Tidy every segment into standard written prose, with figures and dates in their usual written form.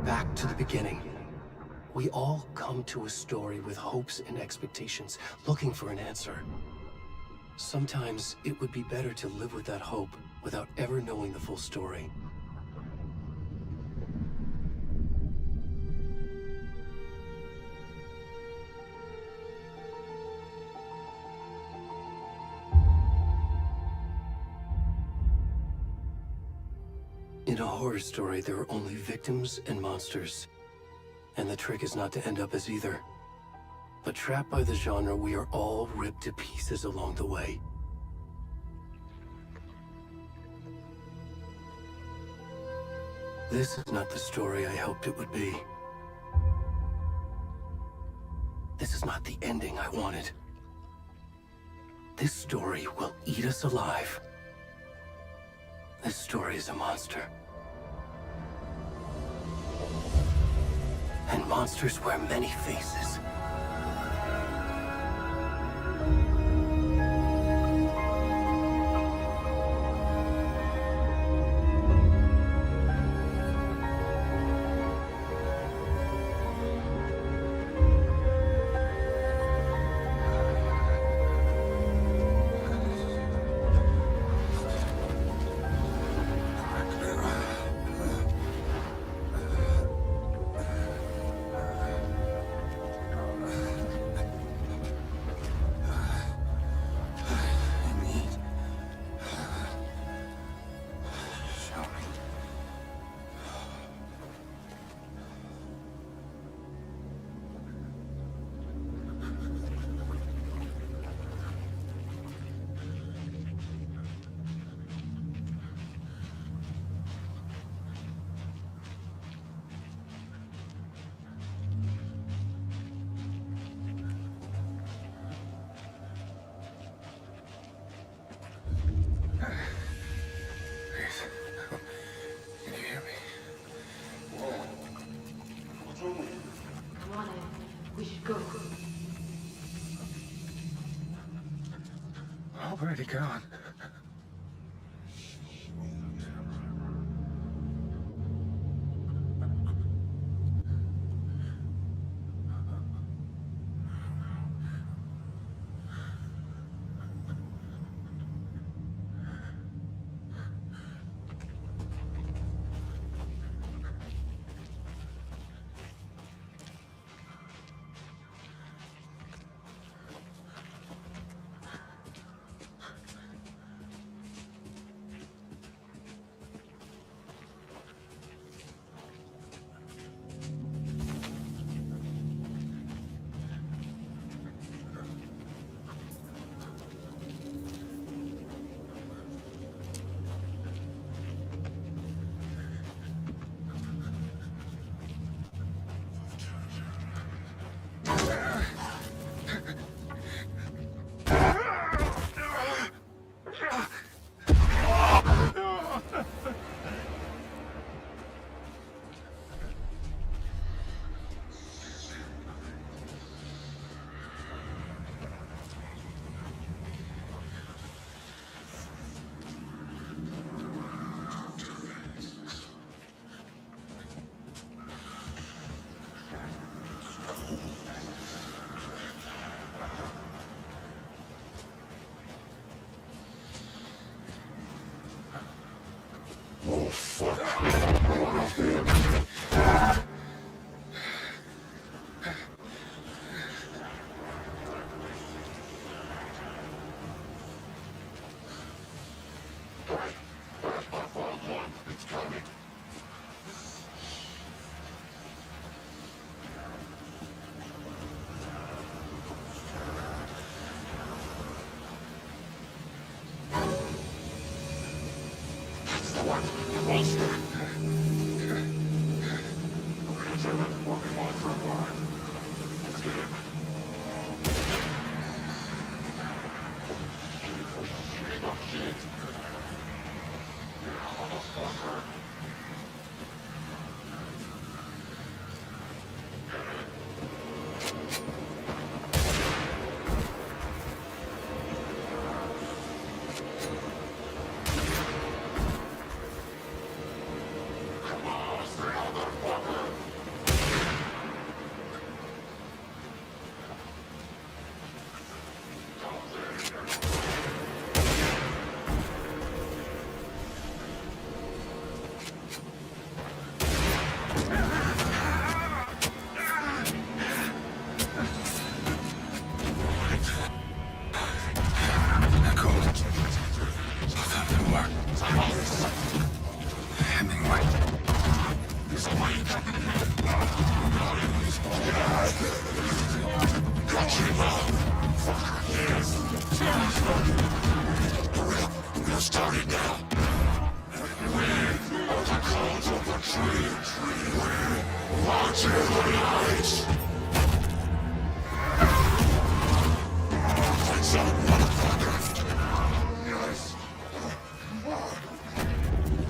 Back to the beginning. We all come to a story with hopes and expectations, looking for an answer. Sometimes it would be better to live with that hope without ever knowing the full story. In a horror story, there are only victims and monsters. And the trick is not to end up as either. But trapped by the genre, we are all ripped to pieces along the way. This is not the story I hoped it would be. This is not the ending I wanted. This story will eat us alive. This story is a monster. And monsters wear many faces. Already gone.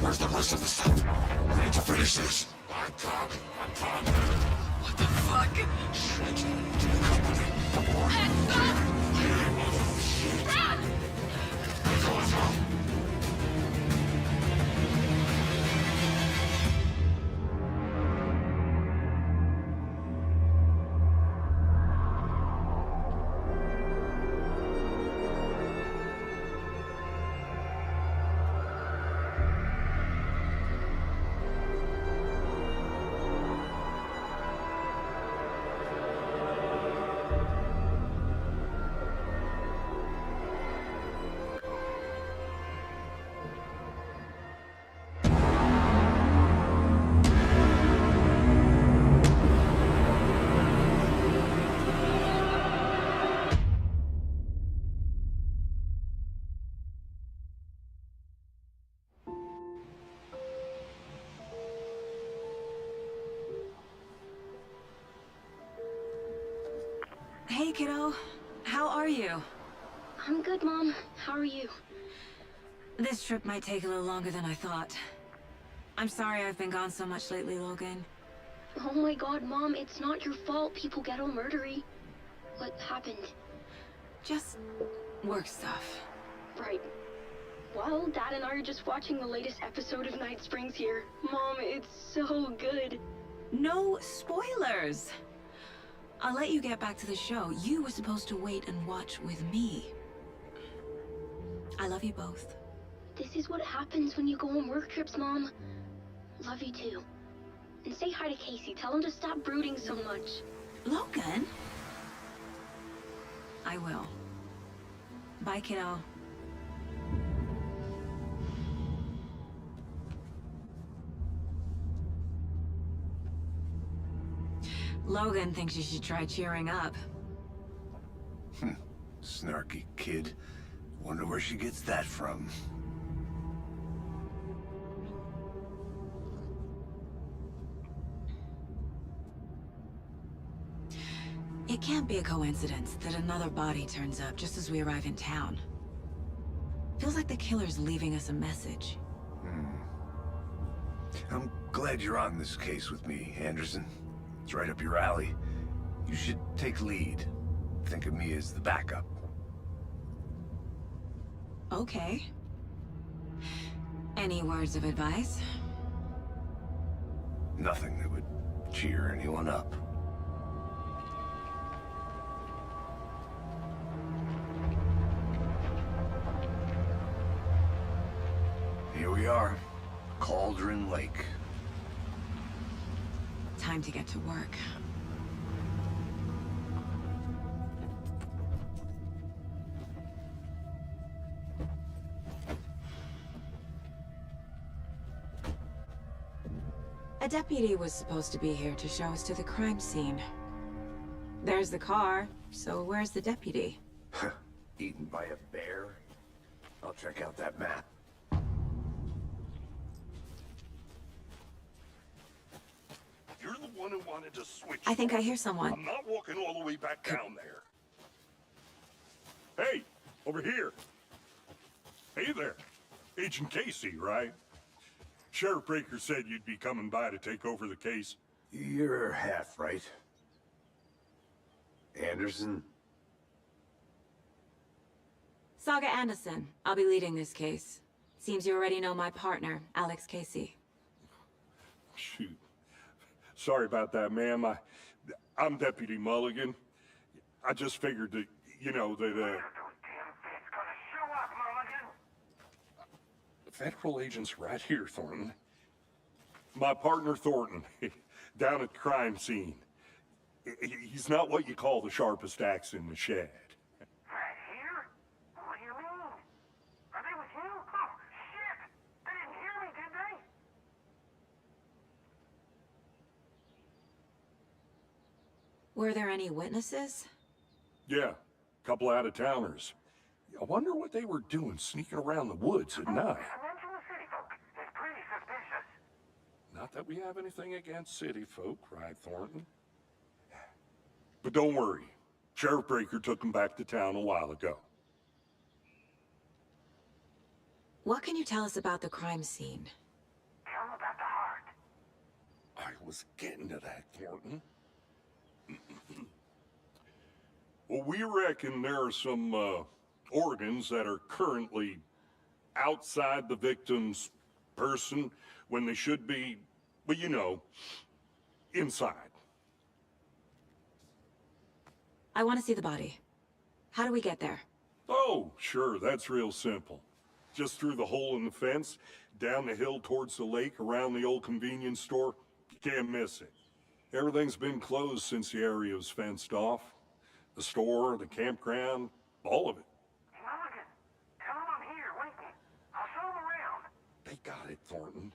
Where's the rest of the stuff? I need to finish this. I'm coming. What the fuck? Shit. To the company. The board. Run! Go on now. Hey, kiddo. How are you? I'm good, Mom. How are you? This trip might take a little longer than I thought. I'm sorry I've been gone so much lately, Logan. Oh my god, Mom, it's not your fault people get all murdery. What happened? Just work stuff. Right. Well, Dad and I are just watching the latest episode of Night Springs here. Mom, it's so good. No spoilers! I'll let you get back to the show. You were supposed to wait and watch with me. I love you both. This is what happens when you go on work trips, Mom. Love you too. And say hi to Casey. Tell him to stop brooding so much. Logan? I will. Bye, kiddo. Logan thinks you should try cheering up. Snarky kid. Wonder where she gets that from. It can't be a coincidence that another body turns up just as we arrive in town. Feels like the killer's leaving us a message. I'm glad you're on this case with me, Anderson. It's right up your alley. You should take lead. Think of me as the backup. Okay. Any words of advice? Nothing that would cheer anyone up. Here we are. Cauldron Lake. Time to get to work. A deputy was supposed to be here to show us to the crime scene. There's the car, so where's the deputy? Eaten by a bear? I'll check out that map. You're the one who wanted to switch. I think I hear someone. I'm not walking all the way back down there. Hey, over here. Hey there. Agent Casey, right? Sheriff Breaker said you'd be coming by to take over the case. You're half right. Anderson? Saga Anderson. I'll be leading this case. Seems you already know my partner, Alex Casey. Shoot. Sorry about that, ma'am. I'm Deputy Mulligan. I just figured that, you know, that, Federal agent's right here, Thornton. My partner, Thornton, down at the crime scene. He's not what you call the sharpest axe in the shed. Right here? What do you mean? Are they with you? Oh, shit! They didn't hear me, did they? Were there any witnesses? Yeah, couple out-of-towners. I wonder what they were doing sneaking around the woods at night. Mention the city folk. It's pretty suspicious. Not that we have anything against city folk, right, Thornton? But don't worry. Sheriff Breaker took them back to town a while ago. What can you tell us about the crime scene? Tell 'em about the heart. I was getting to that, Thornton. Well, we reckon there are some organs that are currently outside the victim's person when they should be, well, you know, inside. I want to see the body. How do we get there? Oh, sure, that's real simple. Just through the hole in the fence, down the hill towards the lake, around the old convenience store. You can't miss it. Everything's been closed since the area was fenced off. The store, the campground, all of it. Mulligan, tell 'em I'm here waiting. I'll show 'em around. They got it, Thornton.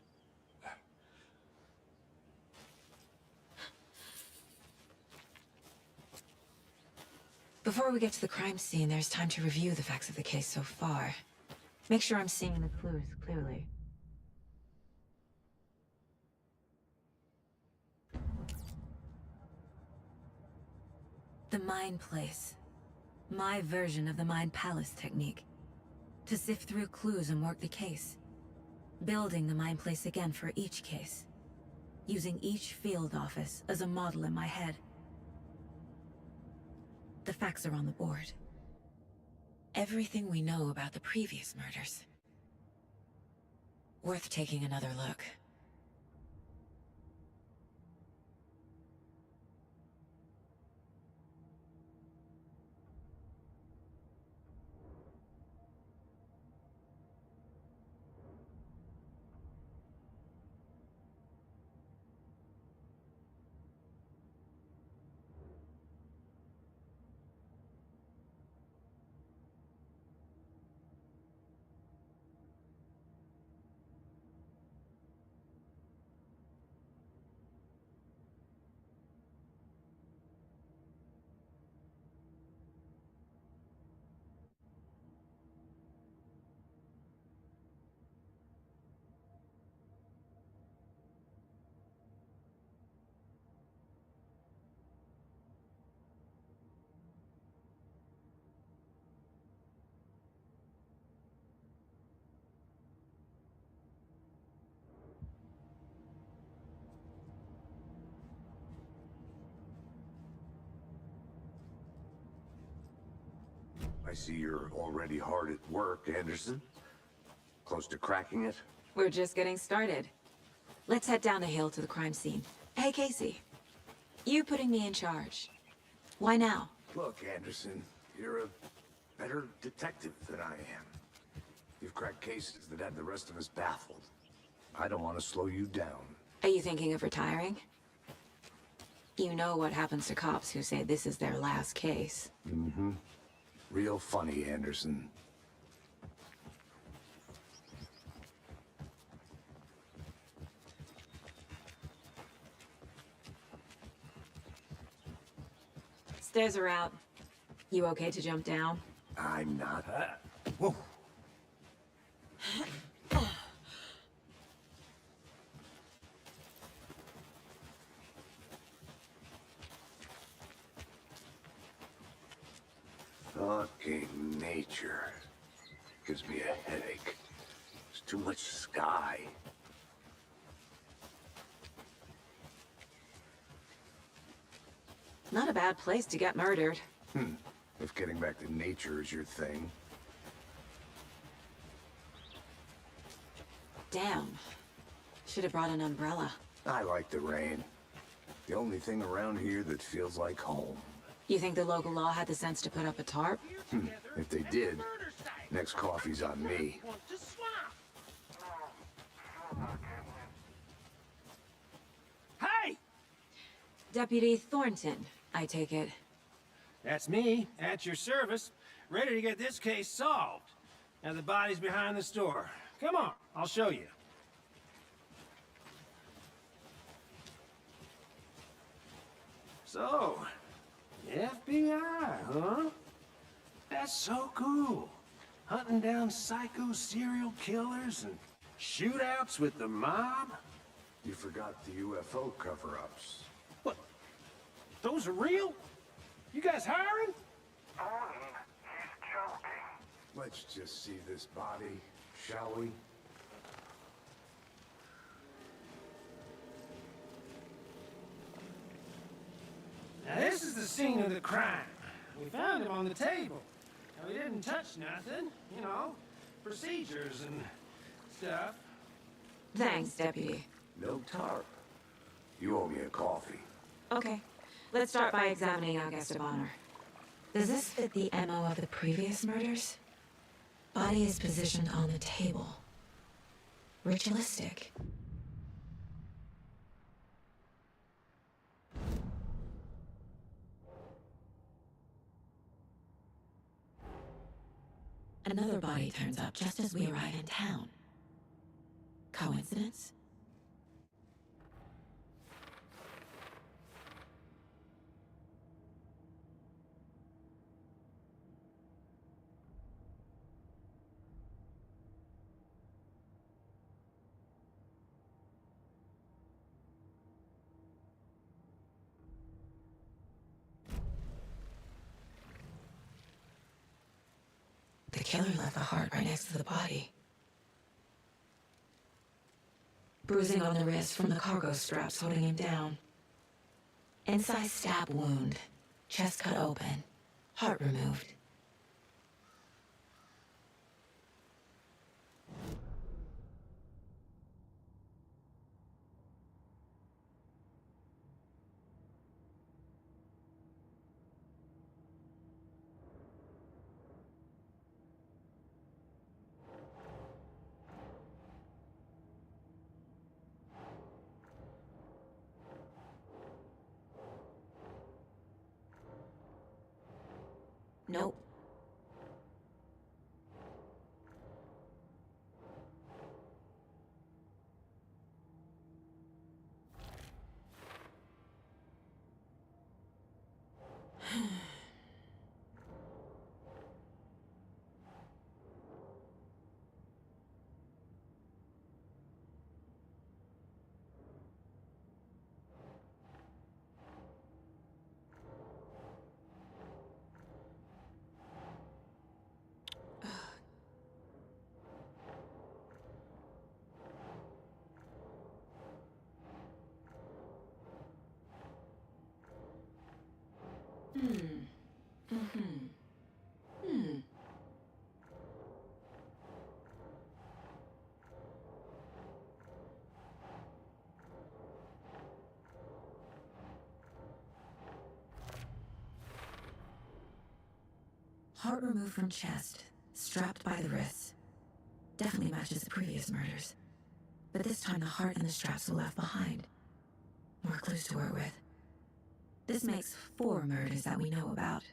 Before we get to the crime scene, there's time to review the facts of the case so far. Make sure I'm seeing the clues clearly. The Mind Place. My version of the Mind Palace technique. To sift through clues and work the case. Building the Mind Place again for each case. Using each field office as a model in my head. The facts are on the board. Everything we know about the previous murders. Worth taking another look. I see you're already hard at work, Anderson. Close to cracking it? We're just getting started. Let's head down the hill to the crime scene. Hey, Casey. You putting me in charge. Why now? Look, Anderson, you're a better detective than I am. You've cracked cases that had the rest of us baffled. I don't want to slow you down. Are you thinking of retiring? You know what happens to cops who say this is their last case. Mm-hmm. Real funny, Anderson. Stairs are out. You okay to jump down? I'm not. Whoa. Fucking nature. Gives me a headache. There's too much sky. Not a bad place to get murdered. If getting back to nature is your thing. Damn. Should have brought an umbrella. I like the rain. The only thing around here that feels like home. You think the local law had the sense to put up a tarp? If they did, next coffee's on me. Hey! Deputy Thornton, I take it. That's me, at your service, ready to get this case solved. Now the body's behind the store. Come on, I'll show you. So, FBI, huh? That's so cool. Hunting down psycho serial killers and shootouts with the mob? You forgot the UFO cover-ups. What? Those are real? You guys hiring? Thornton, he's joking. Let's just see this body, shall we? Now this is the scene of the crime. We found him on the table. Now, we didn't touch nothing, you know, procedures and stuff. Thanks, Deputy. No tarp. You owe me a coffee. Okay, let's start by examining our guest of honor. Does this fit the MO of the previous murders? Body is positioned on the table. Ritualistic. Another body turns up just as we arrive in town. Coincidence? The killer left the heart right next to the body. Bruising on the wrist from the cargo straps holding him down. Inside stab wound, chest cut open, heart removed. Nope. Heart removed from chest, strapped by the wrists. Definitely matches the previous murders. But this time the heart and the straps were left behind. More clues to work with. This makes 4 murders that we know about.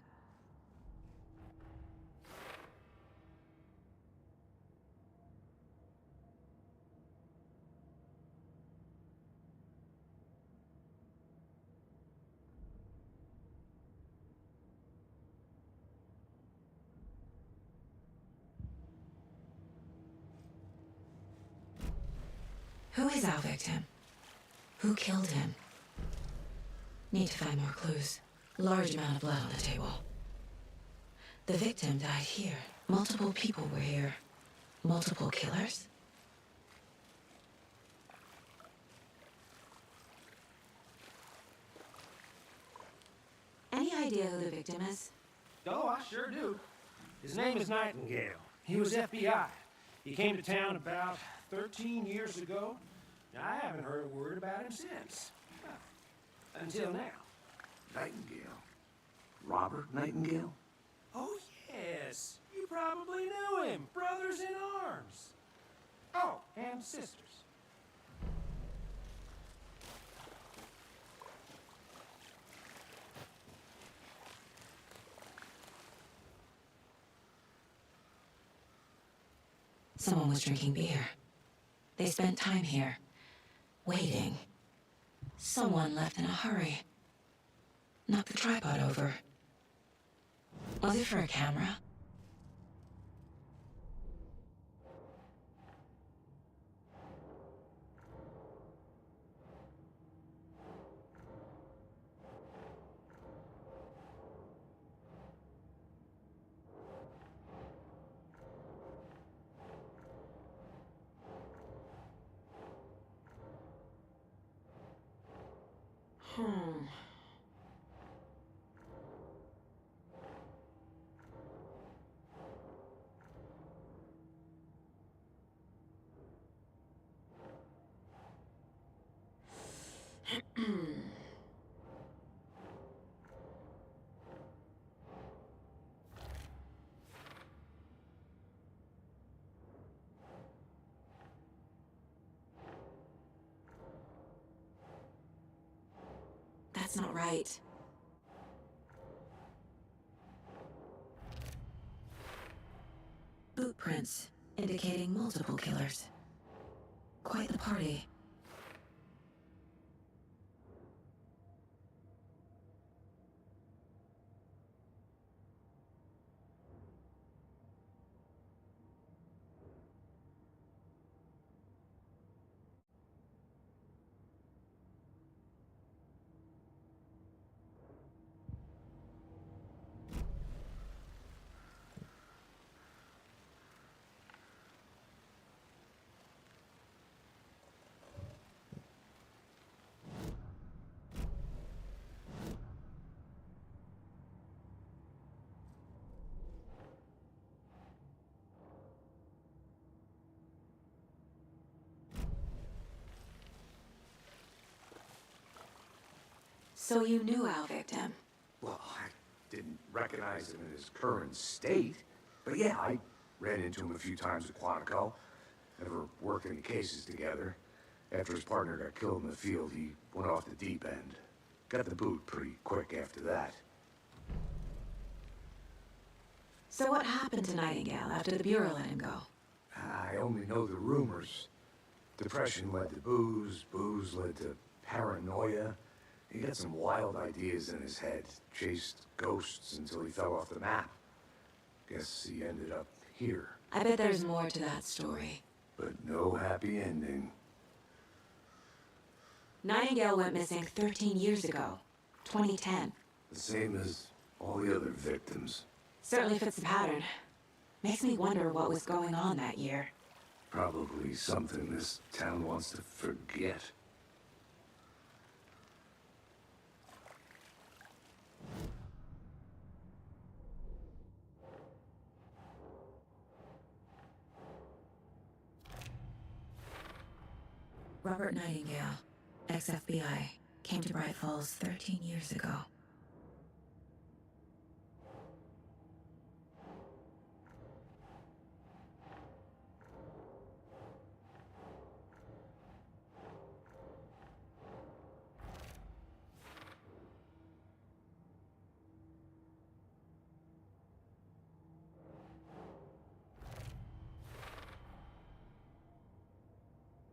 Who is our victim? Who killed him? Need to find more clues. Large amount of blood on the table. The victim died here. Multiple people were here. Multiple killers? Any idea who the victim is? Oh, I sure do. His name is Nightingale. He was FBI. He came to town about 13 years ago. I haven't heard a word about him since. Until now. Nightingale? Robert Nightingale? Oh, yes. You probably knew him. Brothers in arms. Oh, and sisters. Someone was drinking beer. They spent time here, waiting. Someone left in a hurry. Knocked the tripod over. Was it for a camera? That's not right. Boot prints, indicating multiple killers. Quite the party. So you knew our victim? Well, I didn't recognize him in his current state. But yeah, I ran into him a few times at Quantico. Never worked any cases together. After his partner got killed in the field, he went off the deep end. Got the boot pretty quick after that. So what happened to Nightingale after the Bureau let him go? I only know the rumors. Depression led to booze, booze led to paranoia. He got some wild ideas in his head, chased ghosts until he fell off the map. Guess he ended up here. I bet there's more to that story. But no happy ending. Nightingale went missing 13 years ago, 2010. The same as all the other victims. Certainly fits the pattern. Makes me wonder what was going on that year. Probably something this town wants to forget. Robert Nightingale, ex-FBI, came to Bright Falls 13 years ago.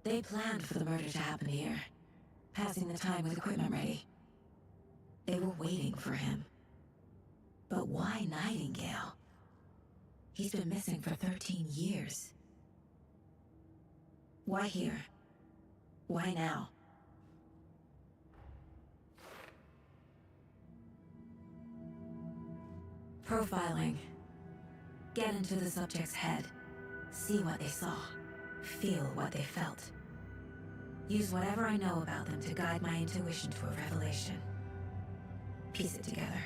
They planned for the murder to happen here, passing the time with equipment ready. They were waiting for him. But why Nightingale? He's been missing for 13 years. Why here? Why now? Profiling. Get into the subject's head. See what they saw. Feel what they felt. Use whatever I know about them to guide my intuition to a revelation. Piece it together.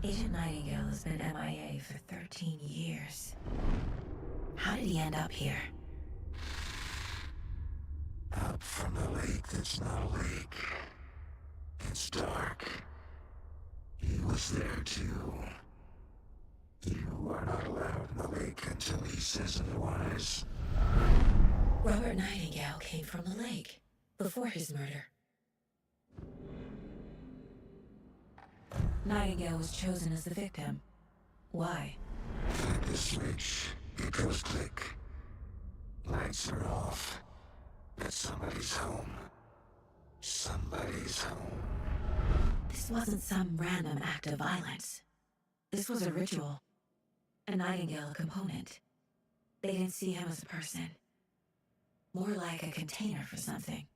Agent Nightingale has been MIA for 13 years. How did he end up here? Up from the lake that's not a lake. It's dark. He was there too. You are not allowed in the lake until he says otherwise. Robert Nightingale came from the lake before his murder. Nightingale was chosen as the victim. Why? Flip the switch. It goes click. Lights are off. But somebody's home. Somebody's home. This wasn't some random act of violence. This was a ritual. A Nightingale component. They didn't see him as a person. More like a container for something.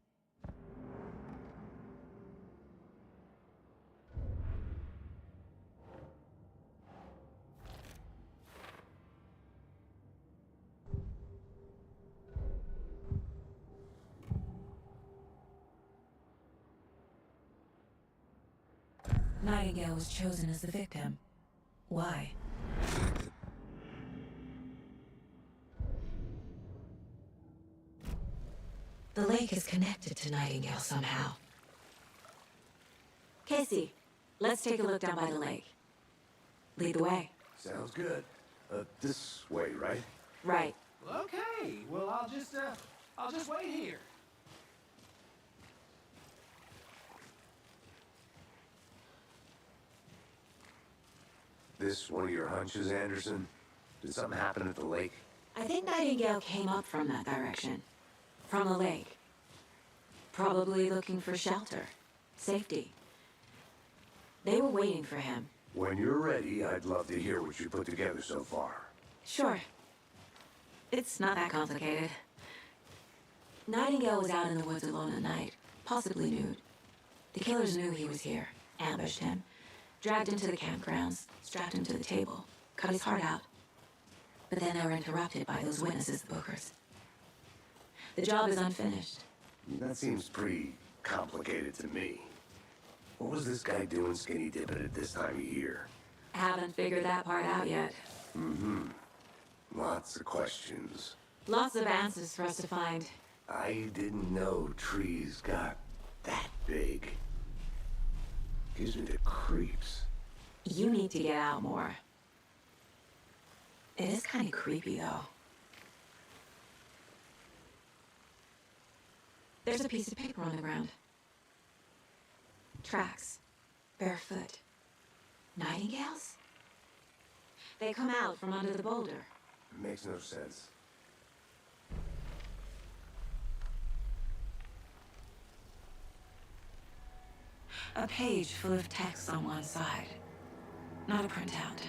Nightingale was chosen as the victim. Why? The lake is connected to Nightingale somehow. Casey, let's take a look down by the lake. Lead the way. Sounds good. This way, right? Right. Okay, well, I'll just wait here. This one of your hunches, Anderson? Did something happen at the lake? I think Nightingale came up from that direction. From the lake. Probably looking for shelter. Safety. They were waiting for him. When you're ready, I'd love to hear what you put together so far. Sure. It's not that complicated. Nightingale was out in the woods alone at night, possibly nude. The killers knew he was here, ambushed him, dragged him to the campgrounds, strapped him to the table, cut his heart out. But then they were interrupted by those witnesses, the Bookers. The job is unfinished. That seems pretty complicated to me. What was this guy doing skinny dipping at this time of year? Haven't figured that part out yet. Lots of questions. Lots of answers for us to find. I didn't know trees got that big. Gives me the creeps. You need to get out more. It is kind of creepy, though. There's a piece of paper on the ground. Tracks. Barefoot. Nightingales? They come out from under the boulder. Makes no sense. A page full of text on one side. Not a printout.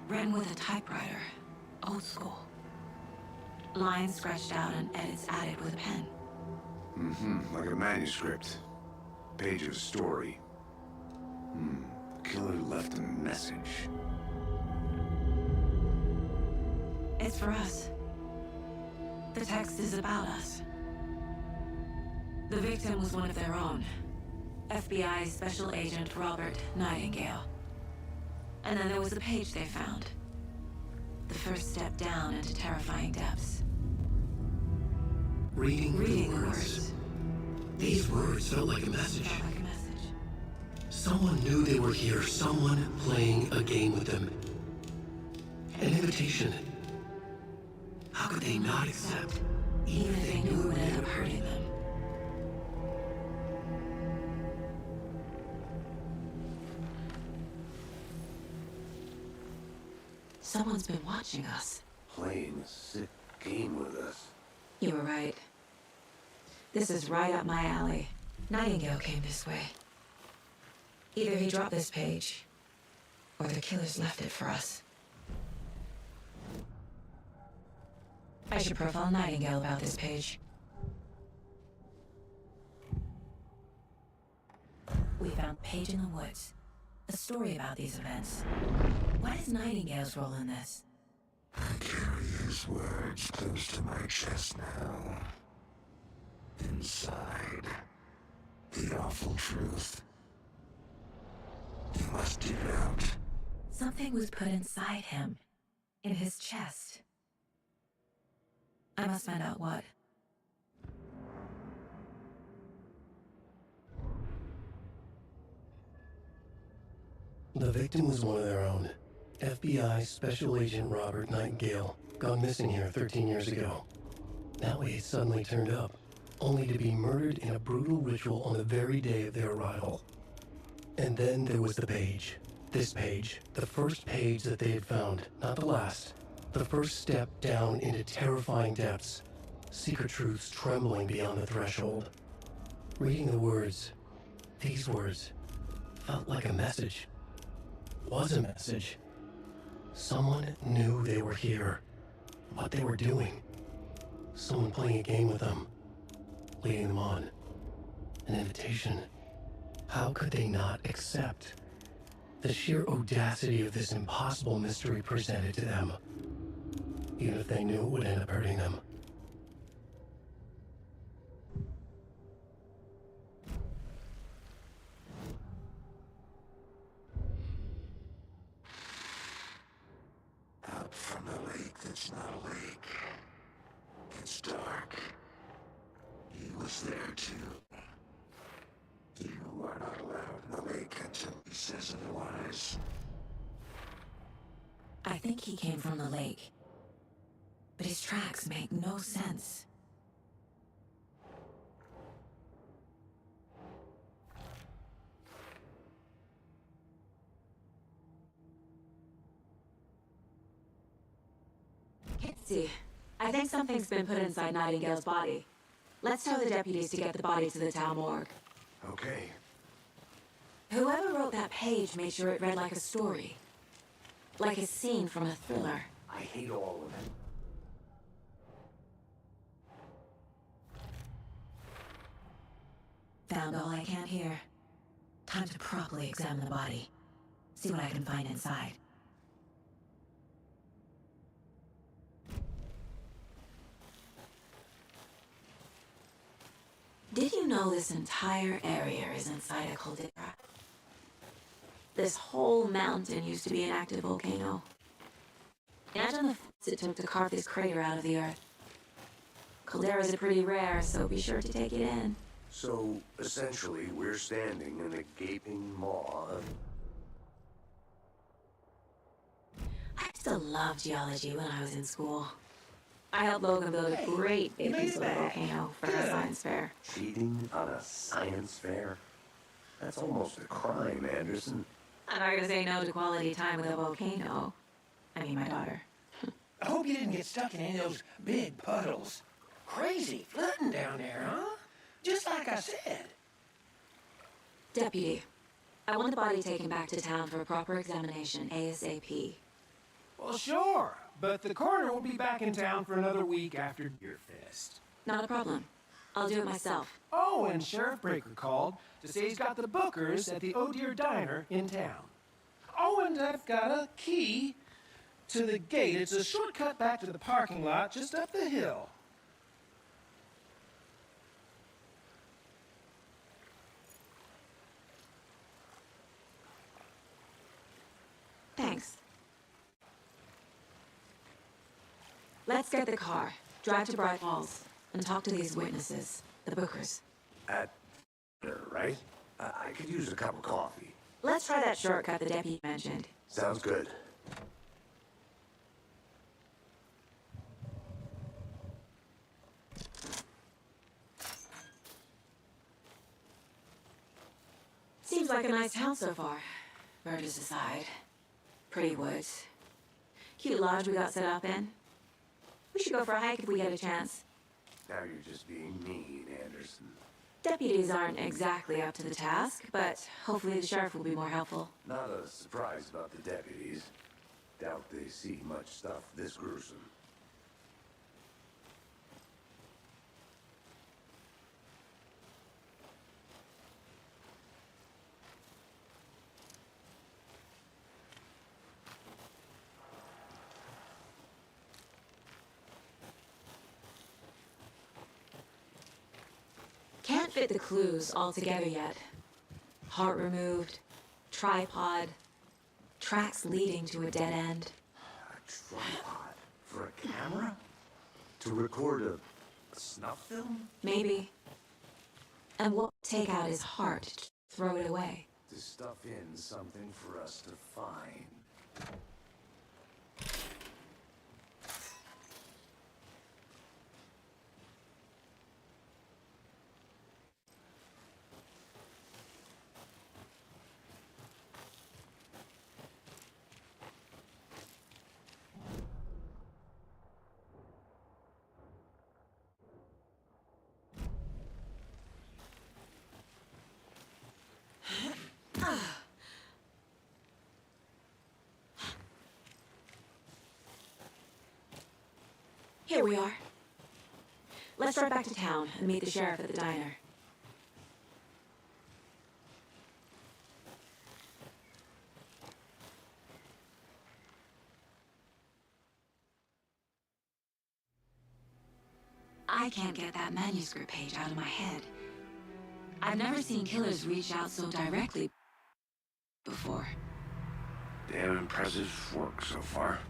Written with a typewriter. Old school. Lines scratched out and edits added with a pen. Like a manuscript. Page of story. Killer left a message. It's for us. The text is about us. The victim was one of their own. FBI Special Agent Robert Nightingale. And then there was the page they found. The first step down into terrifying depths. Reading Reading the the words. words. These words felt like a message. Felt like a message. Someone knew they were here. Someone playing a game with them. An invitation. How could they not accept? Even if they knew it would end up hurting them. Someone's been watching us. Playing a sick game with us. You were right. This is right up my alley. Nightingale came this way. Either he dropped this page, or the killers left it for us. I should profile Nightingale about this page. We found Page in the Woods. A story about these events. What is Nightingale's role in this? I carry his words close to my chest now. Inside, the awful truth. You must dig it out. Something was put inside him. In his chest. I must find out what. The victim was one of their own. FBI Special Agent Robert Nightingale, gone missing here 13 years ago. Now he had suddenly turned up, only to be murdered in a brutal ritual on the very day of their arrival. And then there was the page. This page, the first page that they had found, not the last. The first step down into terrifying depths. Secret truths trembling beyond the threshold. Reading the words, these words, felt like a message. Was a message. Someone knew they were here. What they were doing. Someone playing a game with them. Leading them on. An invitation. How could they not accept? The sheer audacity of this impossible mystery presented to them. Even if they knew it would end up hurting them. it's not a lake. It's dark. He was there too. You are not allowed in the lake until he says otherwise. I think he came from the lake. But his tracks make no sense. Kitsy, I think something's been put inside Nightingale's body. Let's tell the deputies to get the body to the town morgue. Okay. Whoever wrote that page made sure it read like a story. Like a scene from a thriller. I hate all of it. Found all I can't hear. Time to properly examine the body. See what I can find inside. Did you know this entire area is inside a caldera? This whole mountain used to be an active volcano. Imagine the force it took to carve this crater out of the earth. Calderas are pretty rare, so be sure to take it in. So, essentially, we're standing in a gaping maw of... I used to love geology when I was in school. I helped Logan build a great big piece of the volcano for our science fair. Cheating on a science fair? That's almost a crime, Anderson. I'm not gonna say no to quality time with a volcano. I mean, my daughter. I hope you didn't get stuck in any of those big puddles. Crazy flooding down there, huh? Just like I said. Deputy, I want the body taken back to town for a proper examination ASAP. Well, sure, but the coroner will be back in town for another week after Deerfest. Not a problem. I'll do it myself. Oh, and Sheriff Breaker called to say he's got the bookers at the Oh Dear Diner in town. Oh, and I've got a key to the gate. It's a shortcut back to the parking lot just up the hill. Thanks. Let's get the car, drive to Bright Falls, and talk to these witnesses, the bookers. At... right? I could use a cup of coffee. Let's try that shortcut the deputy mentioned. Sounds good. Seems like a nice town so far. Murders aside. Pretty woods. Cute lodge we got set up in. We should go for a hike if we get a chance. Now you're just being mean, Anderson. Deputies aren't exactly up to the task, but hopefully the sheriff will be more helpful. Not a surprise about the deputies. Doubt they see much stuff this gruesome. Can't fit the clues all together yet. Heart removed, tripod, tracks leading to a dead end. A tripod? For a camera? To record a snuff film? Maybe. And we'll take out his heart, throw it away. To stuff in something for us to find. Here we are. Let's drive back to town and meet the sheriff at the diner. I can't get that manuscript page out of my head. I've never seen killers reach out so directly before. Damn impressive work so far.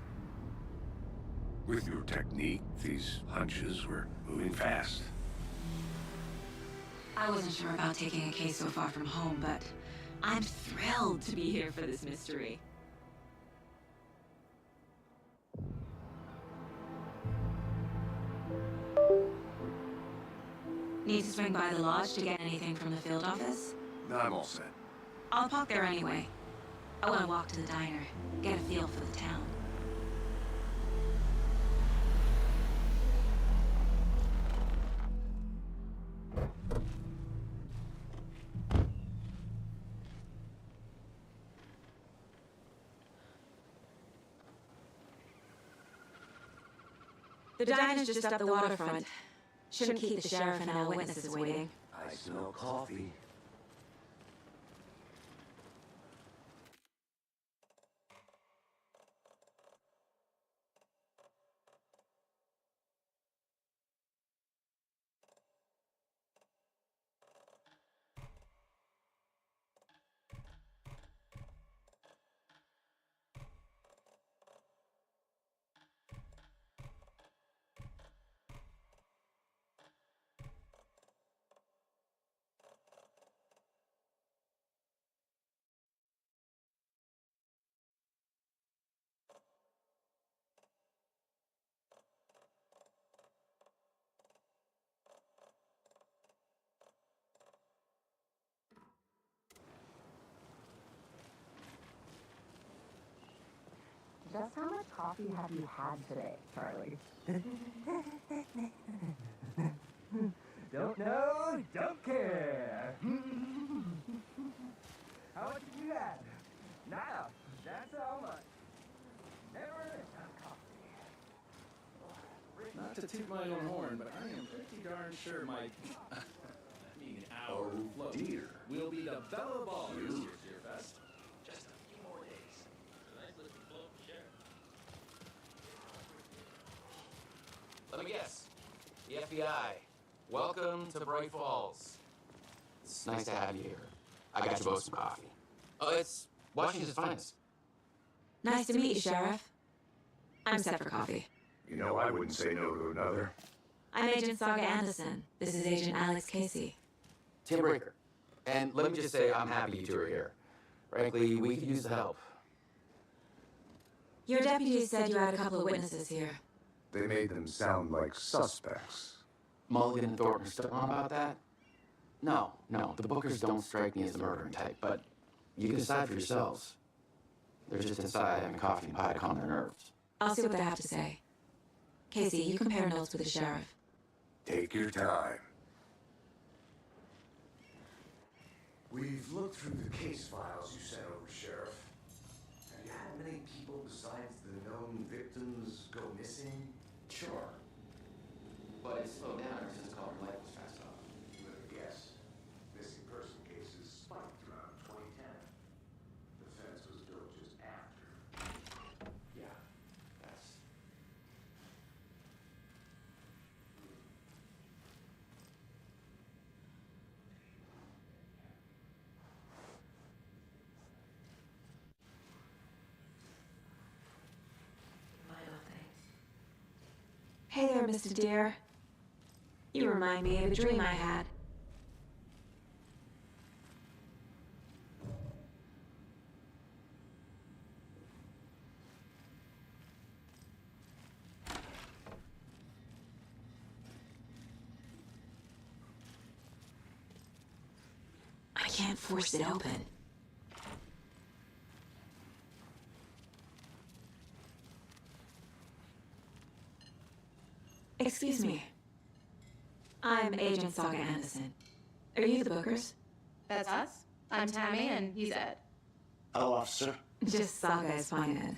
With your technique, these hunches were moving fast. I wasn't sure about taking a case so far from home, but I'm thrilled to be here for this mystery. Need to swing by the lodge to get anything from the field office? No, I'm all set. I'll park there anyway. I want to walk to the diner, get a feel for the town. The diner's just up the waterfront. Shouldn't keep the sheriff and our witnesses waiting. I smell coffee. Just how much coffee have you had today, Charlie? Don't know, don't care. How much did you have? Not enough. That's how much. Never enough coffee. Not to toot my own horn, but I am pretty darn sure my... our float will be the belle of all this year's Deerfest. Just a few more days. Nice looking float, Sheriff. Let me guess. The FBI. Welcome to Bright Falls. It's nice to have you here. I got you both some coffee. Oh, it's Washington's finest. Nice to meet you, Sheriff. I'm set for coffee. You know, I wouldn't say no to another. I'm Agent Saga Anderson. This is Agent Alex Casey. Tim Breaker. And let me just say, I'm happy you two are here. Frankly, we could use the help. Your deputy said you had a couple of witnesses here. They made them sound like suspects. Mulligan and Thornton are still on about that? No, the Bookers don't strike me as the murdering type, but you can decide for yourselves. They're just inside having coffee and pie to calm their nerves. I'll see what they have to say. Casey, you compare notes with the sheriff. Take your time. We've looked through the case files you sent over, Sheriff. Have you had many people besides the known victims go missing? Sure. But it's slowed down ever since Colin Light was passed off. You would have guessed. Missing person cases spiked around 2010. The fence was built just after. Yeah, that's... Hey there, Mr. Deere. You remind me of a dream I had. I can't force it open. Excuse me. I'm Agent Saga Anderson. Are you the Bookers? That's us. I'm Tammy, and he's Ed. Hello, officer. Just Saga is fine, Ed.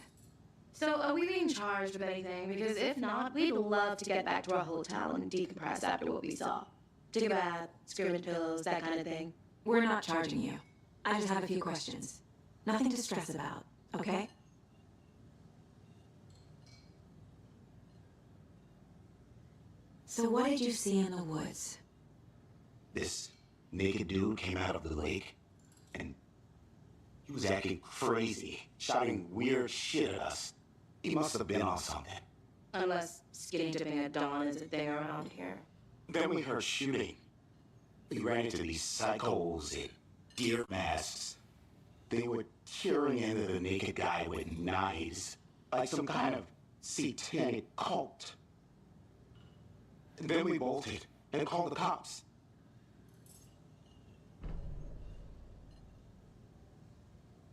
So, are we being charged with anything? Because if not, we'd love to get back to our hotel and decompress after what we saw. Take a bath, scream in pillows, that kind of thing. We're not charging you. I just have a few questions. Nothing to stress about, okay? So what did you see in the woods? This naked dude came out of the lake, and he was acting crazy, shouting weird shit at us. He must have been on something. Unless skinny dipping at dawn is a thing around here. Then we heard shooting. We ran into these psychos in deer masks. They were tearing into the naked guy with knives, like some kind of satanic cult. And then we bolted and called the cops.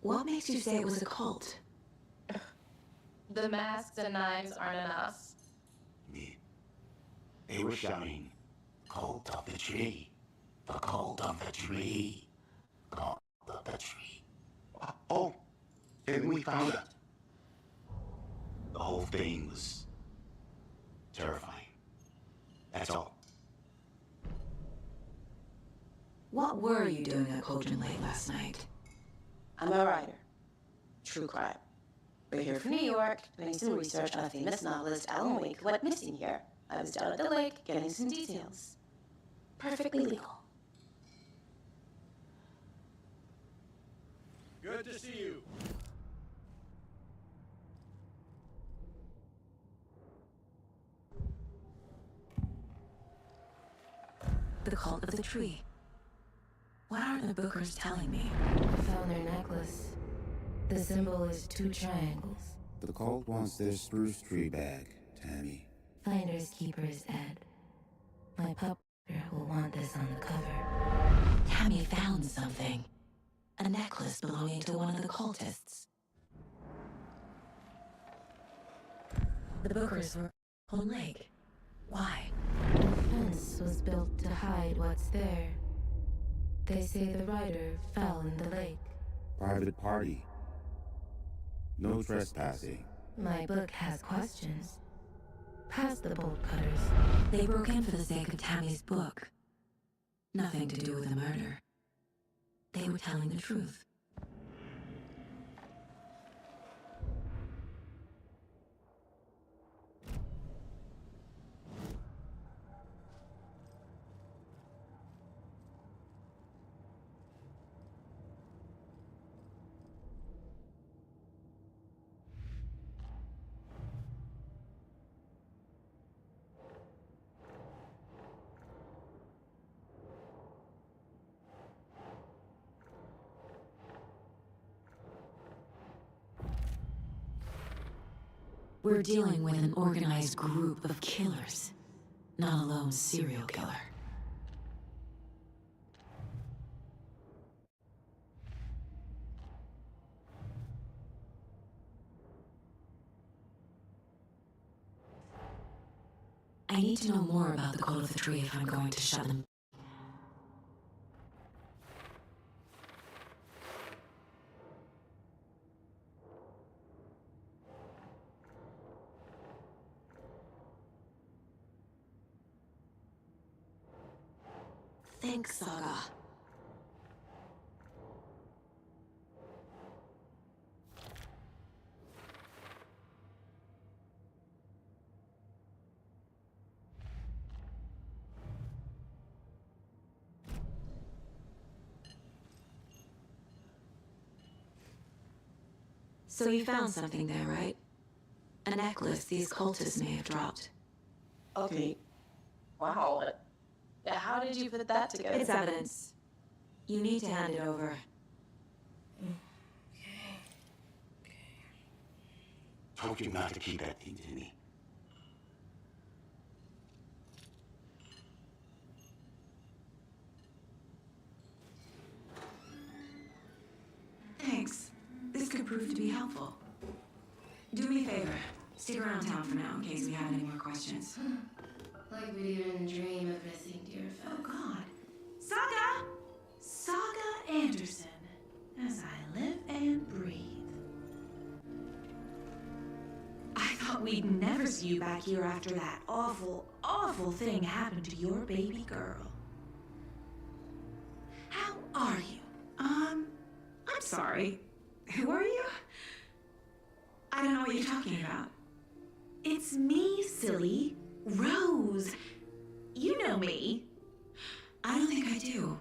What makes you say it was a cult? The masks and knives aren't enough. They were shouting, "Cult of the tree, the cult of the tree, cult of the tree." Oh, and we found it. The whole thing was terrifying. That's all. What were you doing at Cauldron Lake last night? I'm a writer. True crime. We're here from New York, doing some research on a famous novelist, Alan Wake, who went missing here. I was down at the lake, getting some details. Perfectly legal. Good to see you. The cult of the tree. What are the Bookers telling me? I found their necklace. The symbol is 2 triangles. The cult wants their spruce tree back, Tammy. Finders keepers, Ed. My publisher will want this on the cover. Tammy found something. A necklace belonging to one of the cultists. The Bookers were on Lake. Why? The fence was built to hide what's there. They say the writer fell in the lake. Private party. No trespassing. My book has questions. Past the bolt cutters. They broke in for the sake of Tammy's book. Nothing to do with the murder. They were telling the truth. We're dealing with an organized group of killers, not a lone serial killer. I need to know more about the cult of the tree if I'm going to shut them. Thanks, Saga. So you found something there, right? A necklace these cultists may have dropped. Okay. Wow. How did you put that together? It's evidence. You need to hand it over. Told you not to keep that thing to me. Thanks. This could prove to be helpful. Do me a favor. Stick around town for now in case we have any more questions. Like we didn't dream of missing Deerfest. Oh, God. Saga! Saga Anderson. As I live and breathe. I thought we'd never see you back here after that awful, awful thing happened to your baby girl. How are you? I'm sorry. Who are you? I don't know what you're talking about. It's me, silly. Rose. You know me. I don't think I do.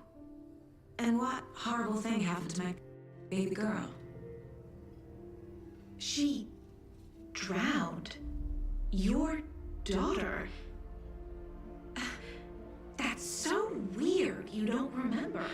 And what horrible thing happened to my baby girl? She drowned. Your daughter? That's so weird you don't remember.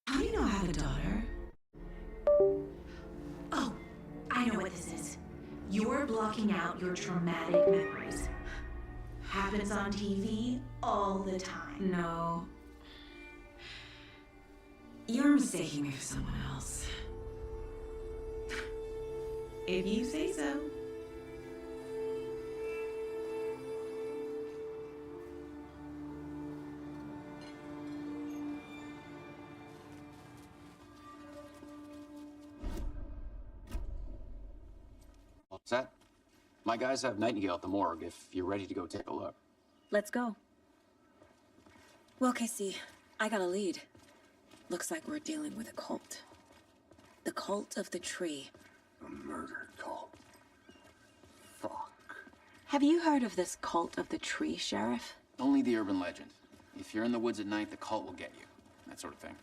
How do you know I have a daughter? Oh, I know what this is. You're blocking out your traumatic memories. Happens on TV all the time. No. You're mistaking me for someone else. If you say so. What's that? My guys have Nightingale at the morgue if you're ready to go take a look. Let's go. Well, Casey, I got a lead. Looks like we're dealing with a cult. The cult of the tree. A murder cult. Fuck. Have you heard of this cult of the tree, Sheriff? Only the urban legend. If you're in the woods at night, the cult will get you. That sort of thing.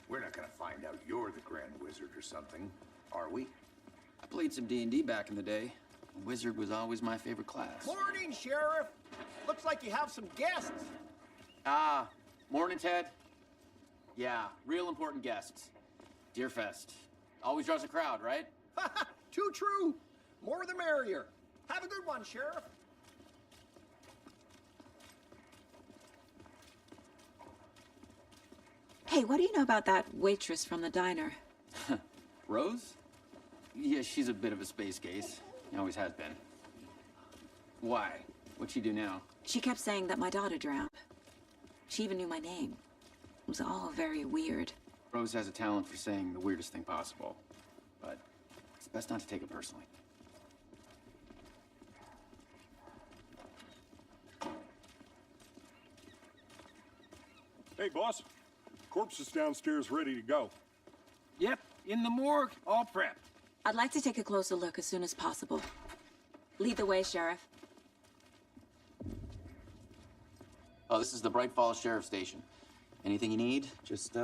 We're not gonna find out you're the Grand Wizard or something, are we? I played some D&D back in the day. Wizard was always my favorite class. Morning, Sheriff. Looks like you have some guests. Ah, morning, Ted. Yeah, real important guests. Deerfest. Always draws a crowd, right? Too true. More the merrier. Have a good one, Sheriff. Hey, what do you know about that waitress from the diner? Rose? Yeah, she's a bit of a space case. Always has been. Why? What'd she do now? She kept saying that my daughter drowned. She even knew my name. It was all very weird. Rose has a talent for saying the weirdest thing possible. But it's best not to take it personally. Hey, boss. Corpse is downstairs ready to go. Yep, in the morgue, all prepped. I'd like to take a closer look as soon as possible. Lead the way, Sheriff. Oh, this is the Bright Falls Sheriff Station. Anything you need, just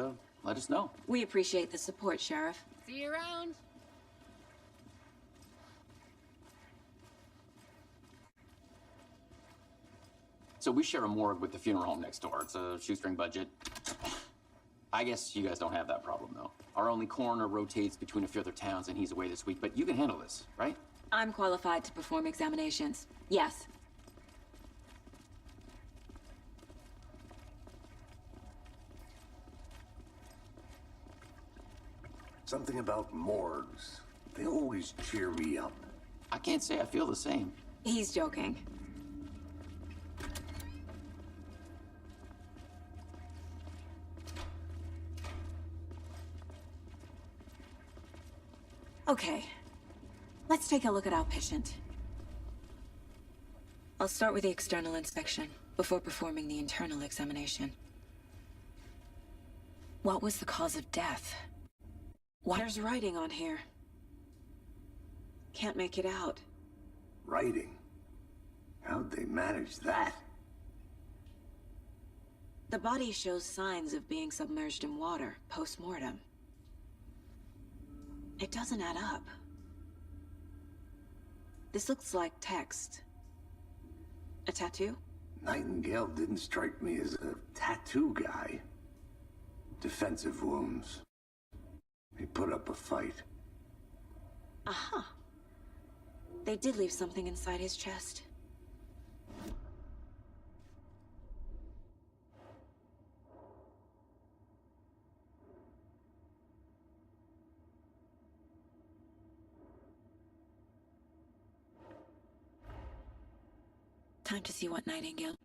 let us know. We appreciate the support, Sheriff. See you around. So we share a morgue with the funeral home next door. It's a shoestring budget. I guess you guys don't have that problem, though. Our only coroner rotates between a few other towns, and he's away this week, but you can handle this, right? I'm qualified to perform examinations. Yes. Something about morgues. They always cheer me up. I can't say I feel the same. He's joking. Okay, let's take a look at our patient. I'll start with the external inspection before performing the internal examination. What was the cause of death? There's writing on here. Can't make it out. Writing? How'd they manage that? The body shows signs of being submerged in water, post-mortem. It doesn't add up. This looks like text. A tattoo? Nightingale didn't strike me as a tattoo guy. Defensive wounds. He put up a fight. Aha. They did leave something inside his chest. Time to see what Nightingale...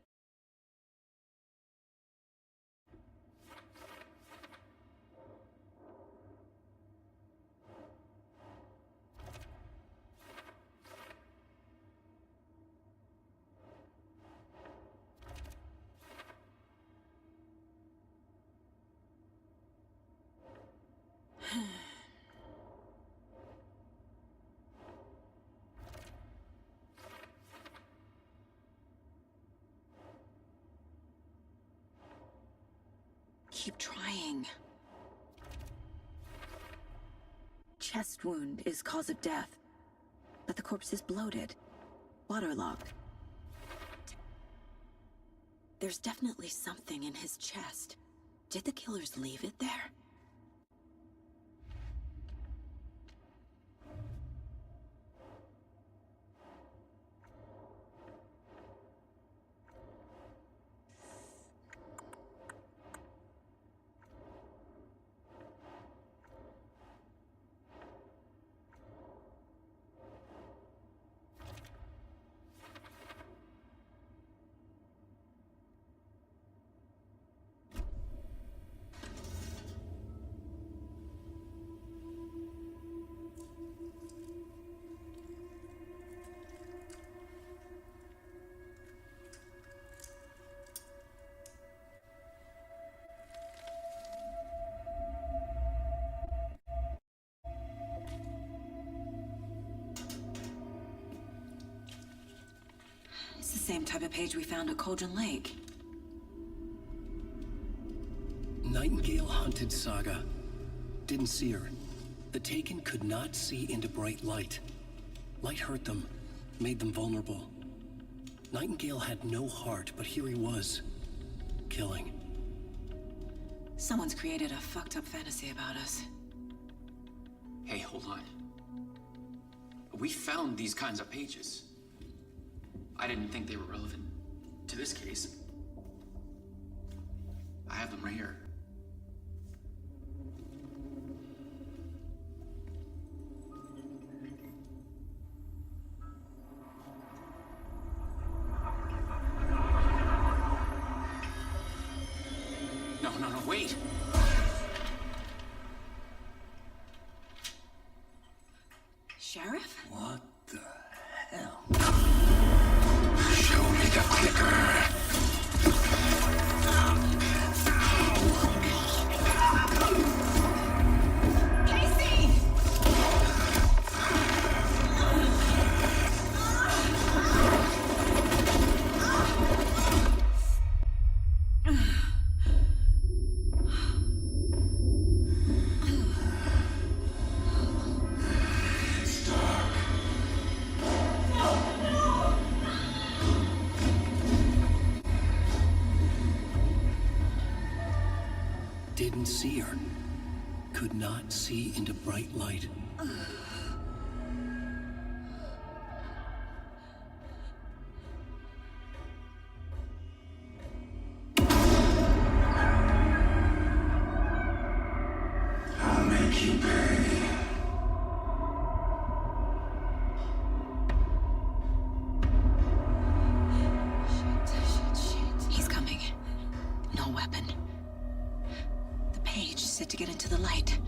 Keep trying. Chest wound is cause of death, but the corpse is bloated, waterlogged. There's definitely something in his chest. Did the killers leave it there? Same type of page we found at Cauldron Lake. Nightingale hunted Saga. Didn't see her. The Taken could not see into bright light. Light hurt them, made them vulnerable. Nightingale had no heart, but here he was, killing. Someone's created a fucked up fantasy about us. Hey, hold on. We found these kinds of pages. I didn't think they were relevant to this case. I have them right here. No, wait! Sheriff? What the hell? Show me the clicker. Didn't see her. Could not see into bright light. I'll make you pay. He's coming. No weapon. The page said to get into the light.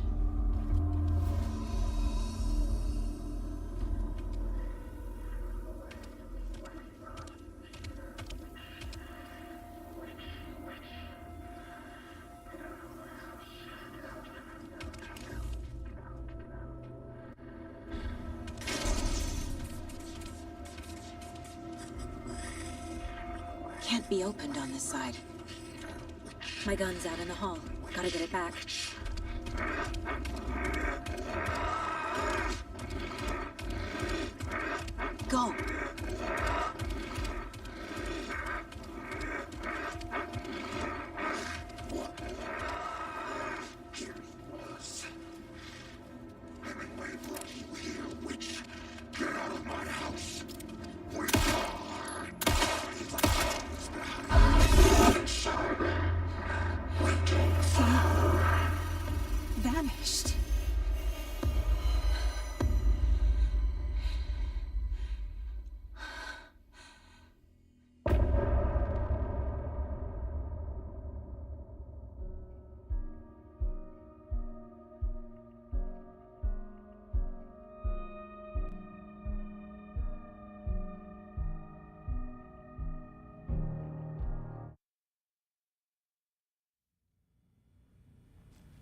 can't be opened on this side. My gun's out in the hall. Gotta get it back. Go! Vanished.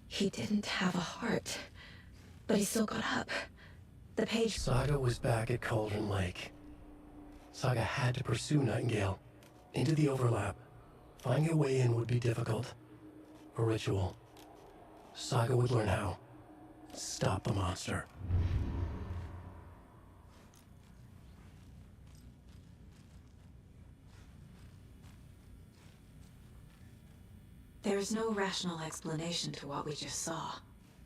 He didn't have a heart, but he still got up. The page... Saga was back at Cauldron Lake. Saga had to pursue Nightingale into the overlap. Finding a way in would be difficult. A ritual. Saga would learn how. Stop the monster. There is no rational explanation to what we just saw.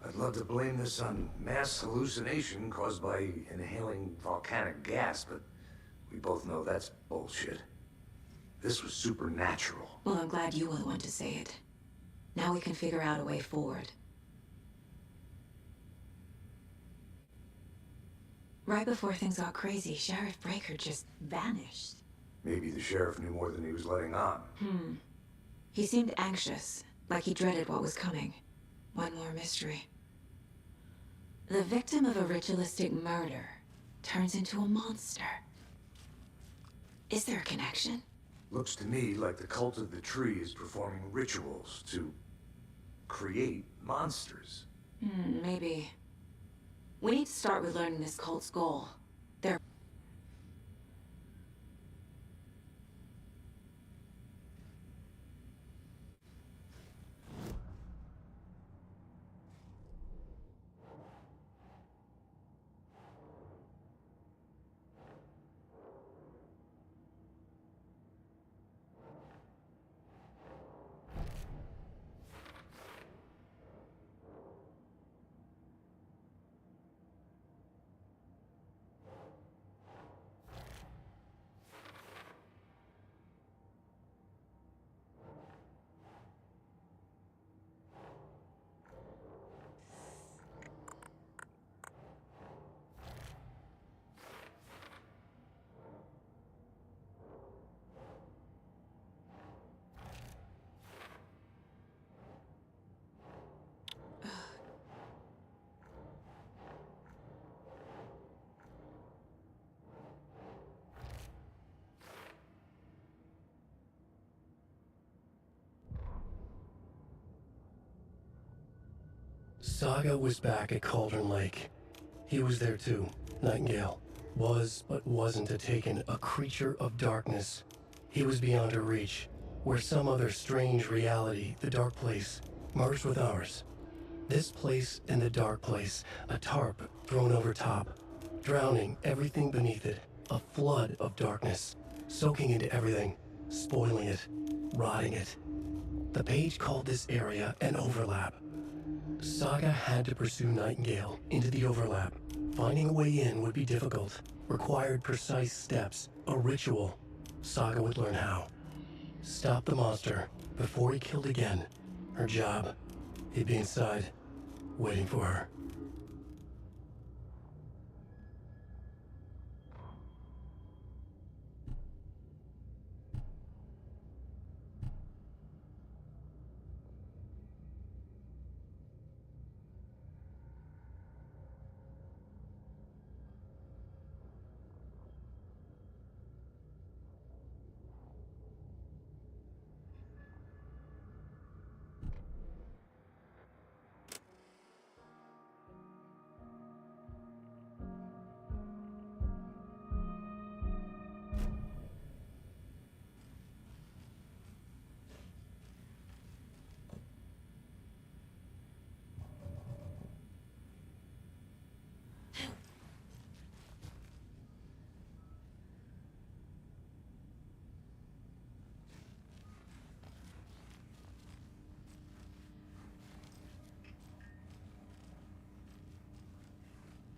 I'd love to blame this on mass hallucination caused by inhaling volcanic gas, but we both know that's bullshit. This was supernatural. Well, I'm glad you were the one to say it. Now we can figure out a way forward. Right before things got crazy, Sheriff Breaker just vanished. Maybe the sheriff knew more than he was letting on. He seemed anxious, like he dreaded what was coming. One more mystery. The victim of a ritualistic murder turns into a monster. Is there a connection? Looks to me like the cult of the tree is performing rituals to create monsters. Maybe. We need to start with learning this cult's goal. Their... Saga was back at Cauldron Lake. He was there too. Nightingale was, but wasn't a creature of darkness. He was beyond her reach, where some other strange reality, the dark place, merged with ours. This place and the dark place, a tarp thrown over top, drowning everything beneath it, a flood of darkness, soaking into everything, spoiling it, rotting it. The page called this area an overlap. Saga had to pursue Nightingale into the overlap. Finding a way in would be difficult, required precise steps, a ritual. Saga would learn how. Stop the monster before he killed again. Her job. He'd be inside, waiting for her.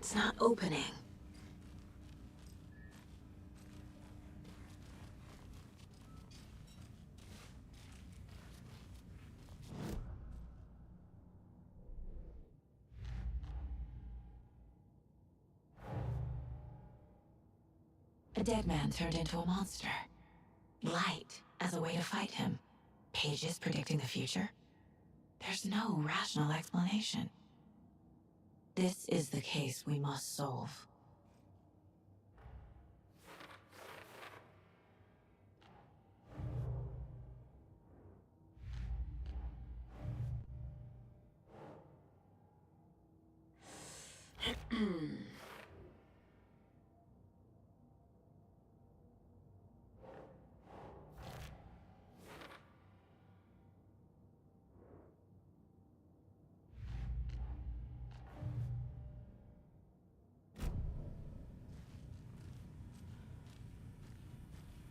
It's not opening. A dead man turned into a monster. Light as a way to fight him. Pages predicting the future? There's no rational explanation. This is the case we must solve.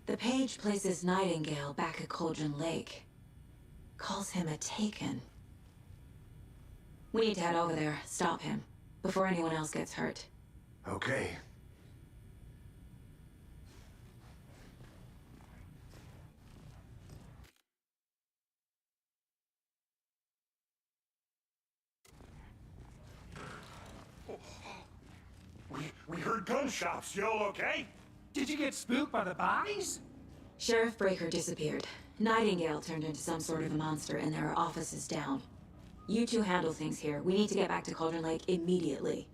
The page places Nightingale back at Cauldron Lake. Calls him a Taken. We need to head over there, stop him, before anyone else gets hurt. Okay. We heard gunshots. Y'all okay? Did you get spooked by the bodies? Sheriff Breaker disappeared. Nightingale turned into some sort of a monster, and there are offices down. You two handle things here. We need to get back to Cauldron Lake immediately.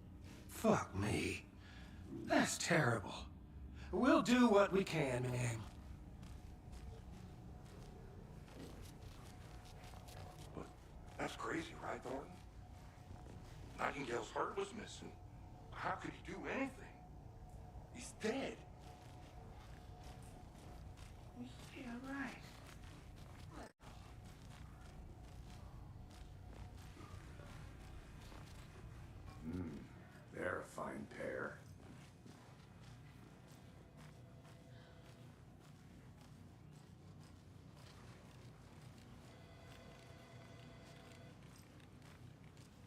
Fuck me. That's terrible. We'll do what we can, ma'am. But that's crazy, right, Thornton? Nightingale's heart was missing. How could he do anything? He's dead. Yeah, right. They're a fine pair.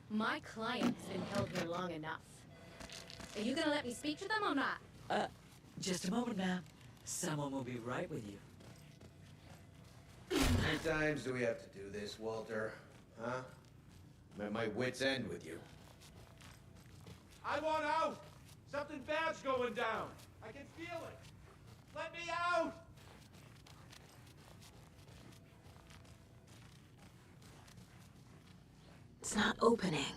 My client's been held here long enough. Are you gonna let me speak to them or not? Just a moment, ma'am. Someone will be right with you. How many times do we have to do this, Walter? Huh? I'm at my wit's end with you. I want out! Something bad's going down. I can feel it. Let me out! It's not opening.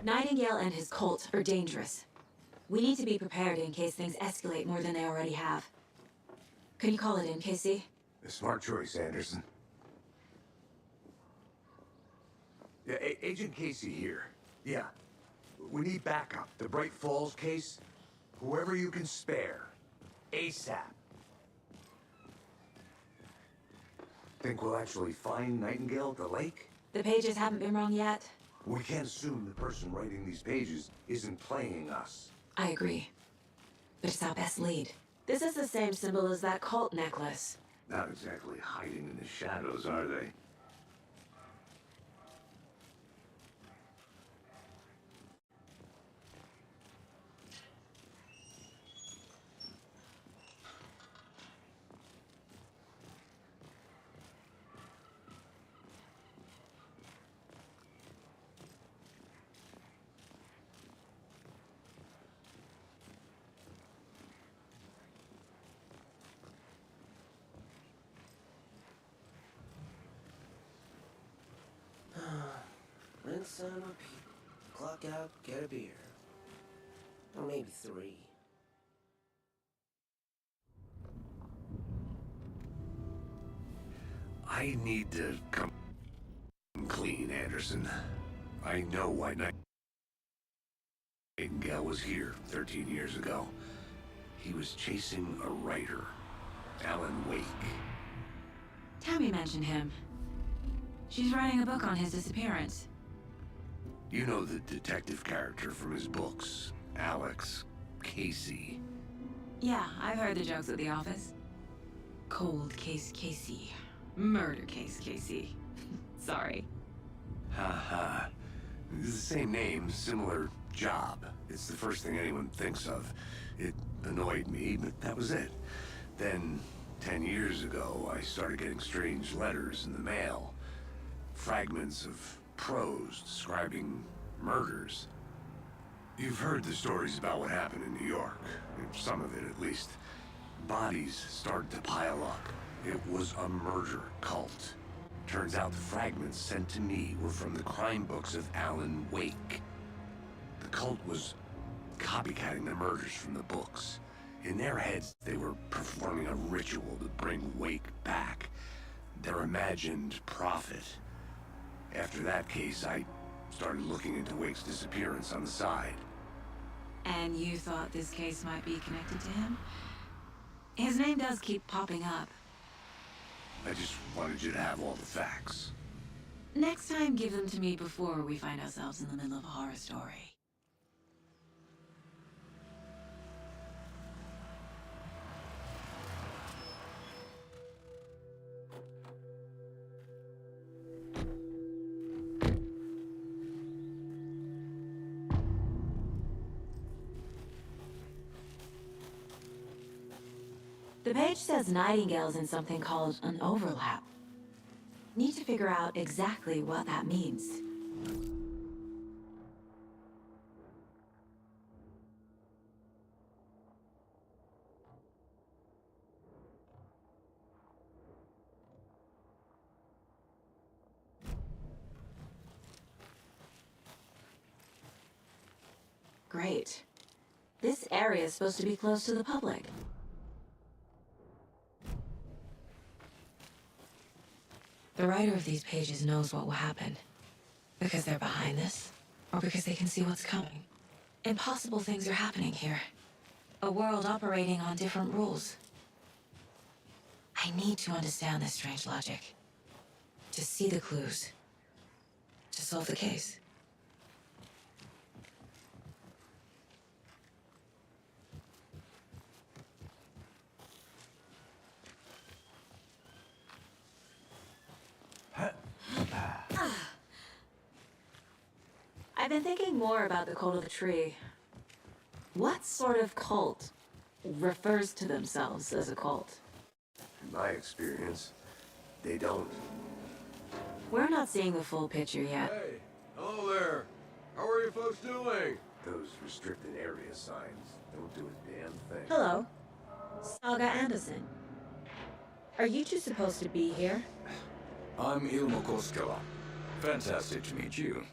Nightingale and his cult are dangerous. We need to be prepared in case things escalate more than they already have. Can you call it in, Casey? A smart choice, Anderson. Yeah, Agent Casey here. Yeah. We need backup. The Bright Falls case. Whoever you can spare. ASAP. Think we'll actually find Nightingale at the lake? The pages haven't been wrong yet. We can't assume the person writing these pages isn't playing us. I agree. But it's our best lead. This is the same symbol as that cult necklace. Not exactly hiding in the shadows, are they? Rinse and repeat. Clock out, get a beer. Or maybe 3. I need to come clean, Anderson. I know why Nightingale was here 13 years ago. He was chasing a writer, Alan Wake. Tammy mentioned him. She's writing a book on his disappearance. You know the detective character from his books, Alex Casey. Yeah, I've heard the jokes at the office. Cold case Casey. Murder case Casey. Sorry. Haha. It's the same name, similar job. It's the first thing anyone thinks of. It annoyed me, but that was it. Then, 10 years ago, I started getting strange letters in the mail. Fragments of prose describing murders. You've heard the stories about what happened in New York. Some of it, at least. Bodies started to pile up. It was a murder cult. Turns out the fragments sent to me were from the crime books of Alan Wake. The cult was copycatting the murders from the books. In their heads, they were performing a ritual to bring Wake back. Their imagined prophet. After that case, I started looking into Wake's disappearance on the side. And you thought this case might be connected to him? His name does keep popping up. I just wanted you to have all the facts. Next time, give them to me before we find ourselves in the middle of a horror story. The page says Nightingale's in something called an overlap. Need to figure out exactly what that means. Great. This area is supposed to be closed to the public. The writer of these pages knows what will happen. Because they're behind this, or because they can see what's coming. Impossible things are happening here. A world operating on different rules. I need to understand this strange logic. To see the clues. To solve the case. I've been thinking more about the cult of the tree. What sort of cult refers to themselves as a cult? In my experience, they don't. We're not seeing the full picture yet. Hey, hello there. How are you folks doing? Those restricted area signs don't do a damn thing. Hello. Saga Anderson. Are you two supposed to be here? I'm Ilmo Koskela. Fantastic to meet you.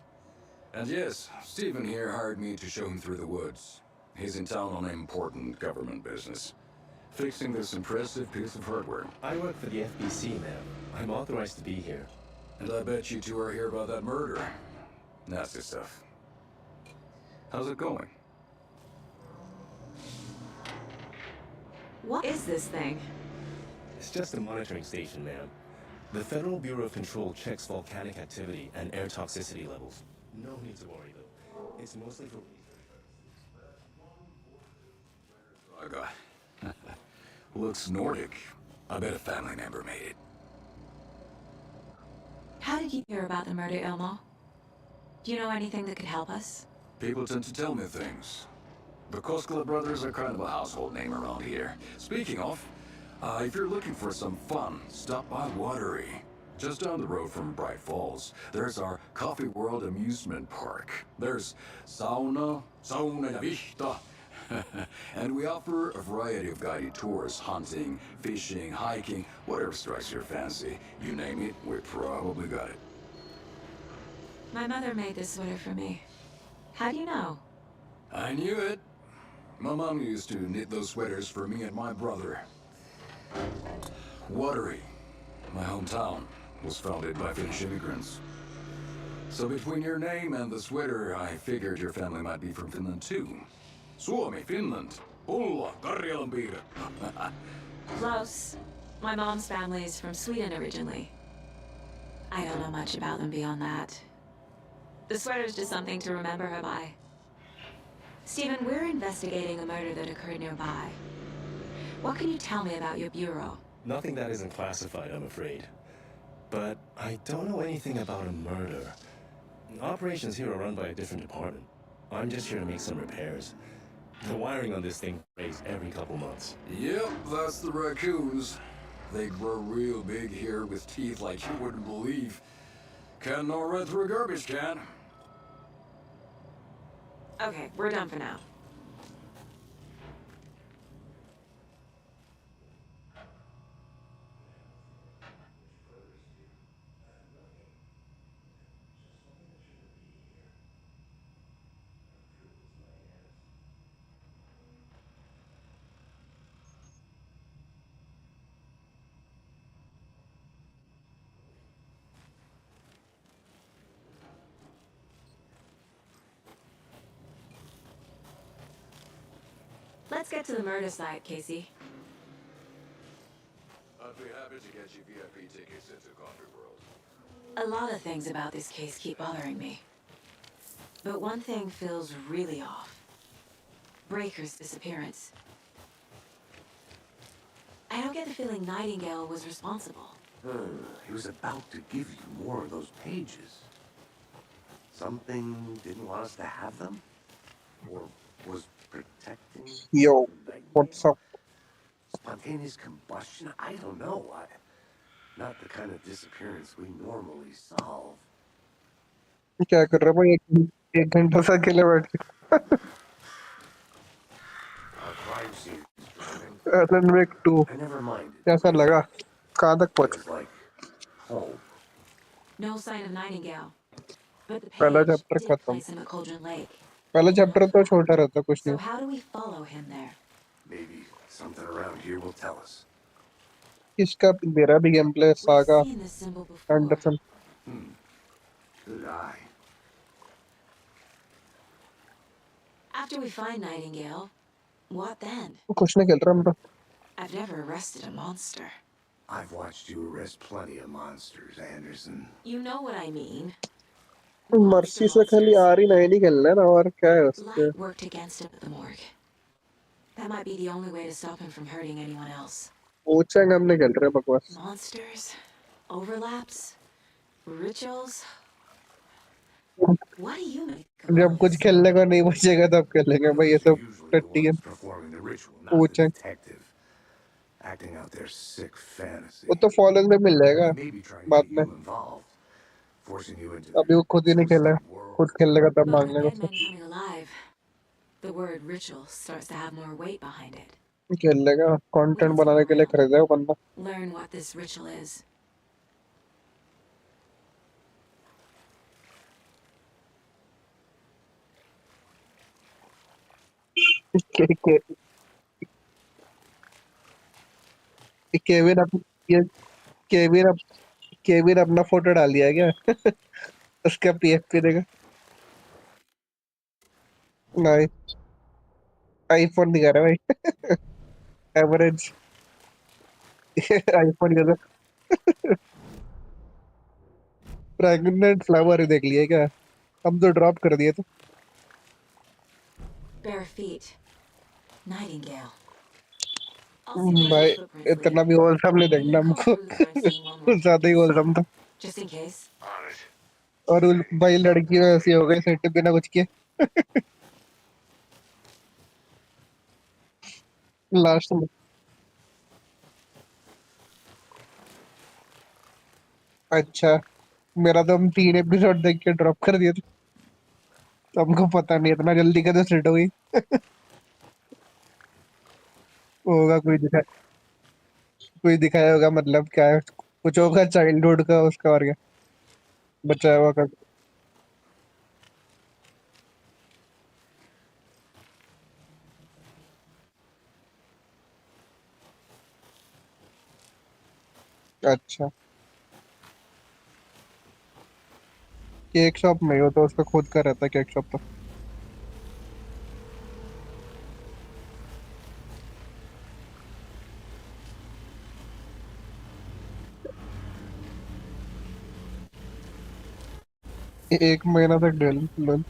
And yes, Stephen here hired me to show him through the woods. He's in town on important government business. Fixing this impressive piece of hardware. I work for the FBC, ma'am. I'm authorized to be here. And I bet you two are here about that murder. Nasty stuff. How's it going? What is this thing? It's just a monitoring station, ma'am. The Federal Bureau of Control checks volcanic activity and air toxicity levels. No need to worry, though. It's mostly for Saga. Looks Nordic. I bet a family member made it. How did you hear about the murder, Ilmo? Do you know anything that could help us? People tend to tell me things. The Koskela brothers are kind of a household name around here. Speaking of, if you're looking for some fun, stop by Watery. Just down the road from Bright Falls, there's our Coffee World amusement park. There's sauna ja vihta. And we offer a variety of guided tours, hunting, fishing, hiking, whatever strikes your fancy. You name it, we probably got it. My mother made this sweater for me. How do you know? I knew it. My mom used to knit those sweaters for me and my brother. Watery, my hometown, was founded by Finnish immigrants. So between your name and the sweater, I figured your family might be from Finland too. Suomi, Finland. Ulla, Karjalanpiirre. Close. My mom's family is from Sweden originally. I don't know much about them beyond that. The sweater's just something to remember her by. Stephen, we're investigating a murder that occurred nearby. What can you tell me about your bureau? Nothing that isn't classified, I'm afraid. But I don't know anything about a murder. Operations here are run by a different department. I'm just here to make some repairs. The wiring on this thing breaks every couple months. Yep, that's the raccoons. They grow real big here with teeth like you wouldn't believe. Can gnaw right through a garbage can. Okay, we're done for now. Let's get to the murder site, Casey. I'd be happy to get you VIP tickets into Country World. A lot of things about this case keep bothering me. But one thing feels really off. Breaker's disappearance. I don't get the feeling Nightingale was responsible. He was about to give you more of those pages. Something didn't want us to have them? Or was protecting? Yo, what's up? Spontaneous combustion? I don't know. Not the kind of disappearance we normally solve. क्या कर रहा भाई एक घंटा से अकेले बैठ के Our crime scene is driving. Alan Wake 2 I never minded. कैसा लगा कहाँ तक It पहुँच was like home. No sign of Nightingale. But the पहला page चैप्टर did खत्म place him at Cauldron Lake. पहला चैप्टर तो छोटा रहता कुछ So नहीं how do we follow him there? Maybe something around here will tell us. इसका मेरा भी game play saga Seen this symbol before. Anderson Good eye. After we find Nightingale, what then? कुछ नहीं खेल रहा मैं I've never arrested a monster. I've watched you arrest plenty of monsters, Anderson. You know what I mean. Mercy से खाली are ही नहीं खेलना है ना और क्या है उसके Light worked against him at the morgue. That might be the only way to stop him from hurting anyone else. पूछेंगे हमने खेल रहे बकवास Monsters, overlaps, rituals. What do you make? जब कुछ खेलने का नहीं बचेगा तब खेलेंगे भाई ये सब टट्टी है Performing the ritual, not the पूछें detective. Acting out their sick fantasy. वो तो फॉलोइंग में मिल जाएगा Maybe trying to बाद get में you involved. Forcing you into अभी वो खुद ही नहीं खेला है खुद खेलने का तब But मांगने with का dead men coming alive, the word ritual starts to have more weight behind it. खेलने का कंटेंट बनाने के लिए खरीदा है वो बंदा Learn what this ritual is. के के केविन अप ये केविन अप केविन अपना फोटो डाल दिया है क्या उसका पीएफपी देगा नहीं आईफोन दिखा रहा है भाई एवरेज आईफोन का प्रेग्नेंट फ्लावर देख लिया क्या हम तो ड्रॉप कर दिए थे Bare feet. Nightingale. भाई इतना भी होलसम नहीं देखना हमको कुछ ज्यादा ही होलसम था Just in case. और भाई लड़की ऐसी हो गई सेट बिना कुछ किए लास्ट में अच्छा मेरा तो हम 3 एपिसोड देख के ड्रॉप कर दिए थे हमको पता नहीं इतना जल्दी कैसे सेट हो गई होगा कोई दिखाया होगा मतलब क्या है कुछ होगा चाइल्डहुड का उसका और क्या बचाया हुआ का अच्छा केक शॉप में हो तो उसका खुद का रहता है केक शॉप तो। एक महीना तक डेल लोल।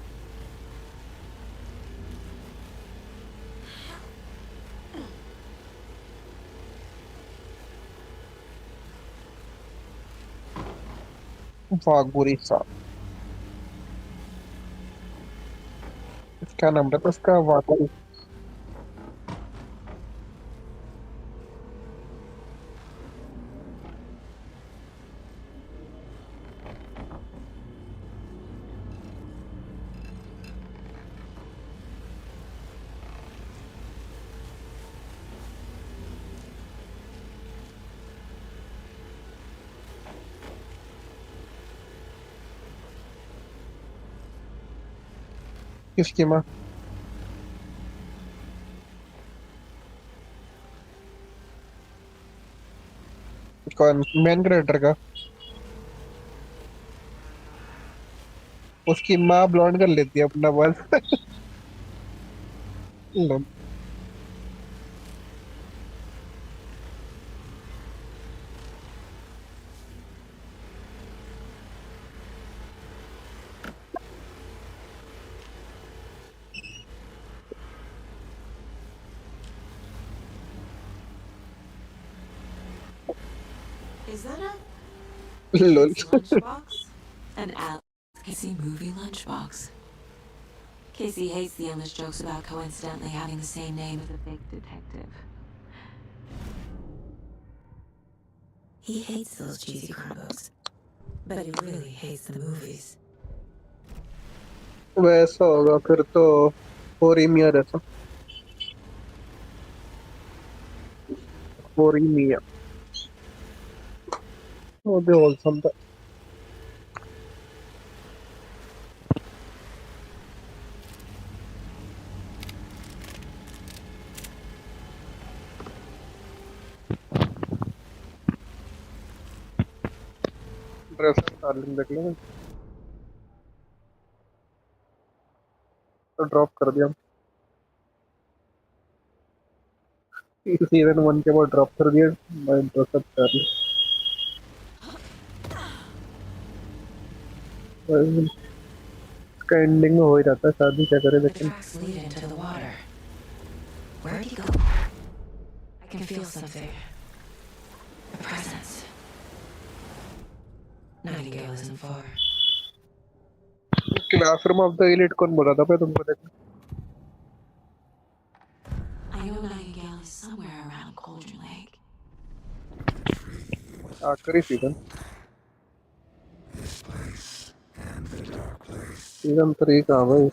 वागुरी सा क्या नाम था उसका वागुरी। किसकी माँ? कौन मेन क्रिएटर का? उसकी माँ ब्लॉन्ड कर लेती है अपना बाल। लोल। Is that a lol. lunchbox? An Alex Casey movie lunchbox. Casey hates the endless jokes about coincidentally having the same name as a fake detective. He hates those cheesy crime books, but he really hates the movies. वैसा होगा फिर तो होरीमिया जैसा। होरीमिया वो भी wholesome था। Dress darling देख लो तो ड्रॉप कर दिया। सीजन 1 के बाद ड्रॉप कर दिया। मैं ड्रेस अप कर लिया। इसका एंडिंग में हो ही जाता है शादी क्या करे The लेकिन। tracks lead into the water. Where'd he go? I can feel something. A presence. Nightingale isn't far. Classroom of the elite कौन बोला था मैं तुमको देखना? I know Nightingale is somewhere around Cauldron Lake. आखिरी सीजन सीजन 3 का भाई।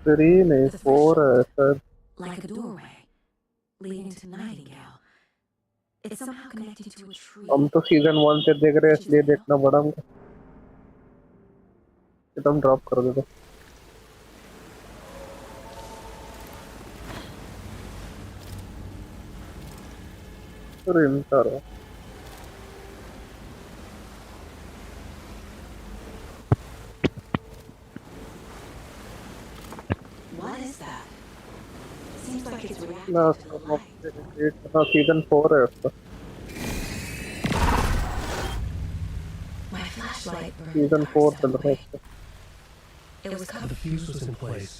Three नहीं 4 है sir. Like a doorway leading to Nightingale. It's somehow connected to a tree. हम तो सीजन 1 से देख रहे हैं इसलिए देखना पड़ा हमको। तुम ड्रॉप कर दो। अरे इंतजार What is that? Seems like it's reacting last to the of light. हाँ सीजन 4 है उसका। My flashlight burned season dark 4 stuff चल रहा है away. उसका। It was The covered. fuse was in place.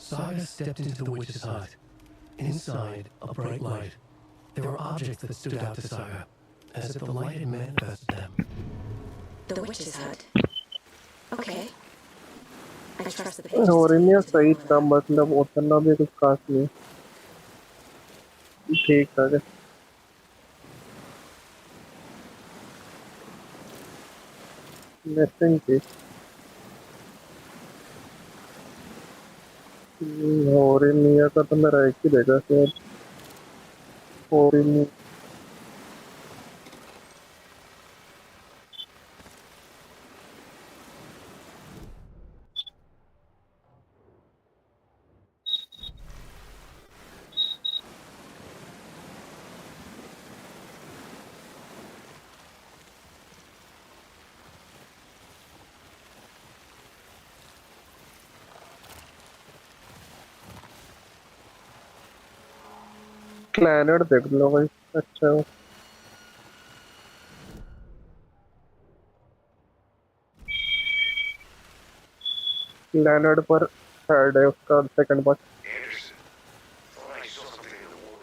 Saga stepped into the witch's hut. Inside, a bright light. There were objects that stood out to Saga, as if the light had manifested them. The witch's hut. Okay. I trust the pages. होरीमिया सही था मतलब उतना भी कुछ खास नहीं। ठीक था। मिसिंग थी। होरीमिया का तो मेरा एक ही देखा शायद। होरीमिया प्लैनेट देख लो भाई, अच्छा है। प्लैनेट पर हेड है उसका second part,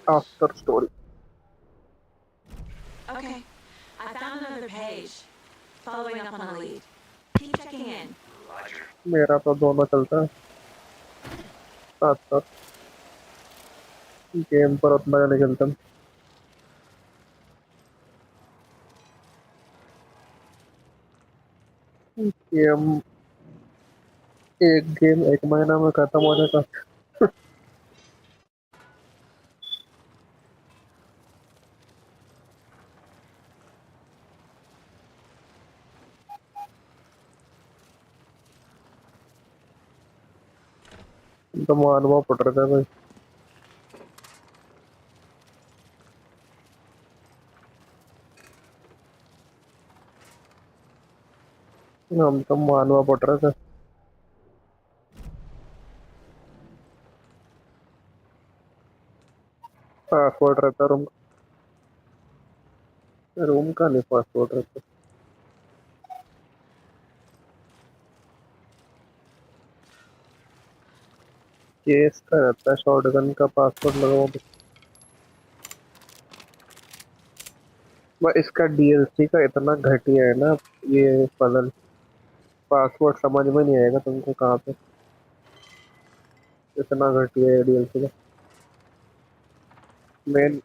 after story. Okay, I found another page. Following up on a lead. Keep checking in. मेरा तो दोनों चलता है साथ साथ, गेम पर उतना नहीं खेलता। गेम एक गेम एक महीना में खत्म हो जाता। तो मानवा पड़ रहा था भाई। हम तो मानवा पड़ रहा था। पासवर्ड रहता रूम, रूम का नहीं पासवर्ड रहता। केस का रहता है, शॉटगन का पासवर्ड लगाओ। बस इसका डीएलसी का इतना घटिया है ना ये पजल, पासवर्ड समझ में नहीं आएगा तुमको कहाँ पे, इतना घटिया है डीएलसी का। मेन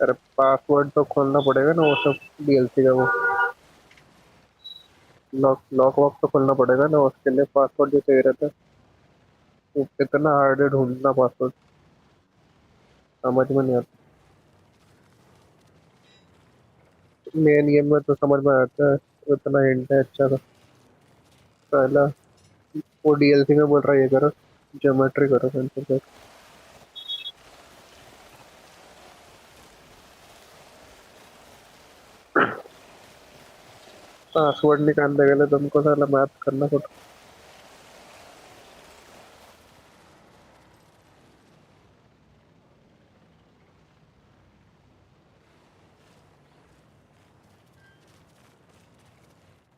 अरे पासवर्ड तो खोलना पड़ेगा ना, वो सब डीएलसी का वो लॉक लॉक वॉक तो खोलना पड़ेगा ना, उसके लिए पासवर्ड जो चाहिए रहता है। वो इतना हार्ड है ढूंढना पासवर्ड, समझ में नहीं आता। मेन गेम में तो समझ में आता है, इतना हिंट है अच्छा था। पहला वो डीएलसी में बोल रहा है ये करो, ज्योमेट्री करो सेंसर। पासवर्ड निकालने के लिए तुमको साला मैथ करना पड़ता।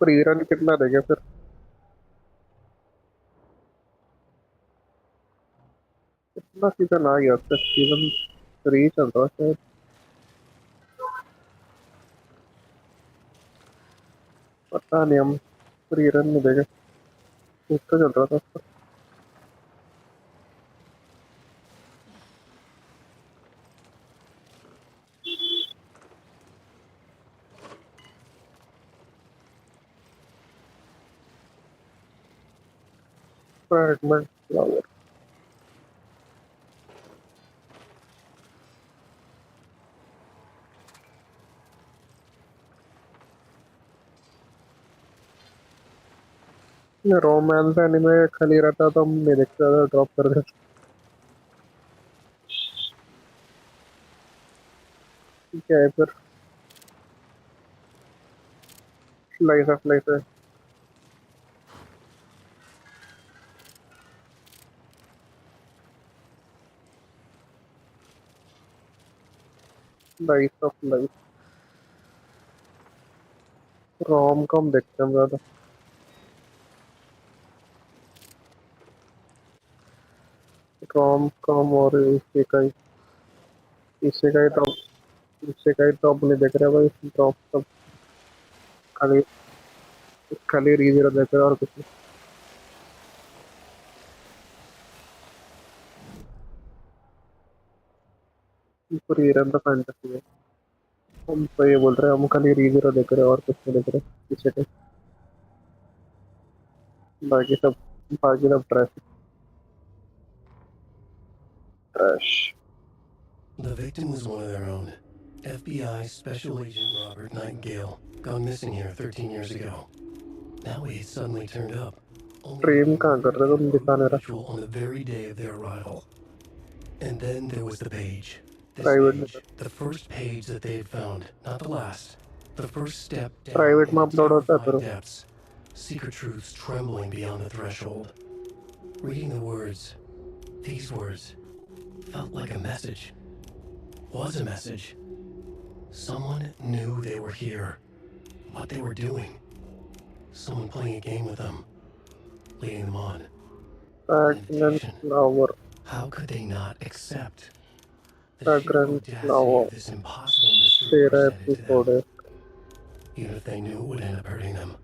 फ्री रन कितना देगा फिर? कितना सीजन आ गया उसका, सीजन 3 चल रहा है शायद। पता नहीं, हम फ्री रन नहीं देगा, उसका चल रहा था उसका। फ्रैगमेंट फ्लावर, रोमांस एनिमे खाली रहता तो हम नहीं देखते था, ड्रॉप कर देते। क्या है फिर? स्लाइस ऑफ लाइफ है। Slice of life, rom com देखते हैं हम ज्यादा। रोम कॉम और इसे का ही टॉप, इसे का ही टॉप नहीं देख रहे भाई, टॉप सब खाली खाली रीजर देख रहे और कुछ नहीं। पूरी रन फैंटेसी है, हम तो ये बोल रहे हैं हम खाली रीजर देख रहे हैं और कुछ नहीं देख रहे इसे का। बाकी सब trash trash. The victim was one of their own. FBI Special Agent Robert Nightingale, gone missing here 13 years ago. Now he had suddenly turned up. Stream कहाँ कर रहे हो तुम, दिखा नहीं रहा। On the very day of their arrival. And then there was the page. This Private page, the first page that they had found, not the last. The first step down Private में upload होता है फिर। depths. Secret truths trembling beyond the threshold. Reading the words, these words, felt like a message. Was a message. Someone knew they were here. What they were doing. Someone playing a game with them. Leading them on. Fragrance flower. How could they not accept the sheer Fragrance audacity flower. of this impossible mystery तेरा presented to them, episode है. even if they knew it would end up hurting them?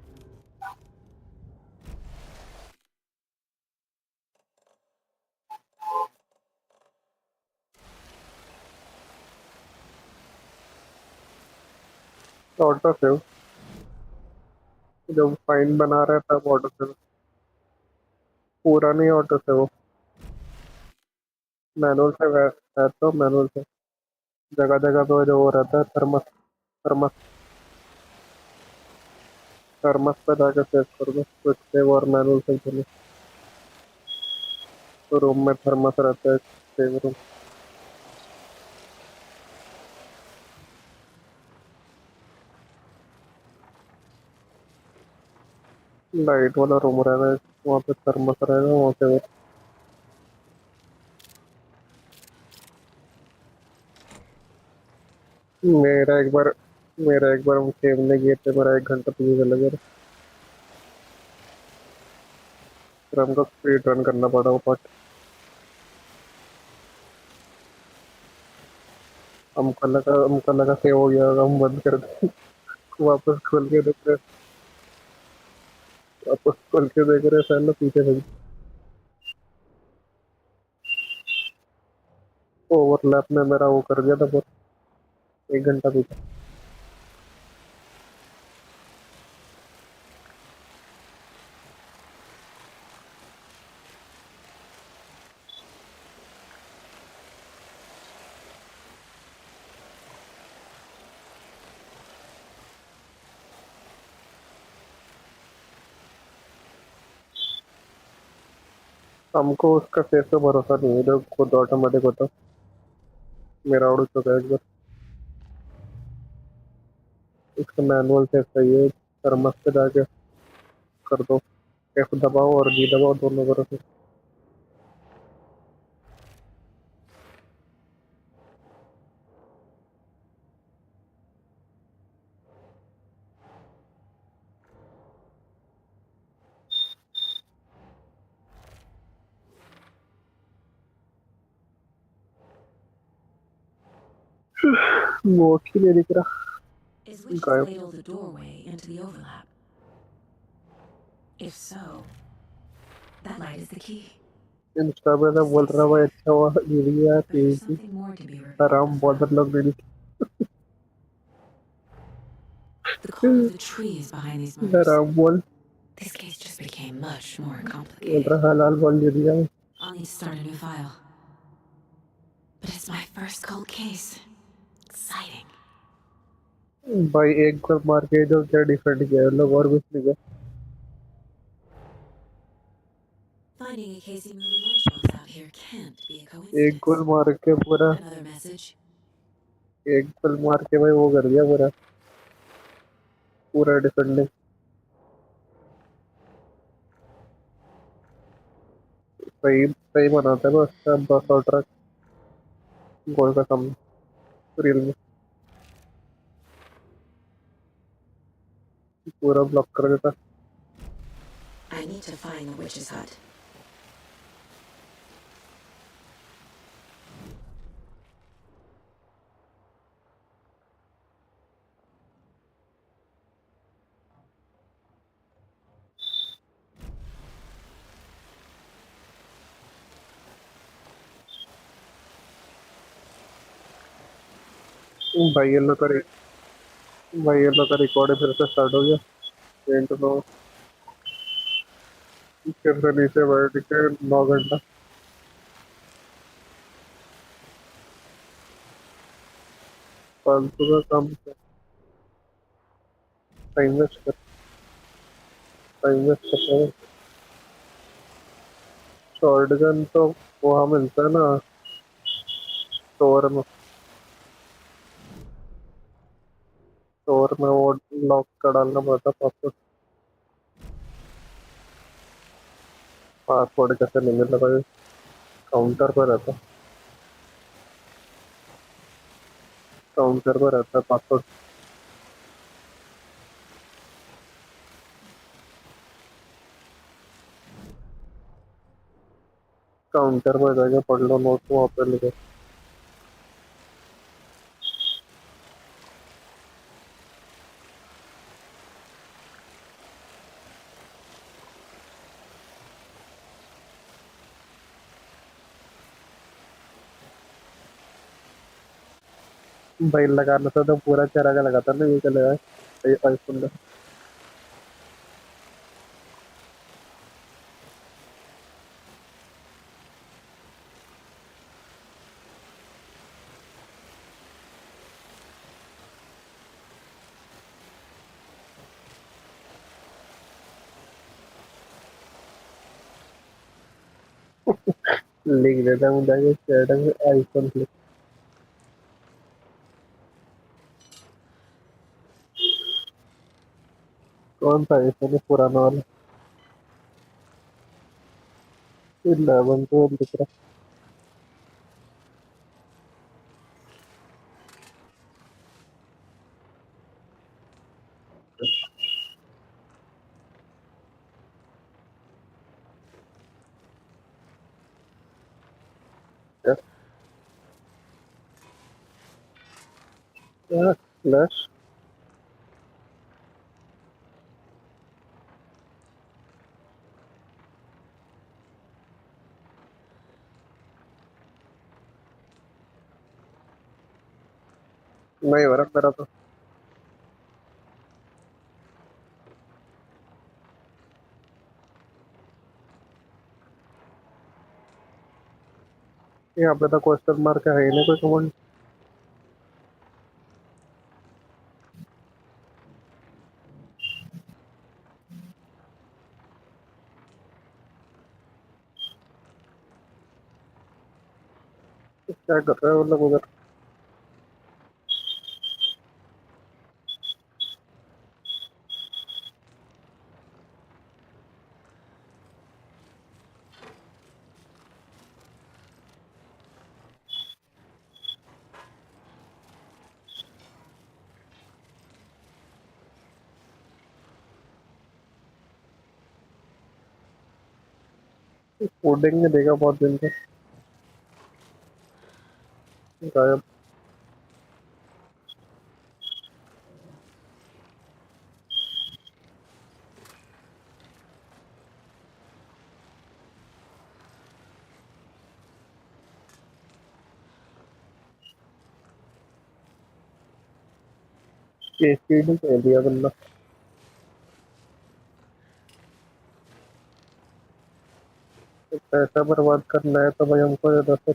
Auto save. जब fine बना रहा है तब auto save. पूरा नहीं auto save. Manual से है तो मैनुअल से. जगह जगह पे जो वो रहता है थर्मस. थर्मस थर्मस पे जाकर सेव कर दो. क्विक सेव और मैनुअल सेव दोनों. तो रूम में थर्मस रहता है. Save room. लाइट वाला रूम रहेगा. वहाँ पे थर्मस रहेगा. वहाँ से मेरा एक बार हम खेलने गए थे. मेरा 1 घंटा पीछे चला गया. फिर हमको स्पीड रन करना पड़ा वो पार्ट. हमको लगा सेव हो गया. हम बंद कर दें. वापस खोल के देख रहे. वापस खोल के देख रहे. साला पीछे लगी. ओवरलैप में मेरा वो कर दिया था. बहुत 1 घंटा पीछे. हमको उसका फेस पे भरोसा नहीं है. जो खुद ऑटोमेटिक होता. मेरा उड़ चुका है एक बार. इसका मैनुअल से सही है. थर्मस पे जाके कर दो. एफ दबाओ और जी दबाओ. दोनों करो. फिर वॉच ही नहीं दिख रहा. Is Witch's गायब. Ladle the doorway into the overlap? If so, that light is the key. Insta पे तो बोल रहा भाई अच्छा हुआ गिरी है. तेजी आराम बहुत लोग गिरी. The core of the tree is behind these murders. आराम बोल. This case just became much more बोल complicated. रहा हलाल बोल गिरी है. I'll need to start a new file. But it's my first cold case. Exciting. भाई एक गोल मार के जो क्या डिफरेंट किया है लोग. और कुछ नहीं किया. Finding a Casey movie lunchbox out here can't be a coincidence. एक गोल मार के पूरा. Another message. एक गोल मार के भाई वो कर दिया पूरा. पूरा डिफेंडिंग. सही सही बनाता है बस. बस और ट्रक गोल का सामने रील में पूरा ब्लॉक कर देता. I need to find the witch's hut. भाई ये लोग का रिकॉर्ड फिर से स्टार्ट हो गया. पेंट तो फिर से नीचे बैठ के 9 घंटा. फालतू का काम. टाइम वेस्ट कर. शॉर्ट गन तो वहाँ मिलता है ना स्टोर में. स्टोर में वो लॉक का डालना पड़ता. पासवर्ड कैसे नहीं मिल रहा. काउंटर पर रहता. काउंटर पर रहता है पासवर्ड। काउंटर पर जाके पढ़ लो नोट वहाँ पे लिखे। भाई लगाना था तो पूरा चेहरा का लगाता ना, ये चलेगा आईफोन का। लिख देता हूँ जाके चेहरा में आईफोन लिख। कौन सा आईफोन है? पुराना वाला 11 तो दिख रहा है। क्या फ्लैश? नहीं हो रहा मेरा तो। यहाँ पे तो क्वेश्चन मार्क है ही नहीं कोई कमांड। क्या कर रहे हो लोग उधर? कोडिंग में देखा बहुत दिन से, गायब। केसीडी कह दिया बंदा। पैसा बर्बाद करना है तो भाई हमको ये दस।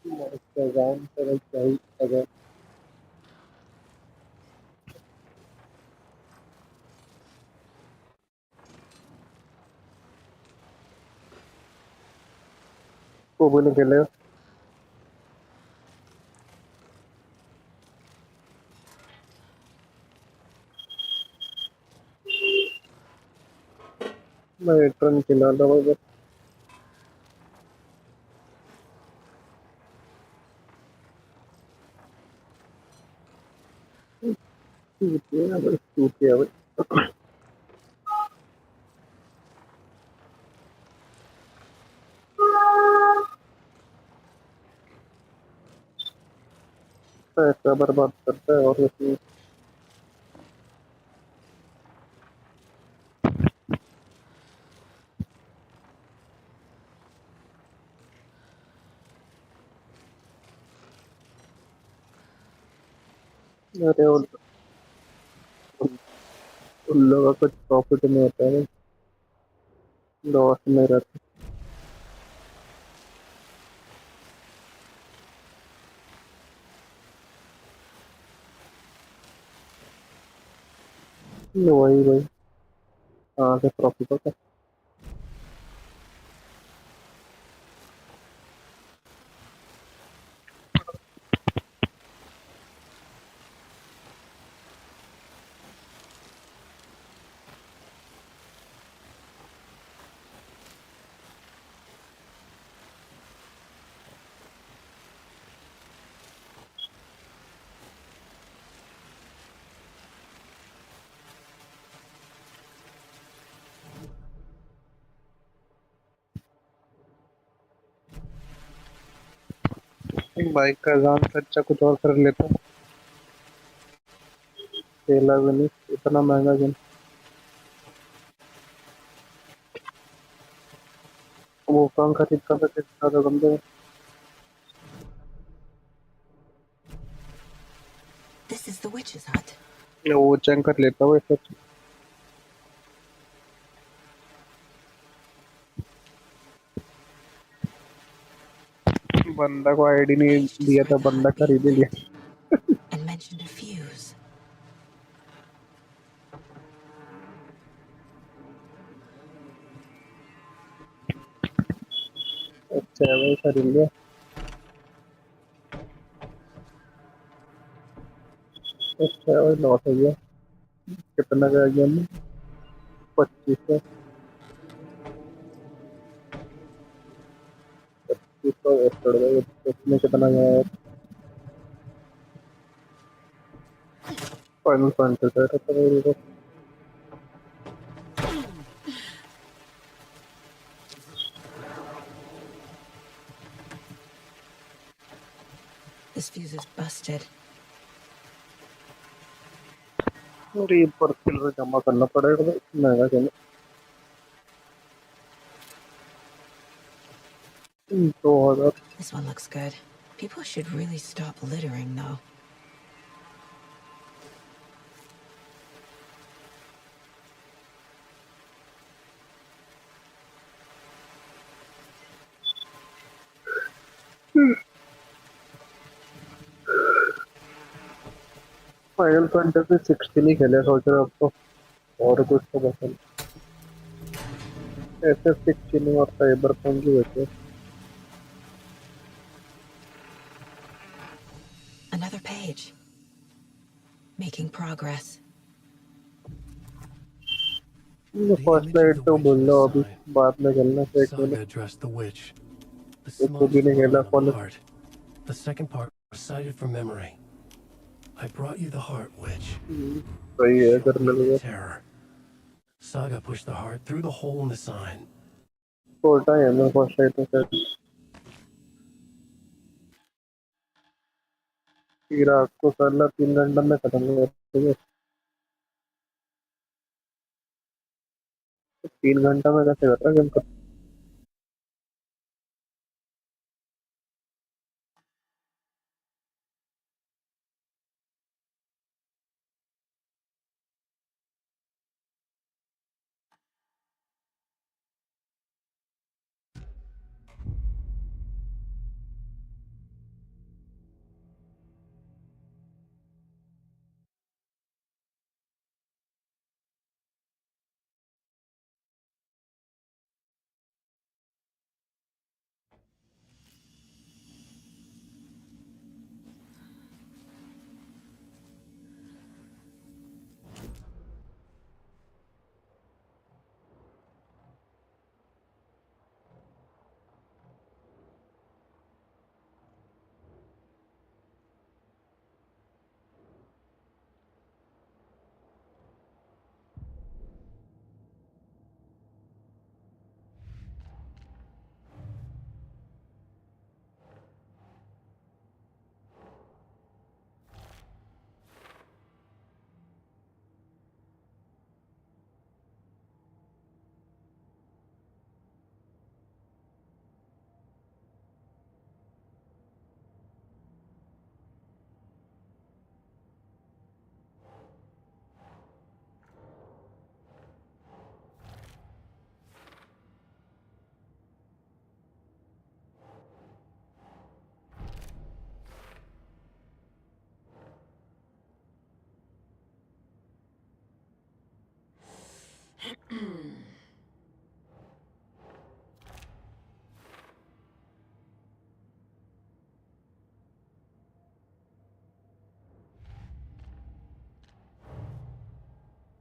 इंतजाम तो चाहिए अगर वो बोले खेले। मैं ट्रन खिला दवा बस। टूटिया भाई, टूटिया भाई। पैसा बर्बाद करता है और उसमें अरे उन लोगों का कुछ प्रॉफिट नहीं होता है, लॉस में रहता है। वही वही कहाँ से प्रॉफिट होता बाइक का जान से अच्छा कुछ और कर लेता। तेला भी नहीं इतना महंगा गन। वो कौन खरीदता था कितना था बंदे। This is the witch's hut. वो चेंज कर लेता वो ऐसा। बंदा को आईडी नहीं दिया था, बंदा खरीद ही लिया। And mentioned a fuse. अच्छा है भाई, खरीद लिया। अच्छा है भाई, लौट हो गया। कितना का गया हमने? 2500। 2500 वेस्ट हो गया। इसमें कितना गया? फाइनल फैंटेसी है तो मेरे को। This fuse is busted. और ये पर किलो जमा करना पड़ेगा भाई, महंगा क्या? तो हजार। This one looks good. People should really stop littering, though. Final fantasy 16 ही खेले सोच रहे अब तो, और कुछ तो बस ऐसे 16 और साइबरपंक ही बचे। Another page. Making progress. First night तो भूल लो, अभी बाद में खेलना। एक Saga minute addressed the witch. The एक को भी smallest नहीं खेला part of follow. the heart. The second part recited from memory. I brought you the heart, witch. सही है, कर ले। Terror. Saga pushed the heart through the hole in the sign. छोटा है ना फर्स्ट नाइट तो शायद। रात को साला 3 घंटा में खत्म हो जाती है। 3 घंटा में कैसे कर रहा है गेम का?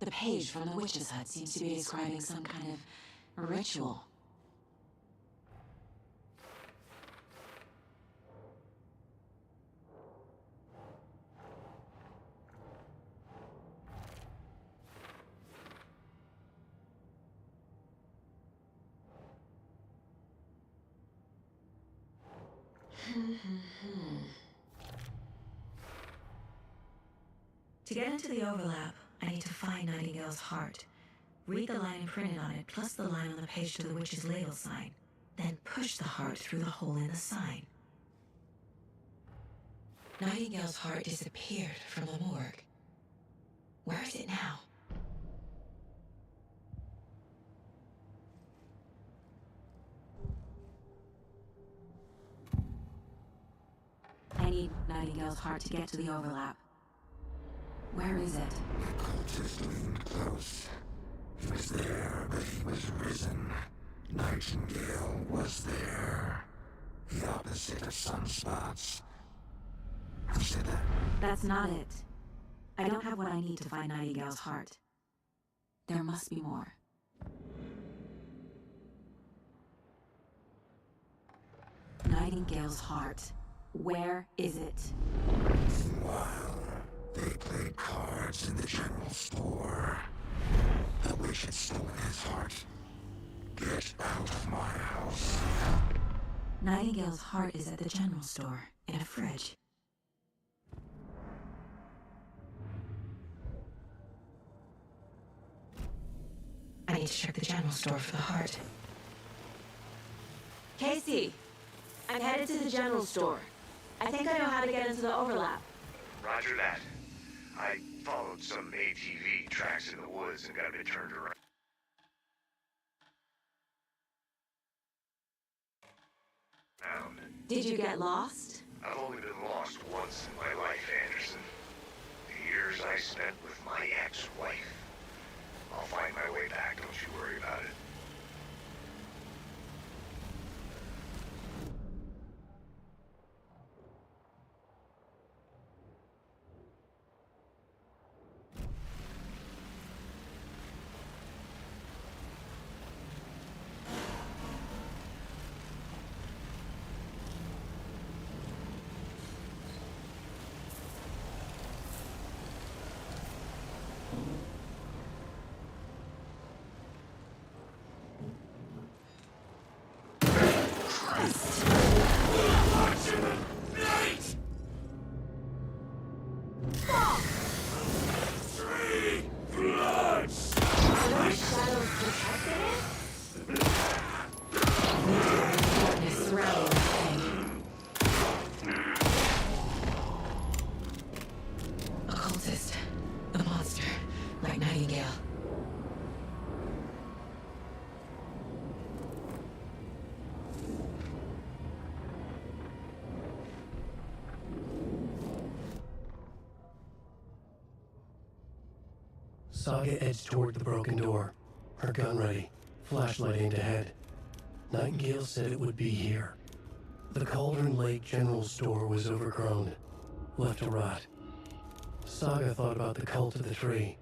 The page from the witch's hut seems to be describing some kind of ritual. To get into the overlap, I need to find Nightingale's heart. Read the line imprinted on it, plus the line on the page to the witch's ladle sign. Then push the heart through the hole in the sign. Nightingale's heart disappeared from the morgue. Where is it now? I need Nightingale's heart to get to the overlap. Where is it? The cultist leaned close. He was there, but he was risen. Nightingale was there. The opposite of sunspots. Who said that? That's not it. I don't have what I need to find Nightingale's heart. There must be more. Nightingale's heart. Where is it? Meanwhile, they played cards in the general store. The witch had stolen his heart. Get out of my house. Nightingale's heart is at the general store, in a fridge. I need to check the general store for the heart. Casey, I'm headed to the general store. I think I know how to get into the overlap. Roger that. I followed some ATV tracks in the woods and got a bit turned around. Did you get lost? I've only been lost once in my life, Anderson. The years I spent with my ex-wife. I'll find my way back, don't you worry about it. Occultist. A monster. Like Nightingale. Saga edged toward the broken door, her gun ready, flashlight aimed ahead. Nightingale said it would be here. The Cauldron Lake General Store was overgrown, left to rot. Saga thought about the cult of the tree.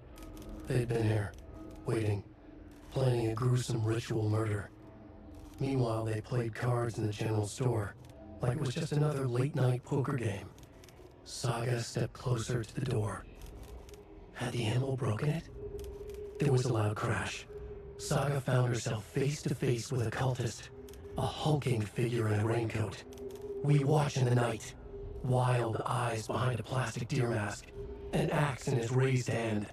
They had been here, waiting, planning a gruesome ritual murder. Meanwhile, they played cards in the general store, like it was just another late-night poker game. Saga stepped closer to the door. Had the animal broken it? There was a loud crash. Saga found herself face to face with a cultist, a hulking figure in a raincoat. We watch in the night, wild eyes behind a plastic deer mask, an axe in his raised hand.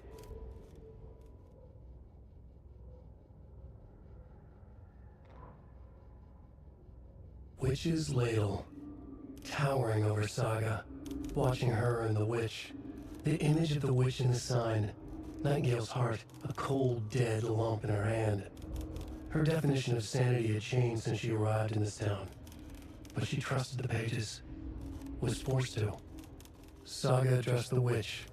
Witch's ladle, towering over Saga, watching her and the witch. The image of the witch in the sign, Nightingale's heart, a cold, dead lump in her hand. Her definition of sanity had changed since she arrived in this town. But she trusted the pages, was forced to. Saga addressed the witch.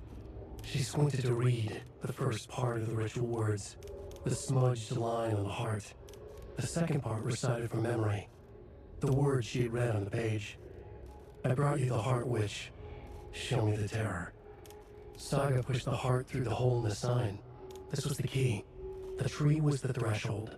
She squinted to read the first part of the ritual words, the smudged line on the heart. The second part recited from memory, the words she had read on the page. I brought you the heart, witch. Show me the terror. Saga pushed the heart through the hole in the sign. This was the key. The tree was the threshold.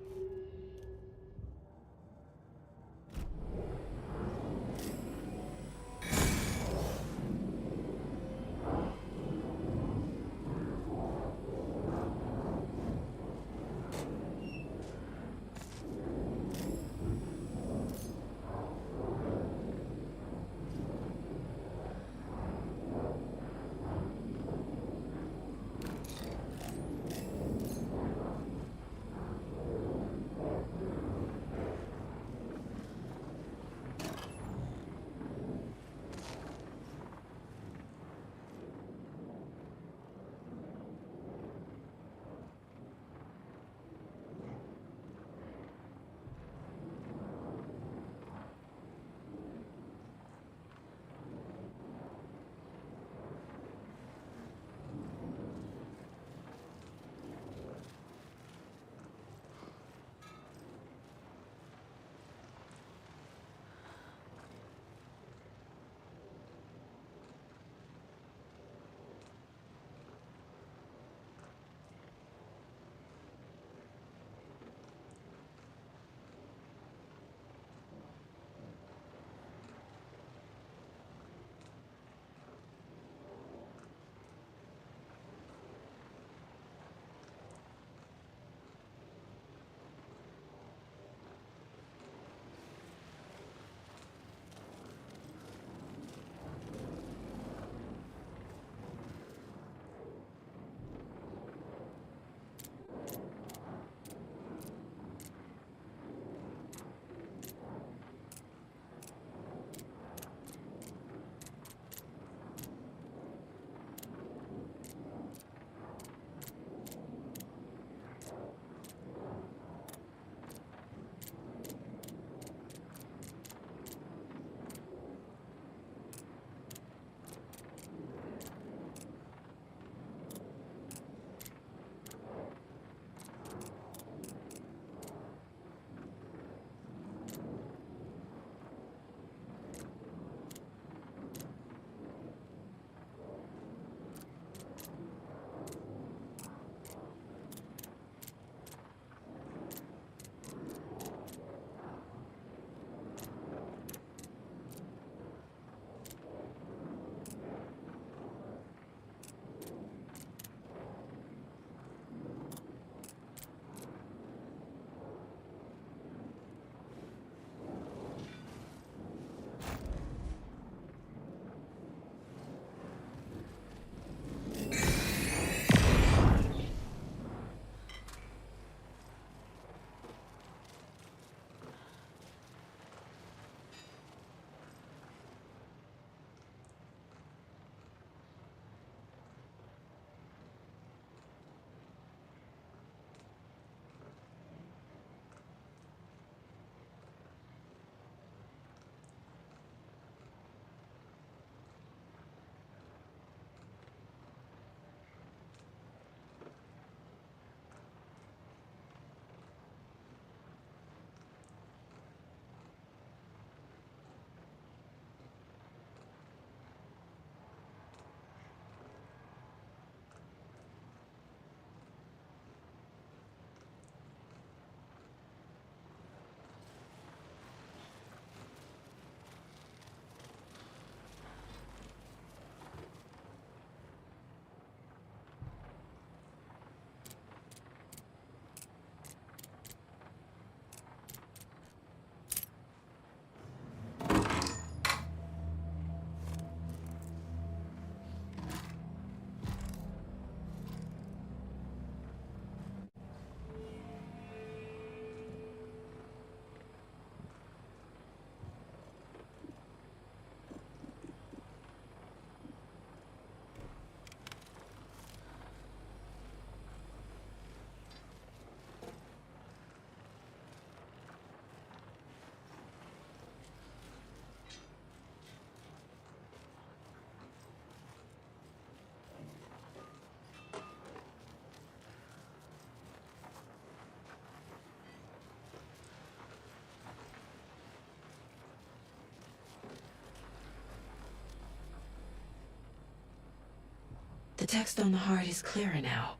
The text on the heart is clearer now.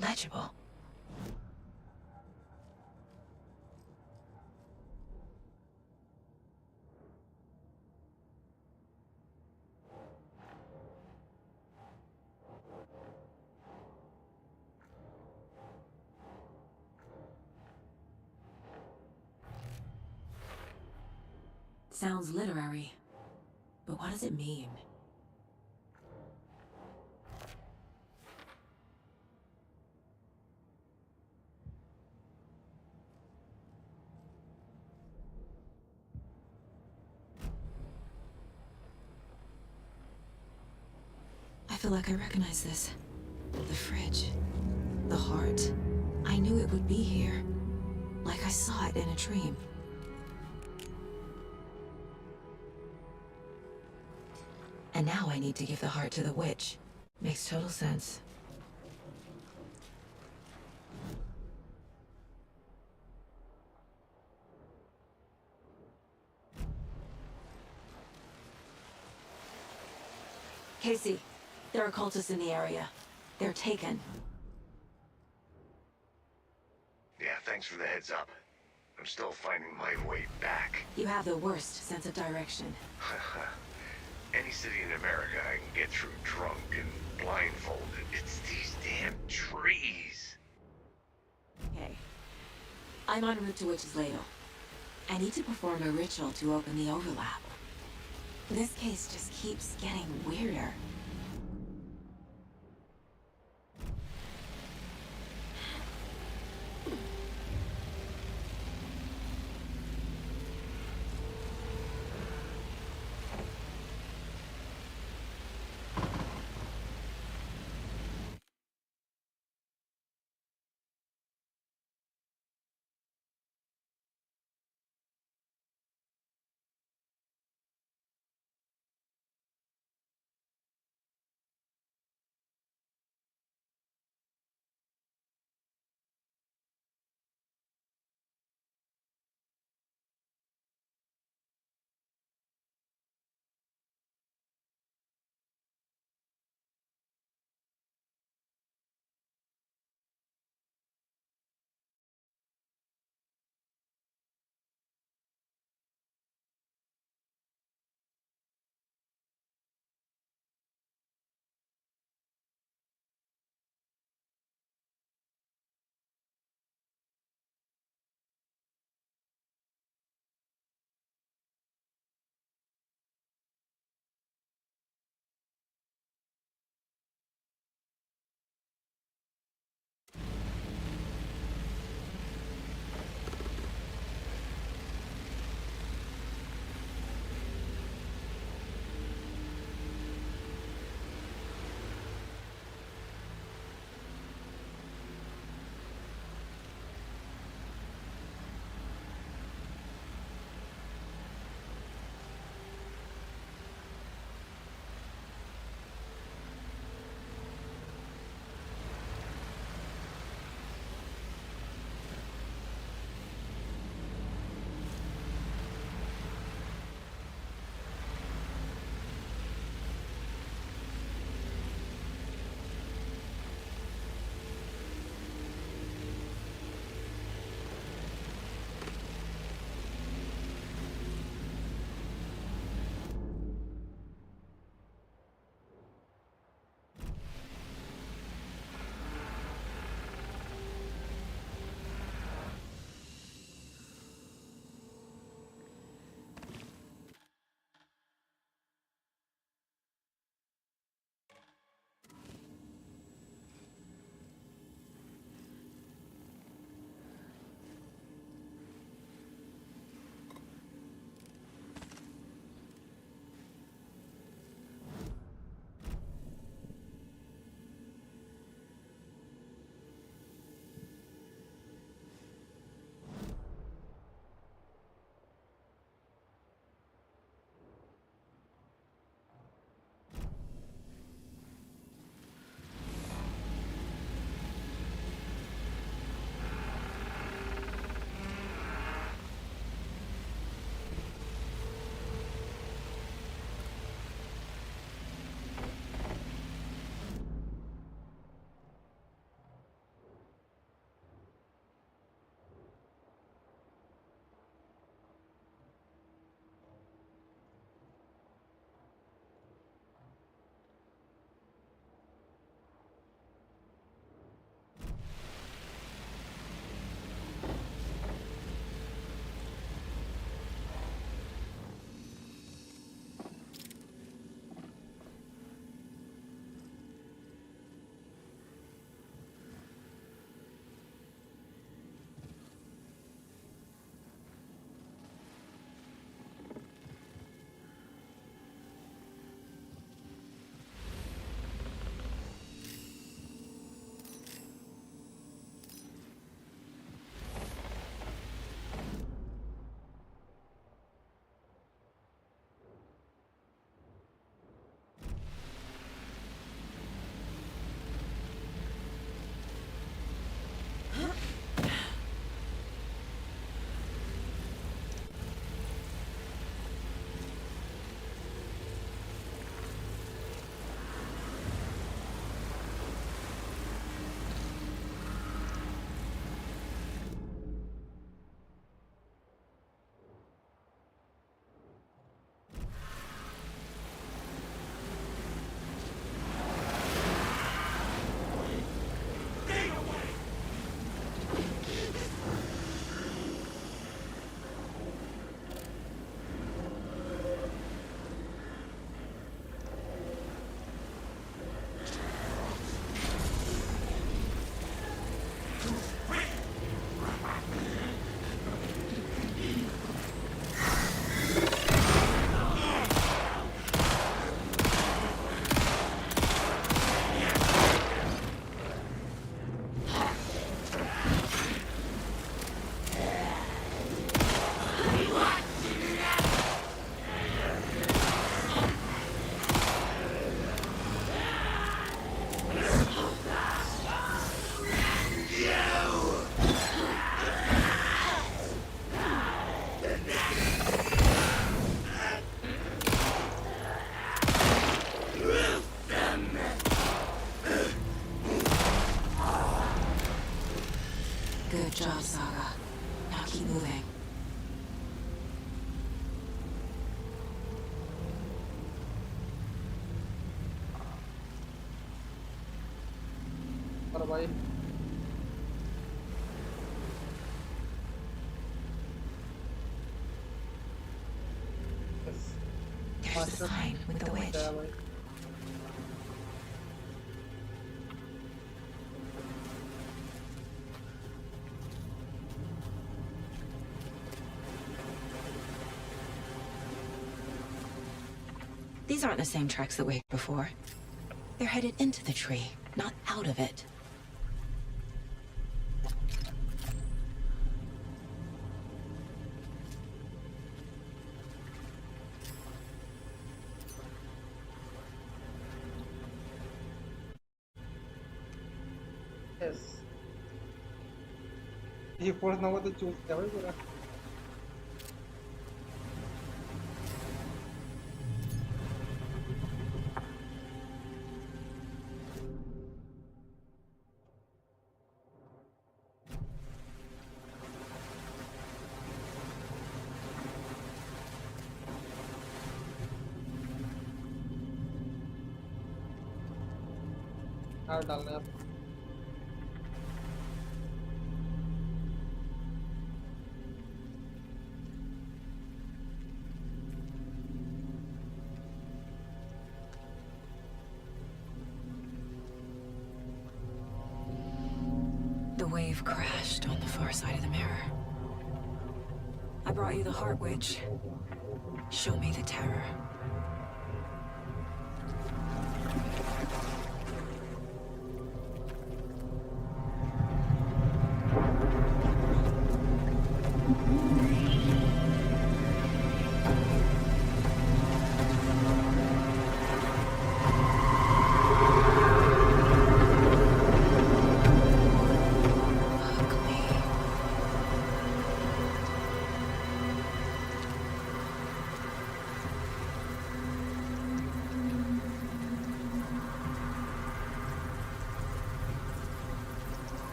Legible. Sounds literary, but what does it mean? I feel like I recognize this. The fridge. The heart. I knew it would be here. Like I saw it in a dream. And now I need to give the heart to the witch. Makes total sense. Casey, there are cultists in the area. They're taken. Yeah, thanks for the heads up. I'm still finding my way back. You have the worst sense of direction. Any city in America I can get through drunk and blindfolded. It's these damn trees. Okay. I'm en route to Witch's Ladle. I need to perform a ritual to open the overlap. This case just keeps getting weirder. भाई There's the sign with the witch. These aren't the same tracks that we had before. They're headed into the tree, not out of it. Yes. ये force ना हो तो choose क्या भाई पूरा हाँ डालना है आप The wave crashed on the far side of the mirror. I brought you the Heart Witch. Show me the terror.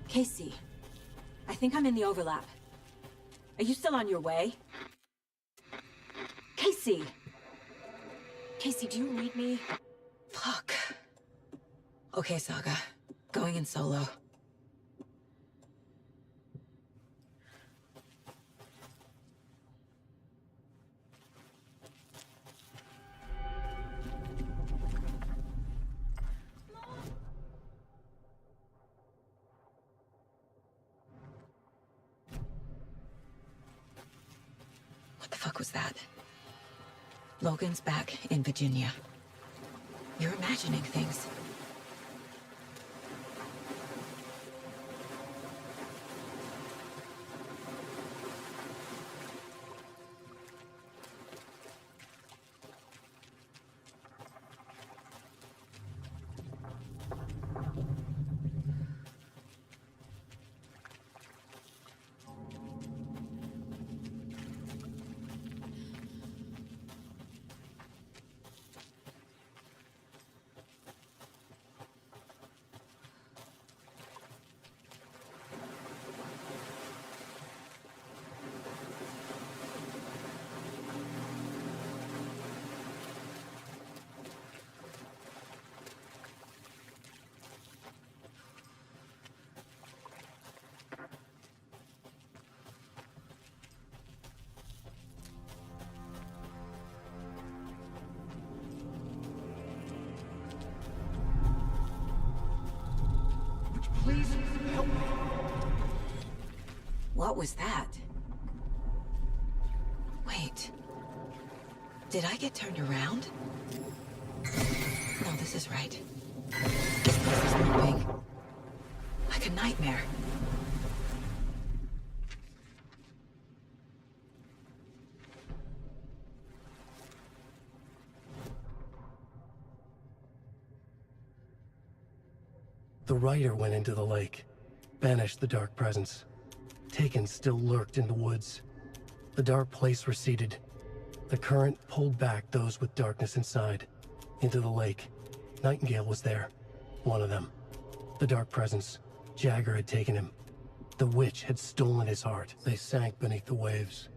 Casey, I think I'm in the overlap. Are you still on your way? Casey! Casey, do you read me? Fuck. Okay, Saga. Going in solo. What the fuck was that? Logan's back in Virginia. You're imagining things. Please help me. What was that? Wait. Did I get turned around? No, this is right. This place is moving. Like a nightmare. The rider went into the lake, banished the dark presence. Taken still lurked in the woods. The dark place receded. The current pulled back those with darkness inside, into the lake. Nightingale was there, one of them. The dark presence. Jagger had taken him. The witch had stolen his heart. They sank beneath the waves.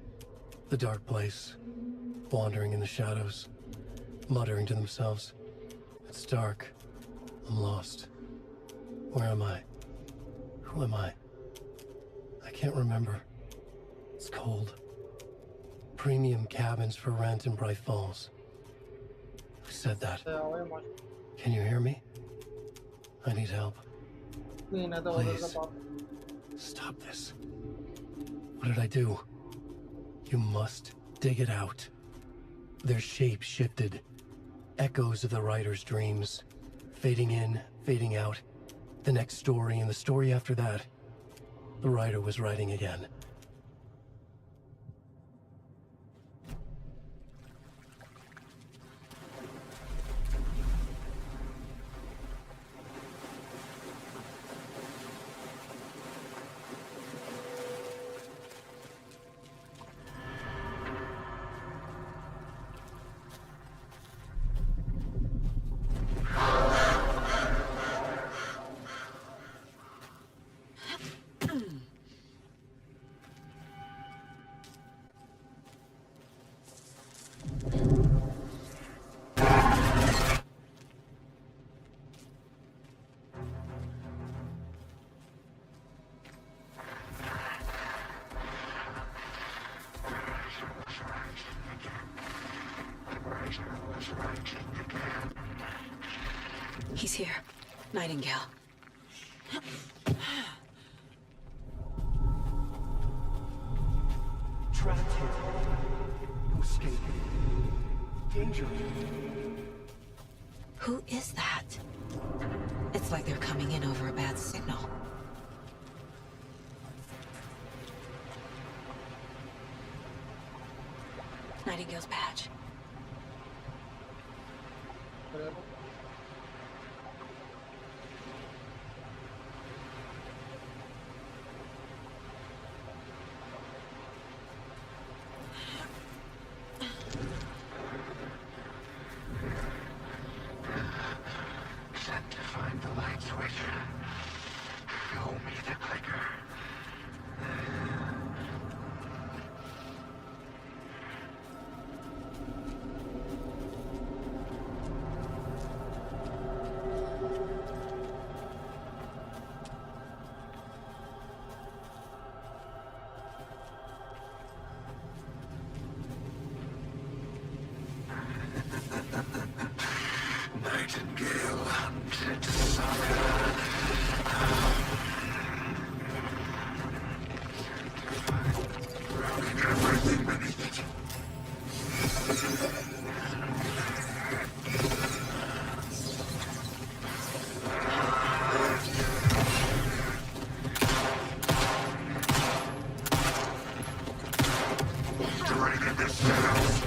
The dark place, wandering in the shadows, muttering to themselves. It's dark. I'm lost. Where am I? Who am I? I can't remember. It's cold. Premium cabins for rent in Bright Falls. Who said that? Can you hear me? I need help. Please. Stop this. What did I do? You must dig it out. Their shape shifted. Echoes of the writer's dreams. Fading in, fading out. The next story and the story after that. The writer was writing again. He's here. Nightingale. Trapped here. No escape. Danger. Who is that? It's like they're coming in over a bad signal. Nightingale's badge. Set to find the light switch. Show me the clicker. Nightingale hunted Saga. Routing everything beneath it. Draining the cells.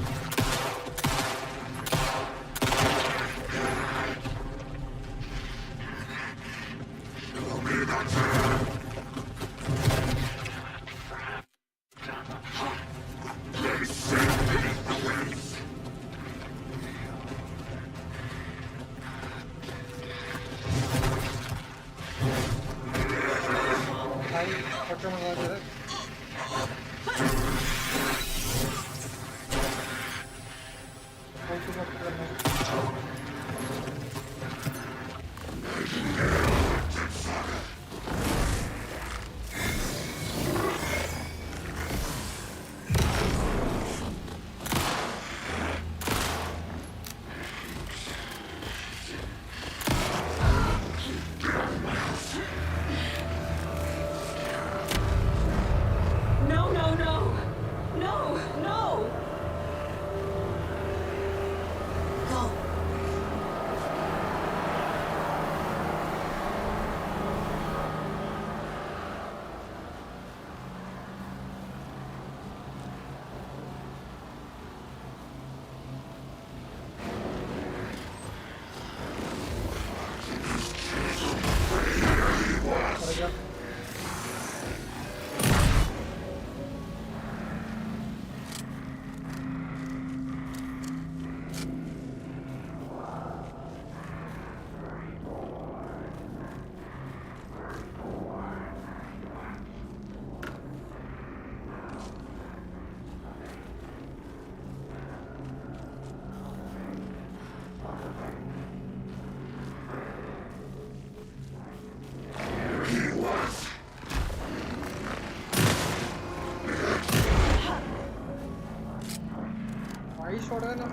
छोड़ देना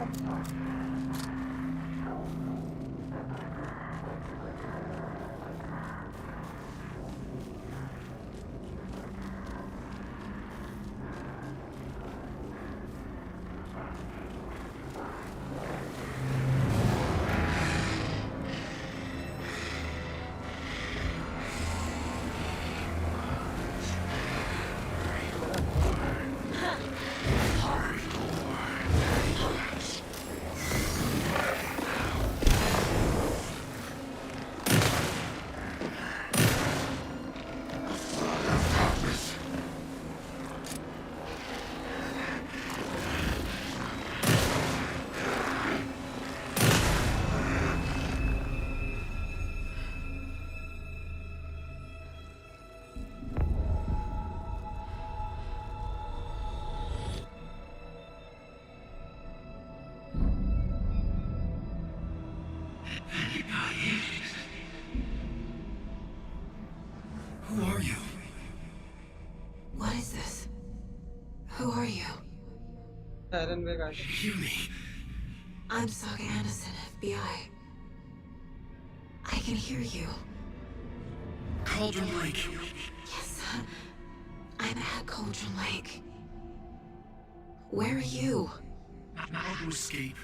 Who are you? What is this? Who are you? Aaron Vegas. Hear me. I'm Saga Anderson, FBI. I can hear you. Cauldron Lake. Yes, I'm at Cauldron Lake. Where are you? How to escape.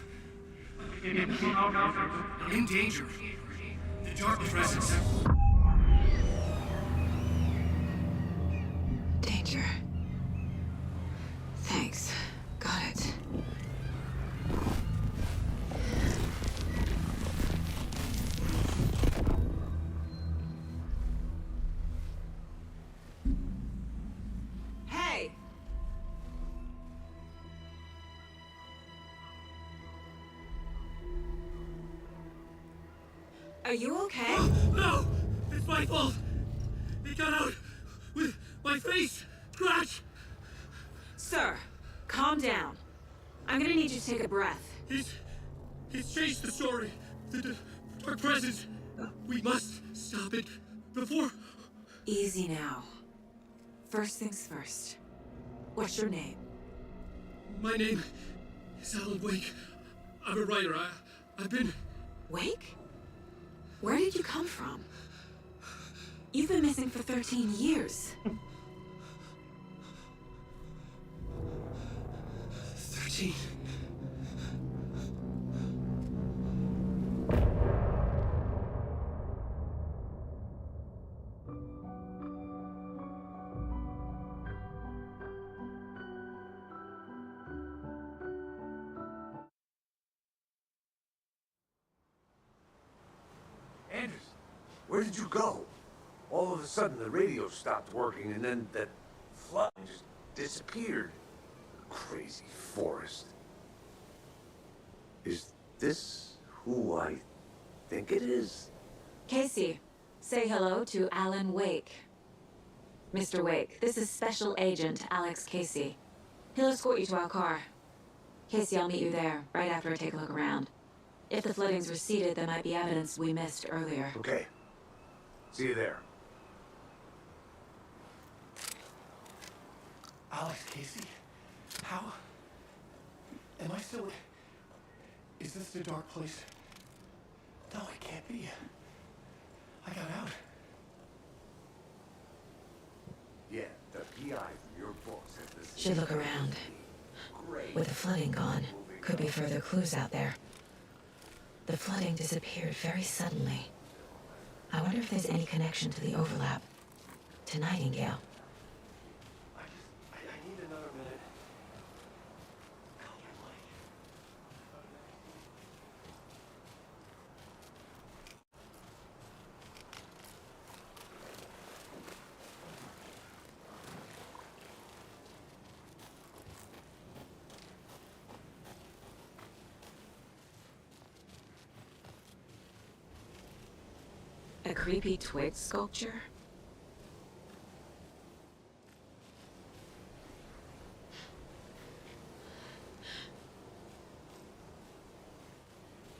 In danger. The dark presence. Danger. Thanks. Got it. Hey! Are you okay? No! It's my fault! They got out with my face scratch! Sir, calm down. I'm gonna need you to take a breath. He's changed the story. The dark presence. We must stop it before... Easy now. First things first. What's your name? My name is Alan Wake. I'm a writer. I've been... Wake? Where did you come from? You've been missing for 13 years. 13. Anders, where did you go? All of a sudden the radio stopped working and then that flood just disappeared. Crazy forest. Is this who I think it is? Casey, say hello to Alan Wake. Mr. Wake, this is Special Agent Alex Casey. He'll escort you to our car. Casey, I'll meet you there, right after I take a look around. If the flooding's receded, there might be evidence we missed earlier. Okay. See you there. Alex Casey? How? Am I still... Is this the dark place? No, it can't be. I got out. Yeah, the PI from your book says this. Should look around. With the flooding gone, could be further clues out there. The flooding disappeared very suddenly. I wonder if there's any connection to the overlap. To Nightingale. I need another minute. A creepy twig sculpture?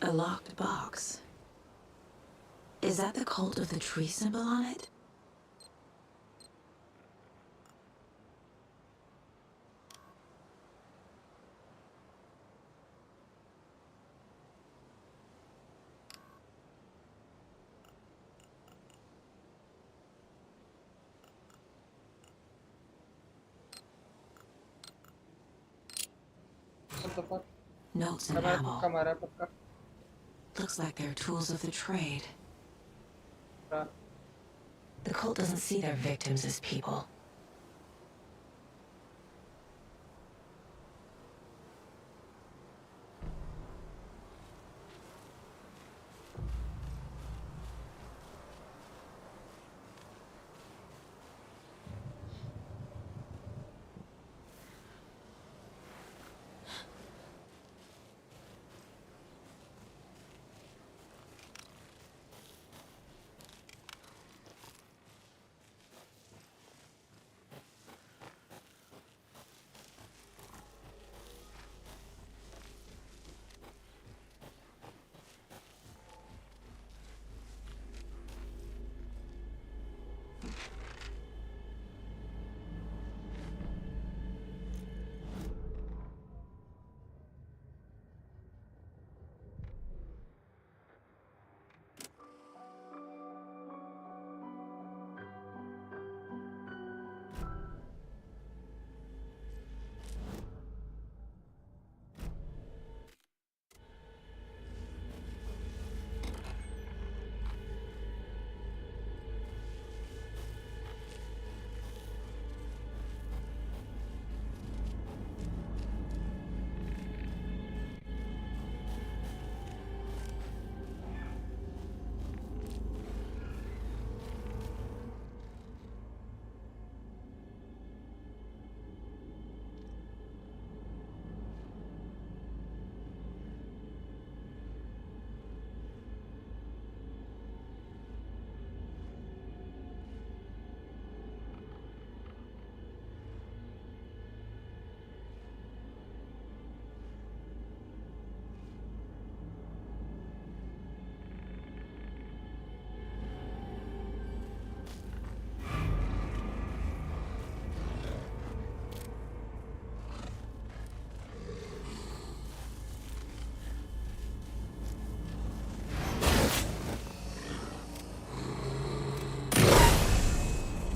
A locked box. Is that the cult of the tree symbol on it? What the fuck? Notes and हमारा ammo. तुक्का मारा है पक्का. Looks like they're tools of the trade. हाँ. The cult doesn't see their victims as people.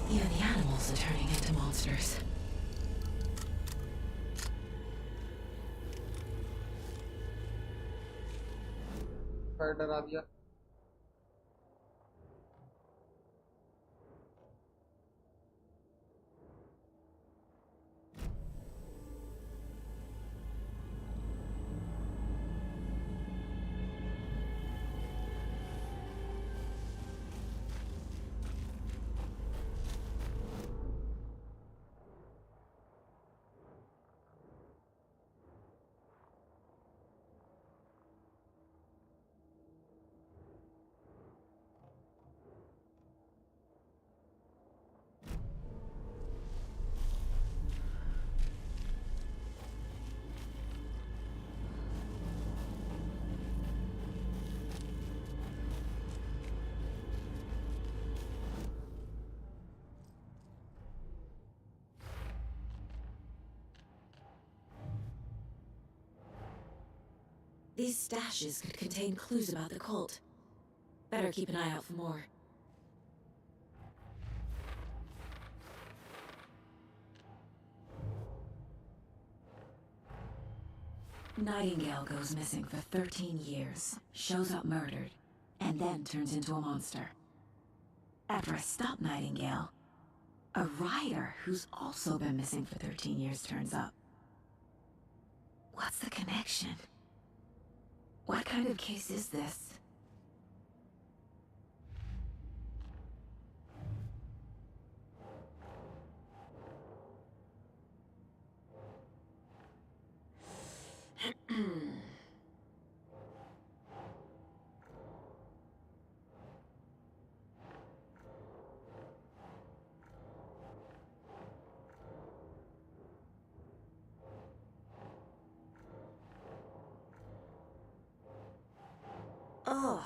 Even the animals are turning into monsters. डरा दिया. These stashes could contain clues about the cult. Better keep an eye out for more. Nightingale goes missing for 13 years, shows up murdered, and then turns into a monster. After I stop Nightingale, a rider who's also been missing for 13 years turns up. What's the connection? What kind of case is this? Ugh.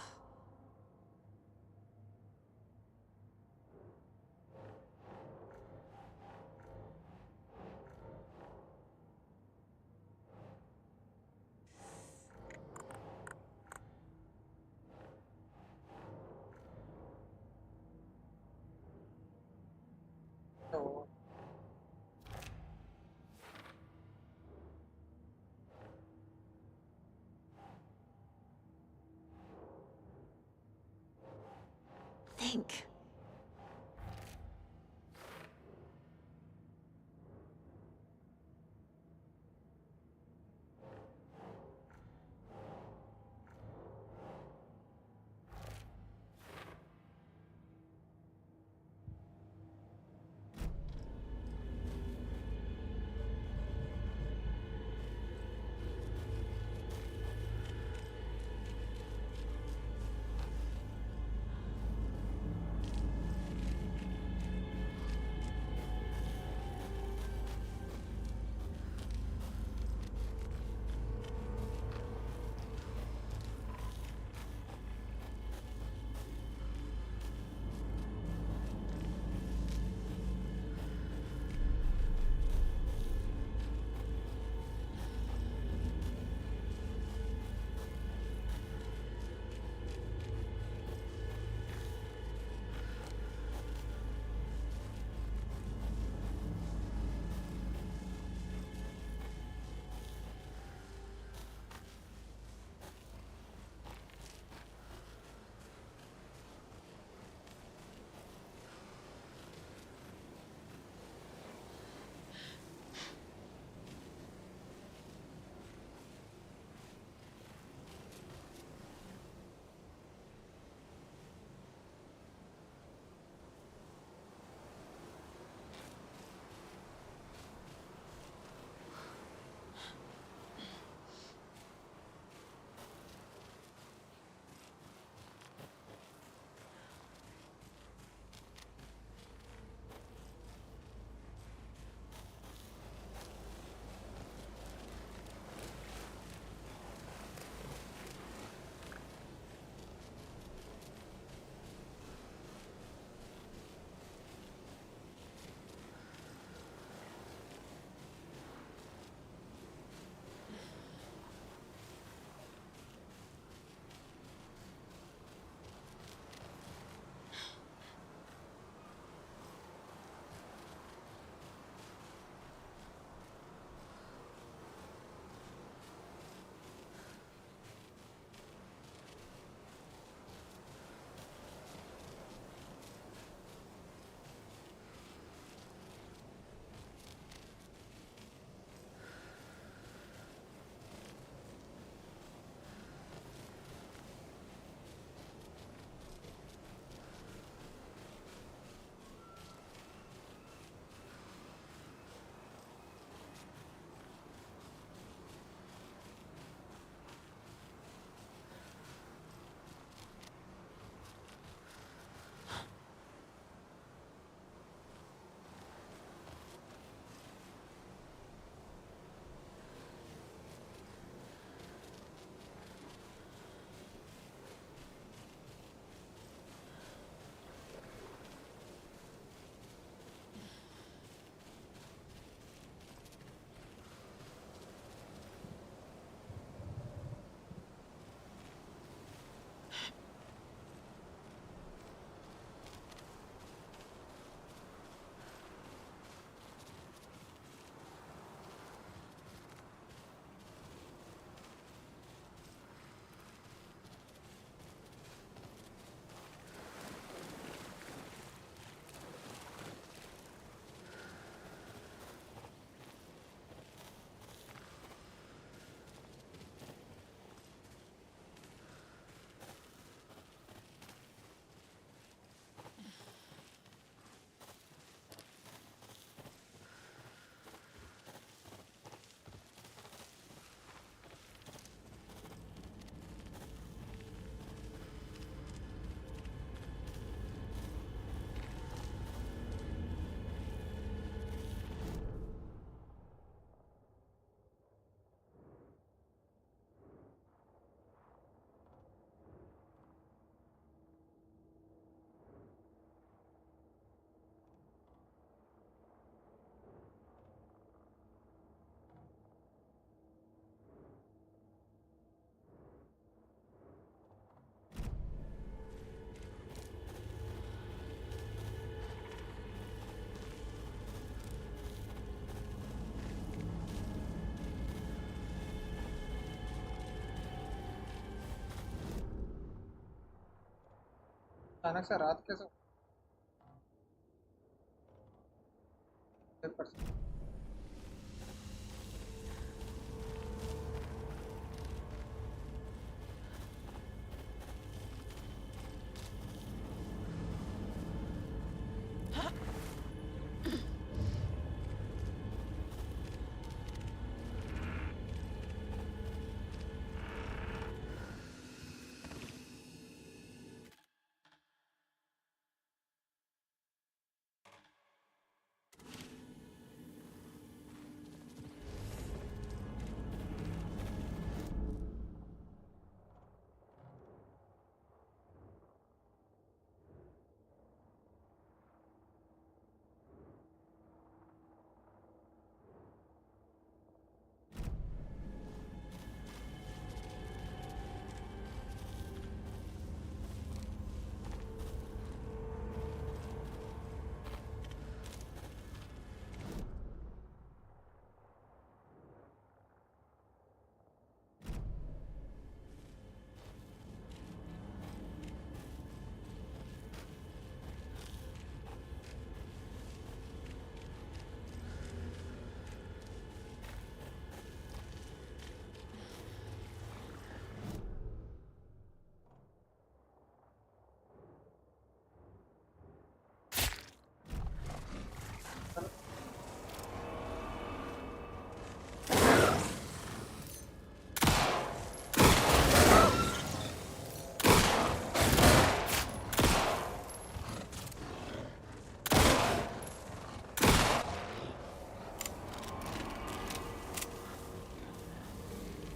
अचानक से रात कैसे हो?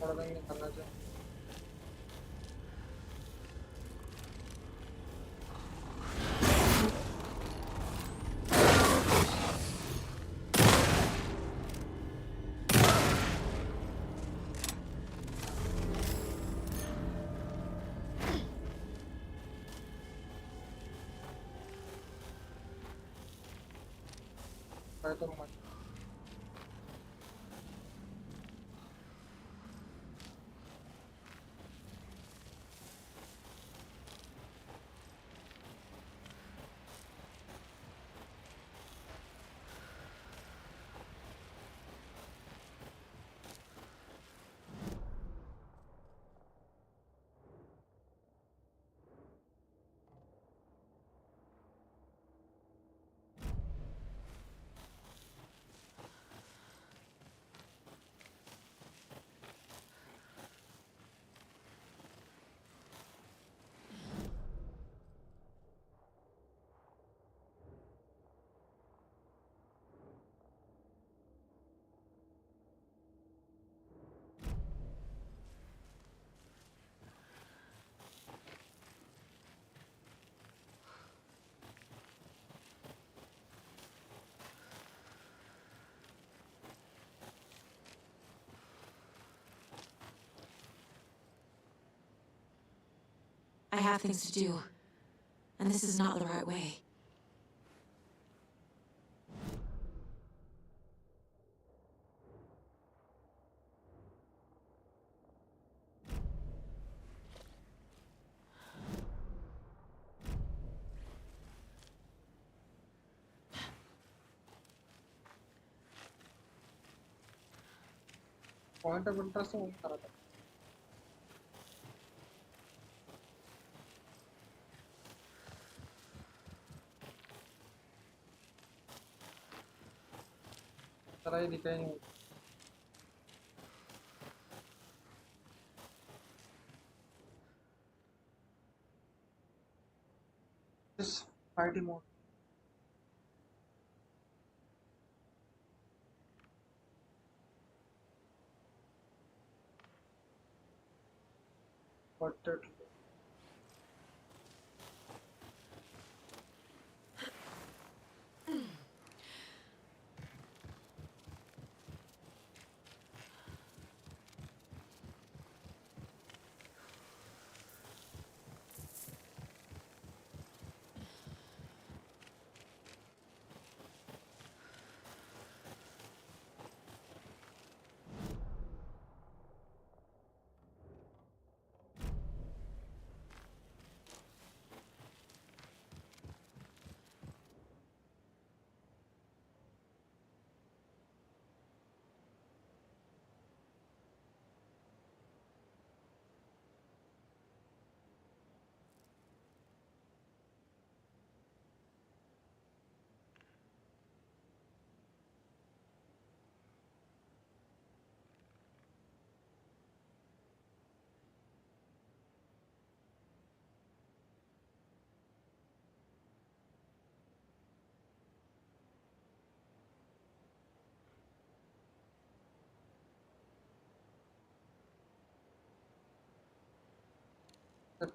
थोड़ा नहीं निकलना चाहिए। तो मत I have things to do, and this is not the right way. Point of interest वही करा था। चला ये दिखाई नहीं। This party mode. What did That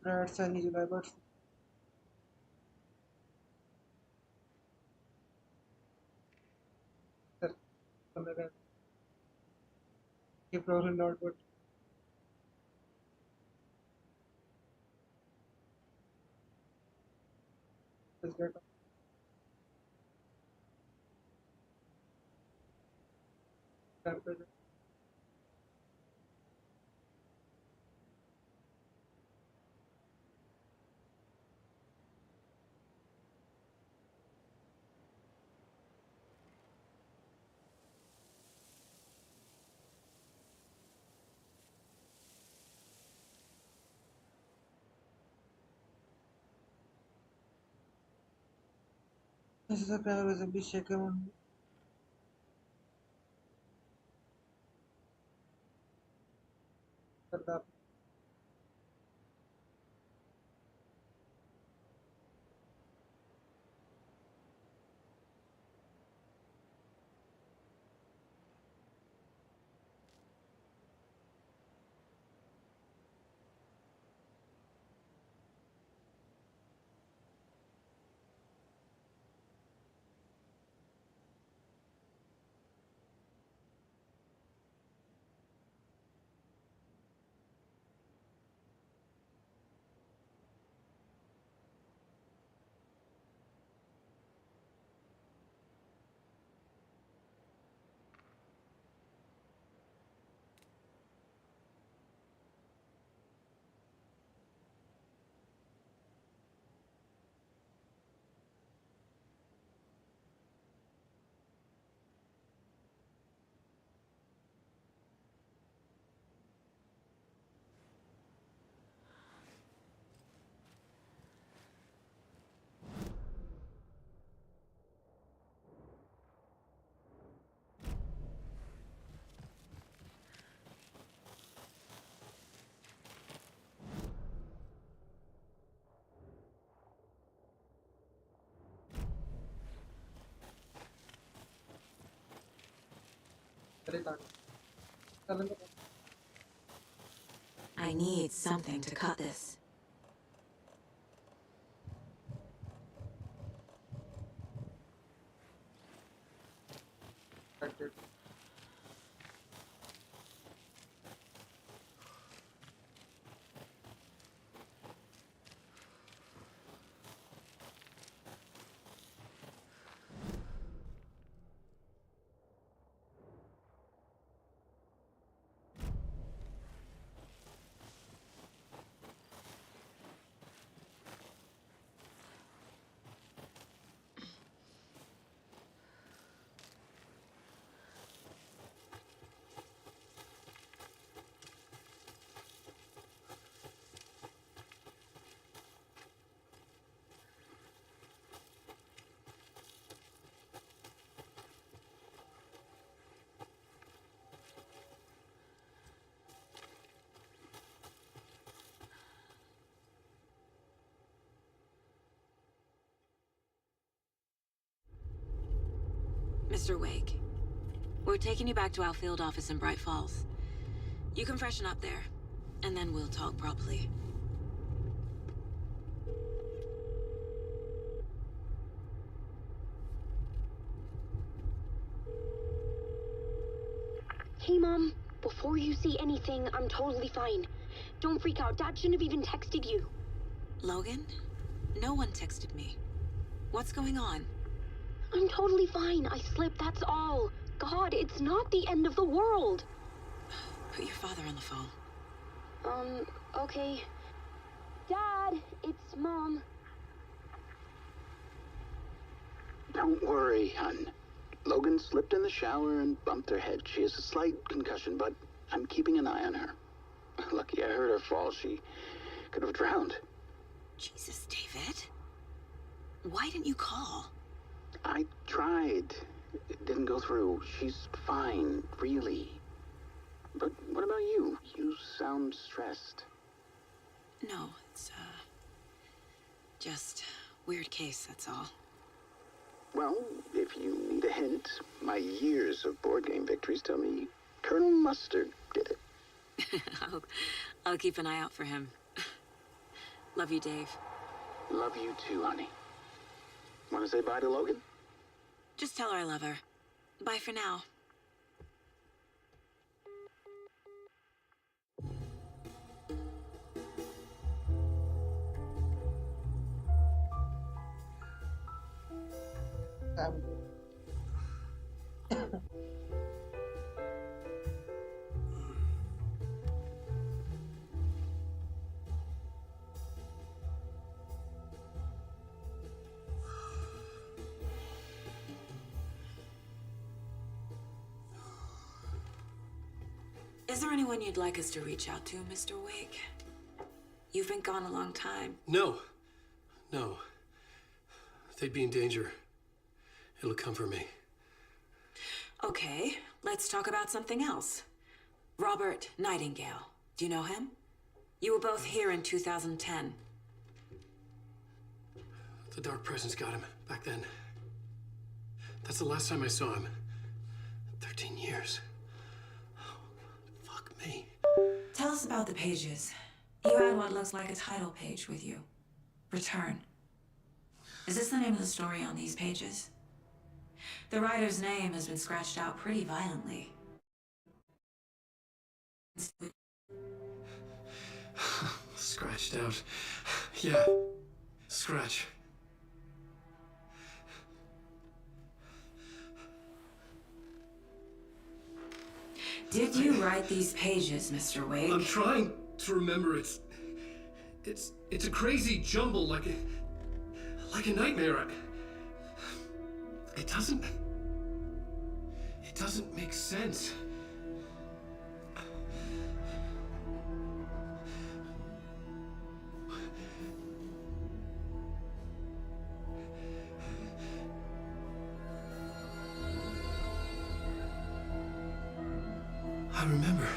Brad Sunny July, but he probably not, but let's get on. This is a guy with a big shaker on. I need something to cut this. Mr. Wake, we're taking you back to our field office in Bright Falls. You can freshen up there, and then we'll talk properly. Hey, Mom. Before you say anything, I'm totally fine. Don't freak out. Dad shouldn't have even texted you. Logan? No one texted me. What's going on? I'm totally fine. I slipped, that's all. God, it's not the end of the world. Put your father on the phone. Okay. Dad, it's Mom. Don't worry, hon. Logan slipped in the shower and bumped her head. She has a slight concussion, but I'm keeping an eye on her. Lucky I heard her fall. She could have drowned. Jesus, David. Why didn't you call? I tried. It didn't go through. She's fine, really. But what about you? You sound stressed. No, it's, just weird case, that's all. Well, if you need a hint, my years of board game victories tell me Colonel Mustard did it. I'll keep an eye out for him. Love you, Dave. Love you too, honey. Want to say bye to Logan? Just tell her I love her. Bye for now. Is there anyone you'd like us to reach out to, Mr. Wake? You've been gone a long time. No. No. They'd be in danger. It'll come for me. Okay, let's talk about something else. Robert Nightingale. Do you know him? You were both here in 2010. The Dark Presence got him back then. That's the last time I saw him. 13 years. Fuck me. Tell us about the pages. You had what looks like a title page with you. Return. Is this the name of the story on these pages? The writer's name has been scratched out pretty violently. Scratched out. Yeah. Scratch. Did you write these pages, Mr. Wake? I'm trying to remember. It's a crazy jumble, like a nightmare. It doesn't make sense. I remember.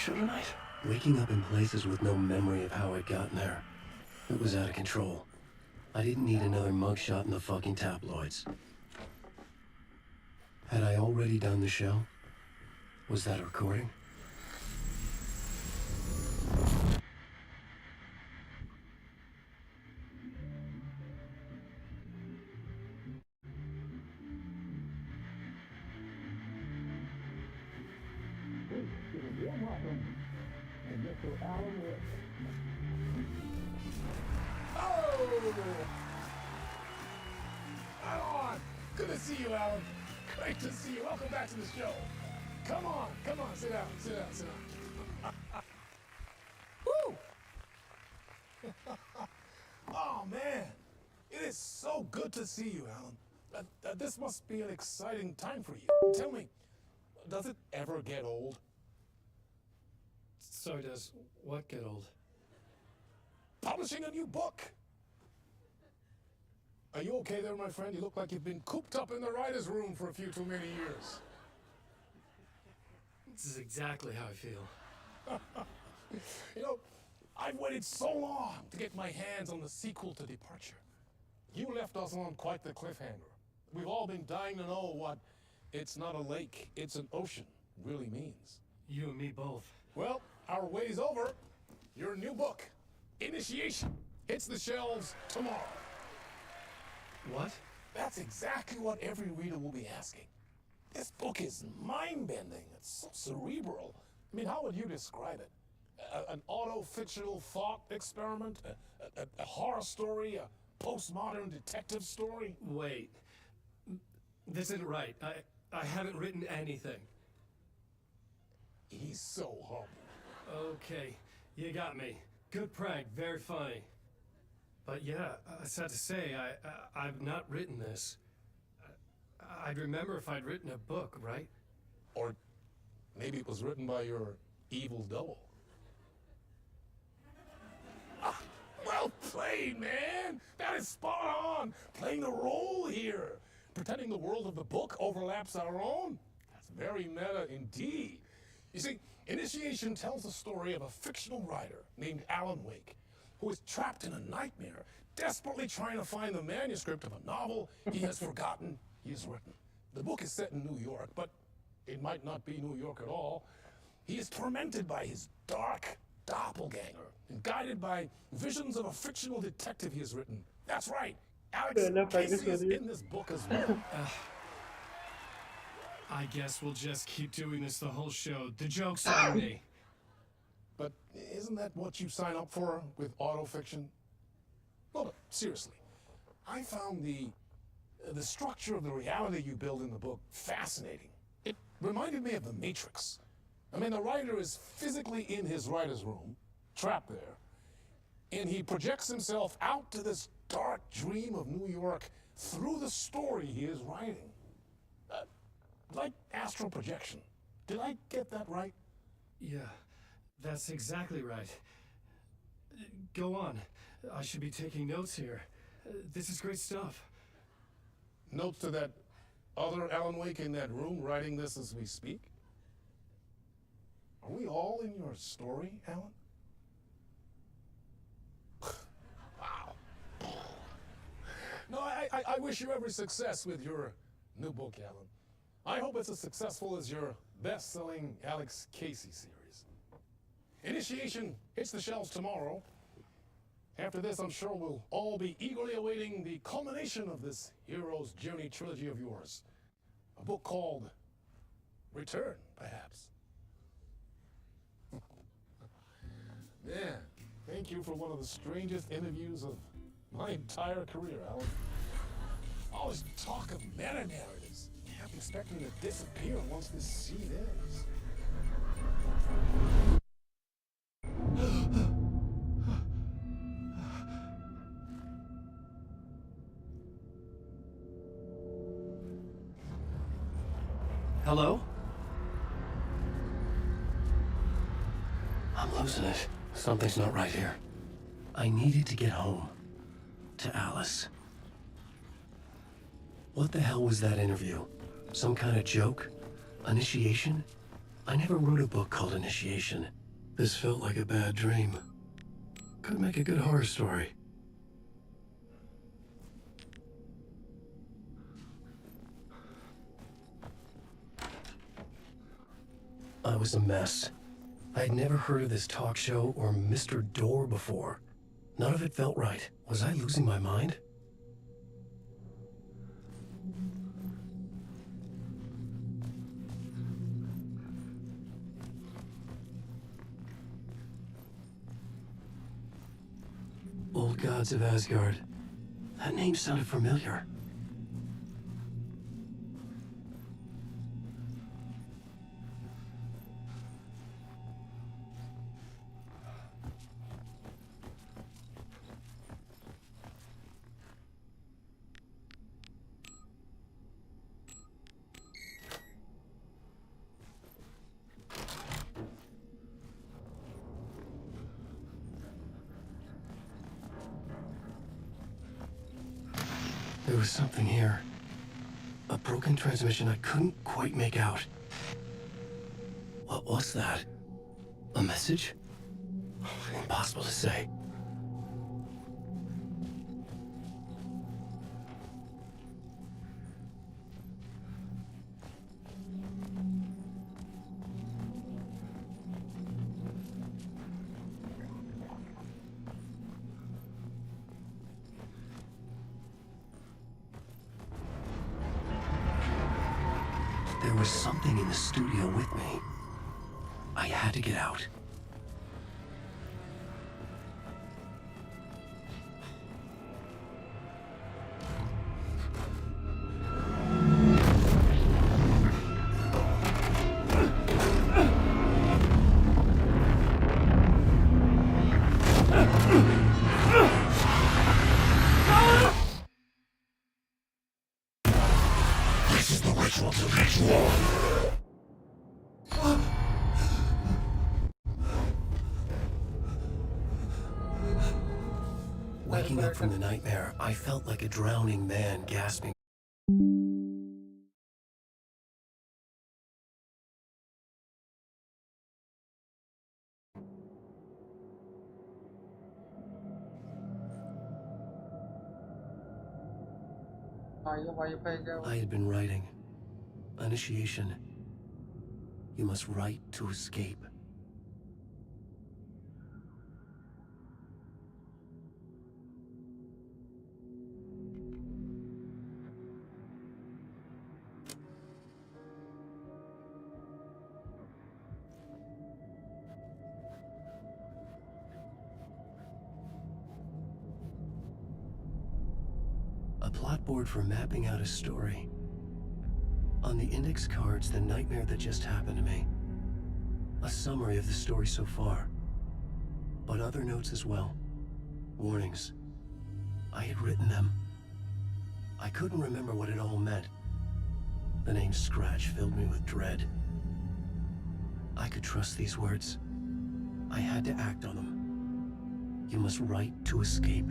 Tonight. Waking up in places with no memory of how I'd gotten there. It was out of control. I didn't need another mugshot in the fucking tabloids. Had I already done the show? Was that a recording? Alan! Good to see you, Alan. Great to see you. Welcome back to the show. Come on, sit down. Woo! Oh, man. It is so good to see you, Alan. This must be an exciting time for you. Tell me, does it ever get old? So does what get old? publishing a new book. Are you okay there, my friend? You look like you've been cooped up in the writer's room for a few too many years. This is exactly how I feel. You know, I've waited so long to get my hands on the sequel to Departure. You left us on quite the cliffhanger. We've all been dying to know what "it's not a lake, it's an ocean" really means. You and me both. Well, our way's over. Your new book, Initiation, hits the shelves tomorrow. What? That's exactly what every reader will be asking. This book is mind-bending. It's so cerebral. I mean, how would you describe it? An auto-fictional thought experiment? A horror story? A postmodern detective story? Wait. This isn't right. I haven't written anything. He's so humble. Okay, you got me. Good prank, very funny. But yeah, sad to say, I've not written this. I'd remember if I'd written a book, right? Or maybe it was written by your evil double. Ah, well played, man! That is spot on! Playing a role here. Pretending the world of the book overlaps our own. That's very meta indeed. You see, Initiation tells the story of a fictional writer named Alan Wake, who is trapped in a nightmare, desperately trying to find the manuscript of a novel he has forgotten he has written. The book is set in New York, but it might not be New York at all. He is tormented by his dark doppelganger and guided by visions of a fictional detective he has written. That's right, Alex Casey is in this book as well. I guess we'll just keep doing this the whole show. The joke's on me. But isn't that what you sign up for with autofiction? Well, but seriously, I found the structure of the reality you build in the book fascinating. It reminded me of The Matrix. I mean, the writer is physically in his writer's room, trapped there, and he projects himself out to this dark dream of New York through the story he is writing. Like astral projection. Did I get that right? Yeah, that's exactly right. Go on. I should be taking notes here. This is great stuff. Notes to that other Alan Wake in that room writing this as we speak? Are we all in your story, Alan? Wow. No, I wish you every success with your new book, Alan. I hope it's as successful as your best-selling Alex Casey series. Initiation hits the shelves tomorrow. After this, I'm sure we'll all be eagerly awaiting the culmination of this hero's journey trilogy of yours. A book called Return, perhaps. Man, thank you for one of the strangest interviews of my entire career, Alan. All this talk of meta-narratives. I'm expecting to disappear once this scene ends. Hello? I'm losing it. Something's not right here. I needed to get home. To Alice. What the hell was that interview? Some kind of joke? Initiation? I never wrote a book called Initiation. This felt like a bad dream. Could make a good horror story. I was a mess. I had never heard of this talk show or Mr. Door before. None of it felt right. Was I losing my mind? Old Gods of Asgard. That name sounded familiar. was something here. A broken transmission I couldn't quite make out. What was that? A message? Impossible to say. There was something in the studio with me. I had to get out. This is the ritual to ritual. Waking up from the nightmare, I felt like a drowning man gasping. I had been writing. Initiation. You must write to escape. A plot board for mapping out a story. On the index cards, the nightmare that just happened to me. A summary of the story so far. But other notes as well. Warnings. I had written them. I couldn't remember what it all meant. The name Scratch filled me with dread. I could trust these words. I had to act on them. You must write to escape.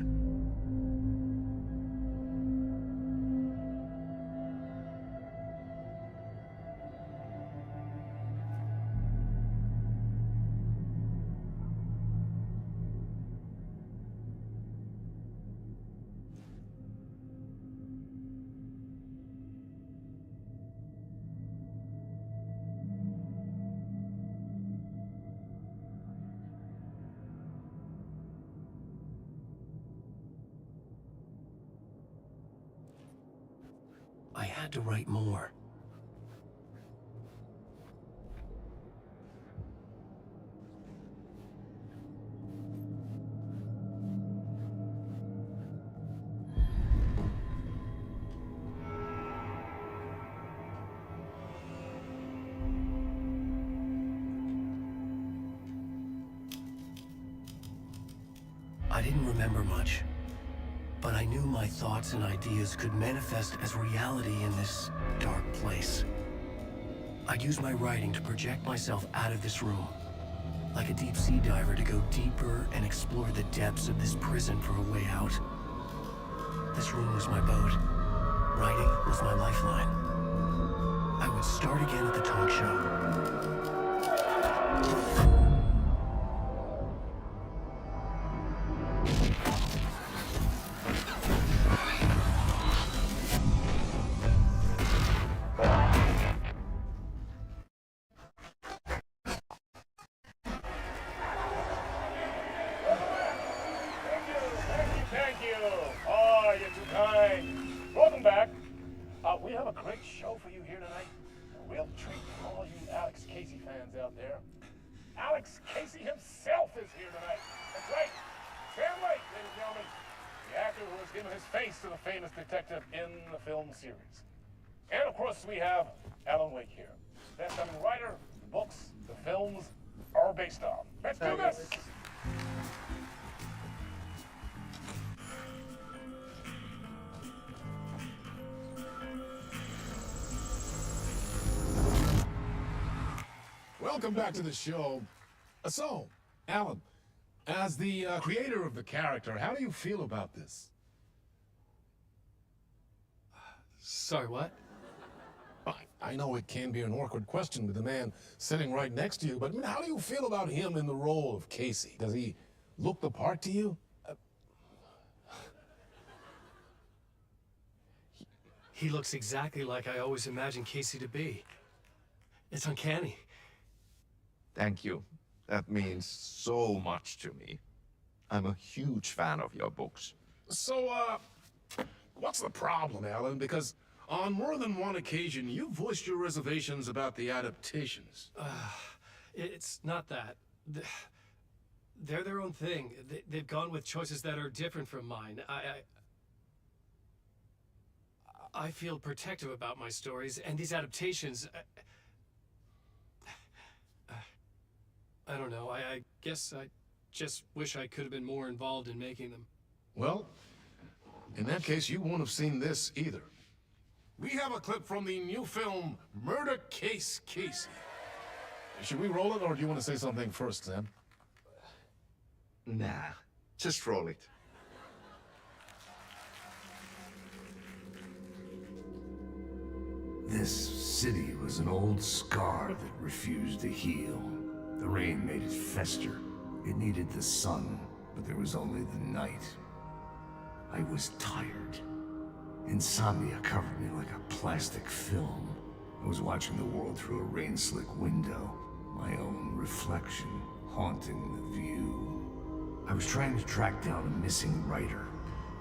I had to write more. I didn't remember much. But I knew my thoughts and ideas could manifest as reality in this dark place. I'd use my writing to project myself out of this room, like a deep sea diver to go deeper and explore the depths of this prison for a way out. This room was my boat. Writing was my lifeline. I would start again at the talk show. Thank you. Oh, you're too kind. Welcome back. We have a great show for you here tonight. A real treat for all you Alex Casey fans out there. Alex Casey himself is here tonight. That's right. Sam Lake, ladies and gentlemen. The actor who has given his face to the famous detective in the film series. And of course, we have Alan Wake here. Best-selling writer, the books, the films are based on. Let's do this. Welcome back to the show. So, Alan, as the creator of the character, how do you feel about this? Sorry, what? I know it can be an awkward question with the man sitting right next to you, but I mean, how do you feel about him in the role of Casey? Does he look the part to you? He looks exactly like I always imagined Casey to be. It's uncanny. Thank you. That means so much to me. I'm a huge fan of your books. So, what's the problem, Alan? Because on more than one occasion, you voiced your reservations about the adaptations. It's not that. They're their own thing. They've gone with choices that are different from mine. I feel protective about my stories, and these adaptations... I don't know. I guess I just wish I could have been more involved in making them. Well, in that case, you won't have seen this either. We have a clip from the new film, Murder Case Casey. Should we roll it, or do you want to say something first, Sam? Nah, just roll it. This city was an old scar that refused to heal. The rain made it fester. It needed the sun, but there was only the night. I was tired. Insomnia covered me like a plastic film. I was watching the world through a rain-slick window, my own reflection haunting the view. I was trying to track down a missing writer.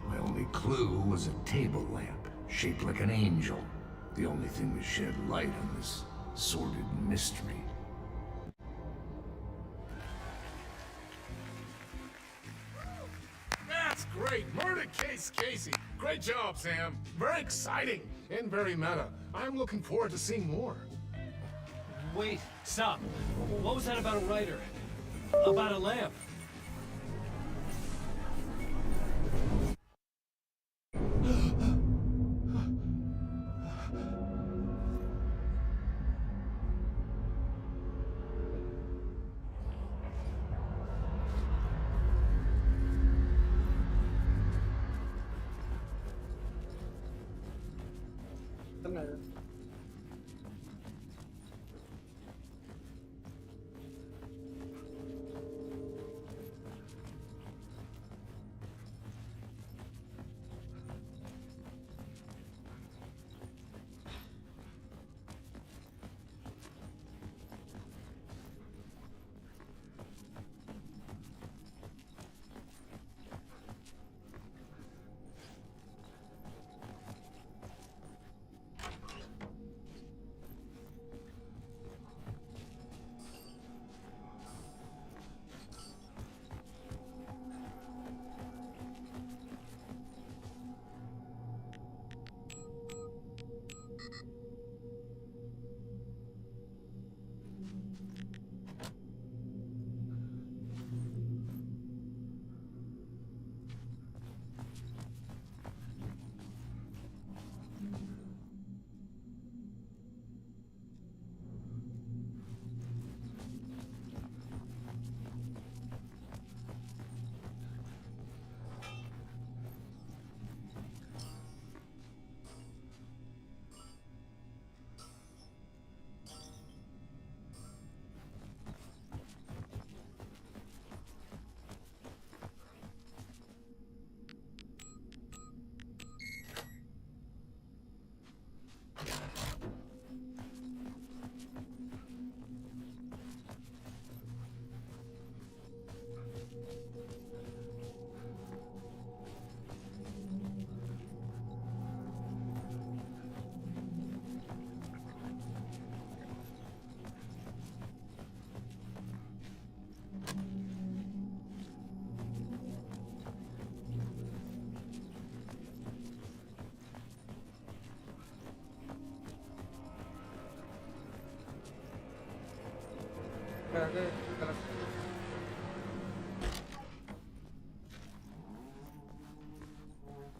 My only clue was a table lamp, shaped like an angel. The only thing that shed light on this sordid mystery. That's great! Murder Case Casey! Great job, Sam! Very exciting and very meta. I'm looking forward to seeing more. Wait, stop. What was that about a writer? About a lamp?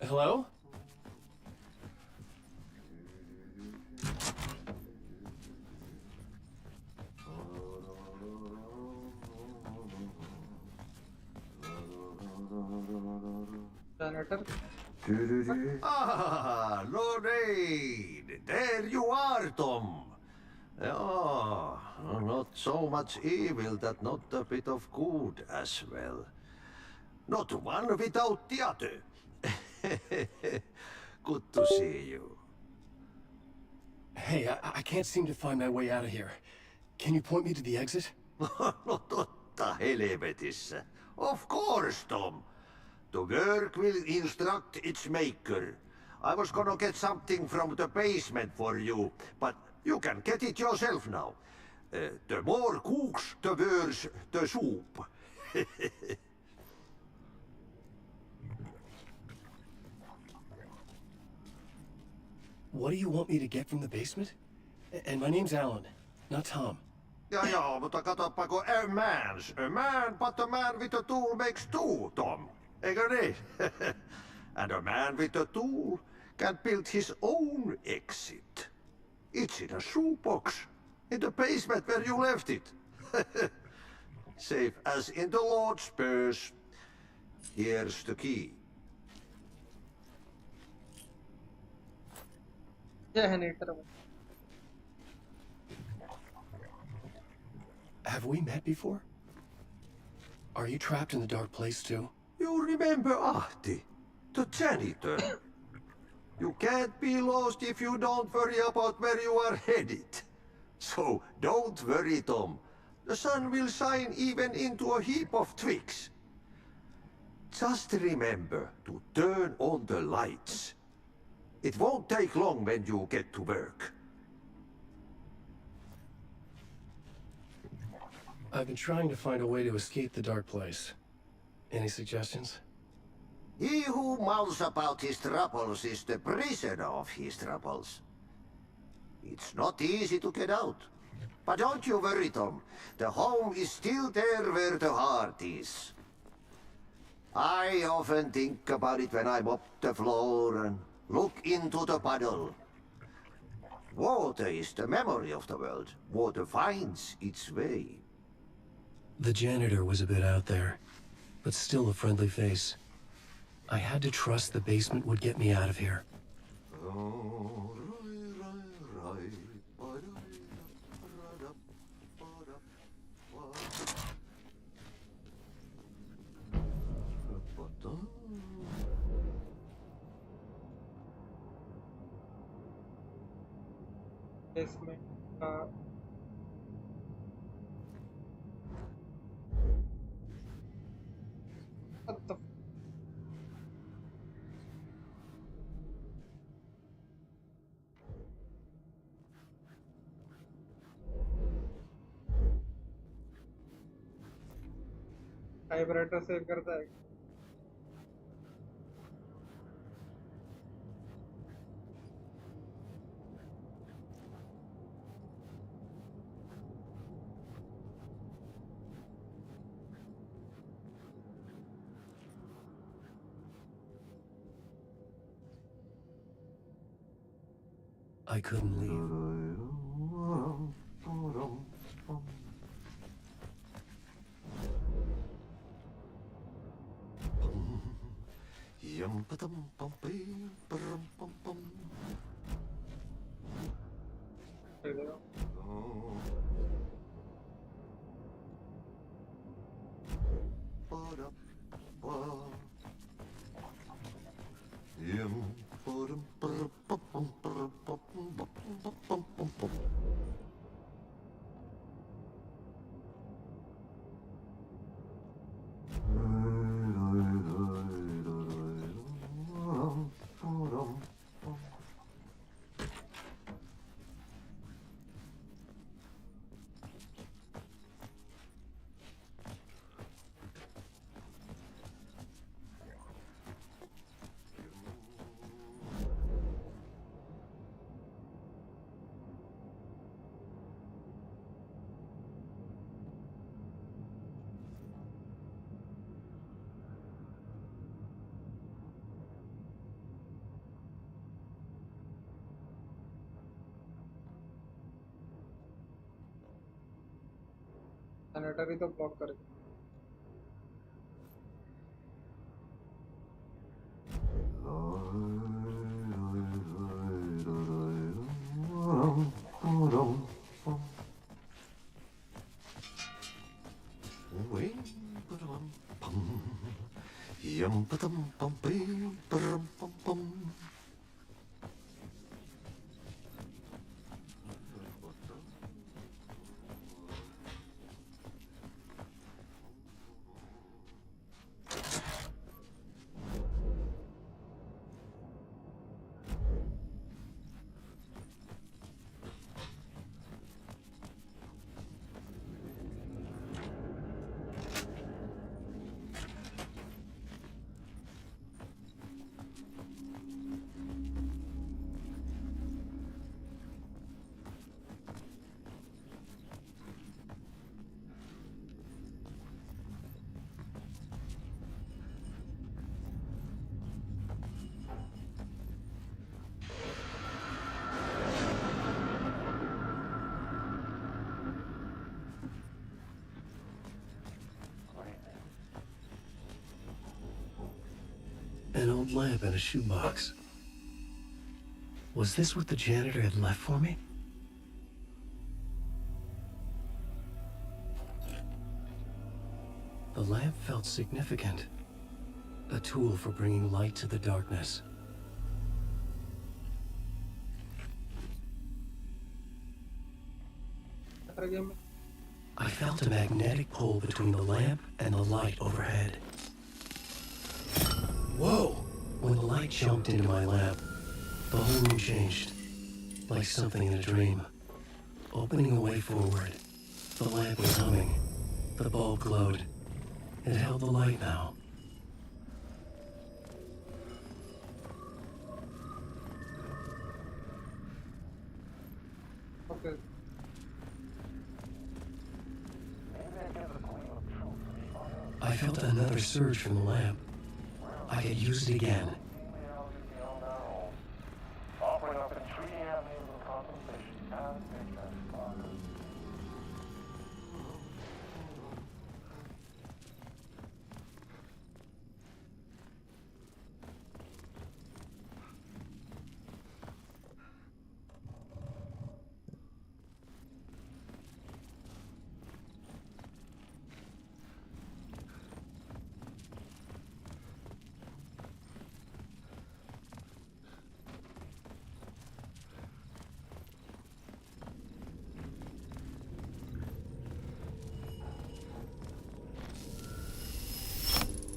Hello? Janitor? Ah, Lorraine! There you are, Tom. Yeah, not so much evil that not a bit of good as well. Not one without the other. Good to see you. Hey, I can't seem to find my way out of here. Can you point me to the exit? No totta helvetissä. Of course, Tom. The work will instruct its maker. I was gonna get something from the basement for you, but you can get it yourself now. The more cooks, the worse the soup. What do you want me to get from the basement? And my name's Alan, not Tom. Ja, mutta katsopako a man, but a man with a tool makes two, Tom. Eikö niin? And a man with a tool can build his own exit. It's in a shoebox, in the basement where you left it. Safe as in the Lord's purse. Here's the key. Have we met before? Are you trapped in the dark place too? You remember Ahti, the janitor. You can't be lost if you don't worry about where you are headed. So don't worry, Tom. The sun will shine even into a heap of twigs. Just remember to turn on the lights. It won't take long when you get to work. I've been trying to find a way to escape the dark place. Any suggestions? He who mouths about his troubles is the prisoner of his troubles. It's not easy to get out. But don't you worry, Tom. The home is still there where the heart is. I often think about it when I mop the floor and look into the puddle. Water is the memory of the world. Water finds its way. The janitor was a bit out there, but still a friendly face. I had to trust the basement would get me out of here. Basement. What the? Typewriter save करता है I couldn't leave. Sanitary तो block कर An old lamp in a shoebox. Was this what the janitor had left for me? The lamp felt significant. A tool for bringing light to the darkness. I felt a magnetic pull between the lamp and the light overhead. Whoa! When the light jumped into my lamp, the whole room changed. Like something in a dream. Opening a way forward. The lamp was humming. The bulb glowed. It held the light now. Okay. I felt another surge from the lamp. I could use it again.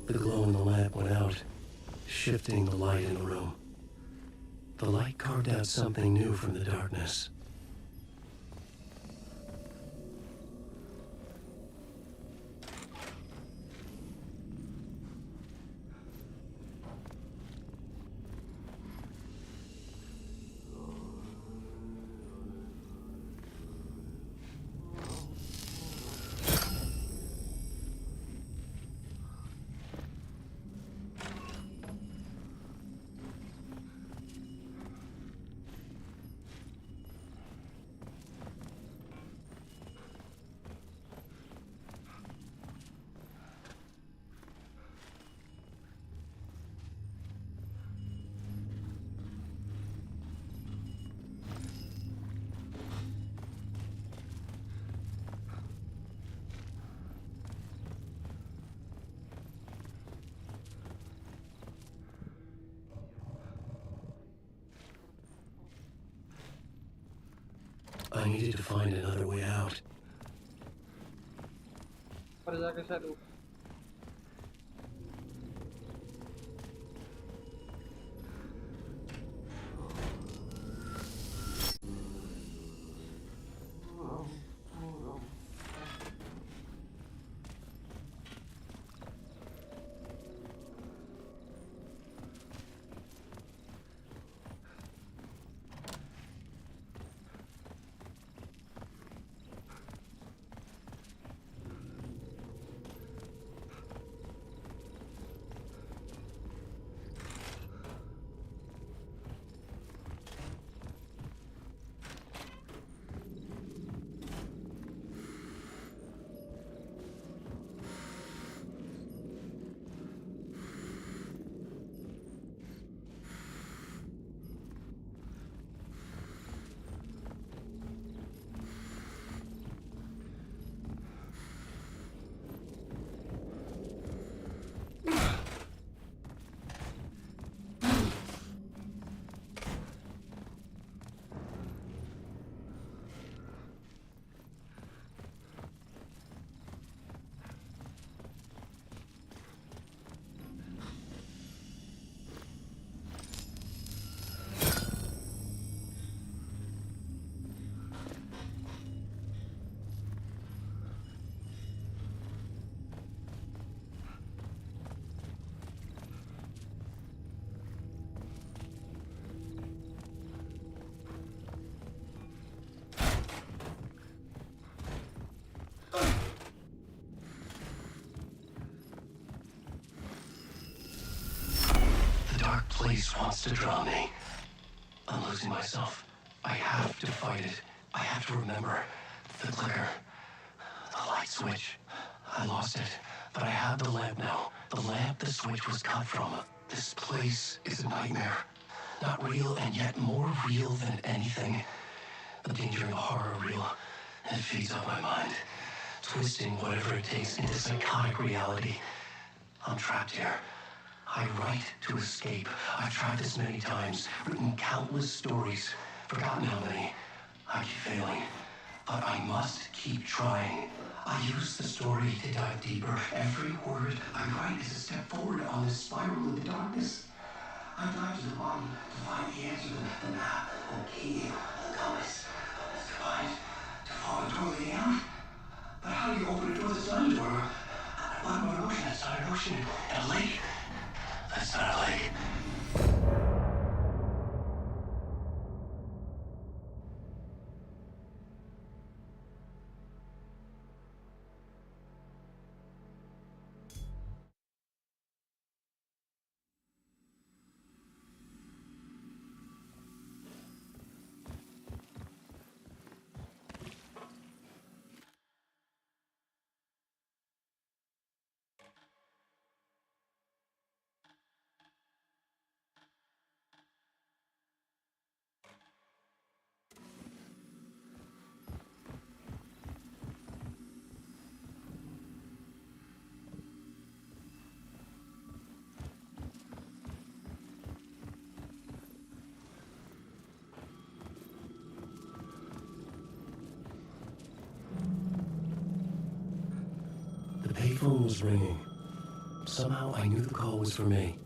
The glow in the lamp went out, shifting the light in the room. The light carved out something new from the darkness. I needed to find another way out. पर जाके शायद ऊपर just wants to drown me. I'm losing myself. I have to fight it. I have to remember. The clicker. The light switch. I lost it. But I have the lamp now. The lamp the switch was cut from. This place is a nightmare. Not real, and yet more real than anything. The danger of a horror reel. It feeds on my mind. Twisting whatever it takes into psychotic reality. I'm trapped here. I write to escape. I've tried this many times, written countless stories, forgotten how many. I keep failing, but I must keep trying. I use the story to dive deeper. Every word I write is a step forward on this spiral in the darkness. I dive to the bottom to find the answer, the map, the key, the compass. To find, to follow the door leading out. But how do you open a door that's not a door? What about an ocean? It's not an ocean. And a lake? That's not a lake. The payphone was ringing. Somehow I knew the call was for me.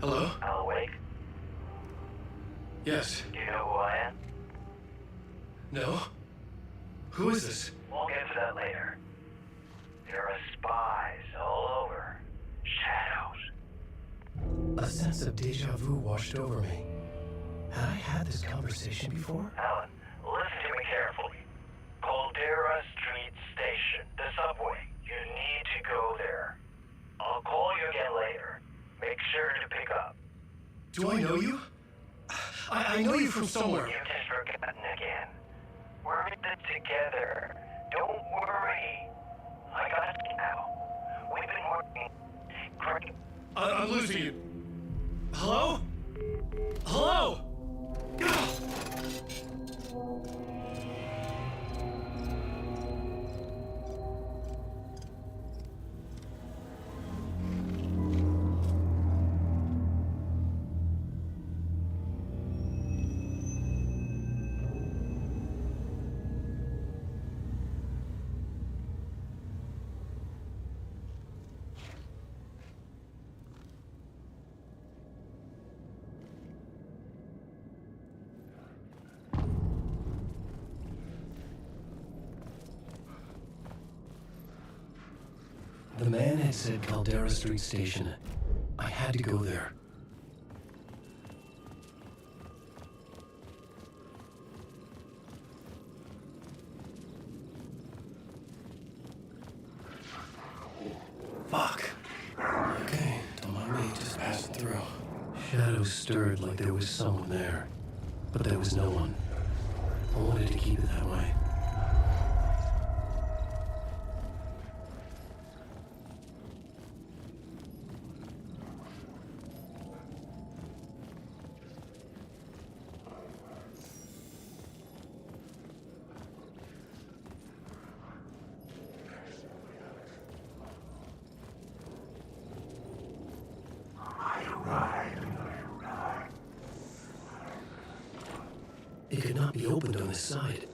Hello? Alan Wake? Yes. Do you know who I am? No? Who is this? We'll get to that later. There are spies all over. Shadows. A sense of deja vu washed over me. Had I had this conversation before? Alan, listen to me carefully. Caldera Street Station, the subway. You need to go there. I'll call you again later. Make sure to pick up. Do I know you? I know you from somewhere. You've just forgotten again. We're in it together. Don't worry. I got you now. We've been working great. I'm losing you. Hello? Hello? The man had said Caldera Street Station. I had to go there. Fuck. Okay, don't mind me, just passing through. Shadows stirred like there was someone there, but there was no one. I wanted to keep it that way. It could not be opened on this side.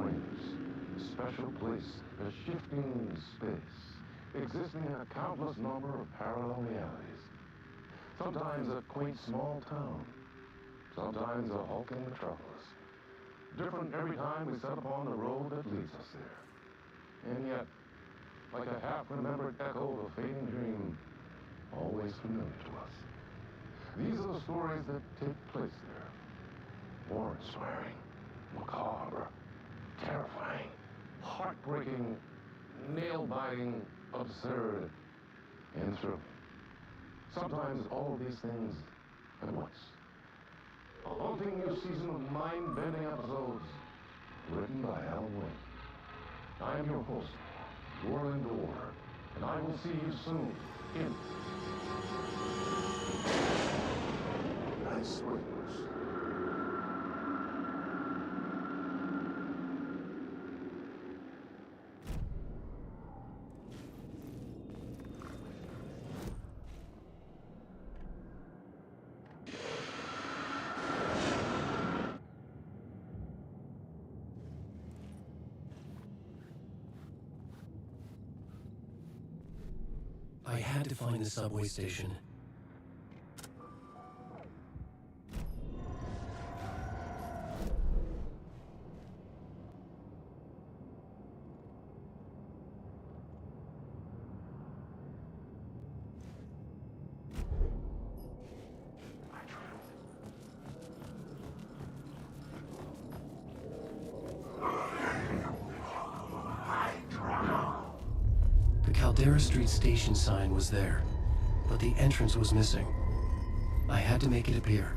frames. A special place, a shifting space, existing in a countless number of parallel realities. Sometimes a quaint small town, sometimes a hulking metropolis. Different every time we set upon the road that leads us there. And yet, like a half-remembered echo of a fading dream, always familiar to us. These are the stories that take place there. Awe-inspiring, macabre, terrifying, heartbreaking, nail-biting, absurd, and thrilling. Sometimes all of these things at once. A haunting new season of mind-bending episodes written by Alan Wake. I am your host, Warland Orr, and I will see you soon in Night Swings. I had to find the subway station. The Caldera Street station sign was there, but the entrance was missing. I had to make it appear.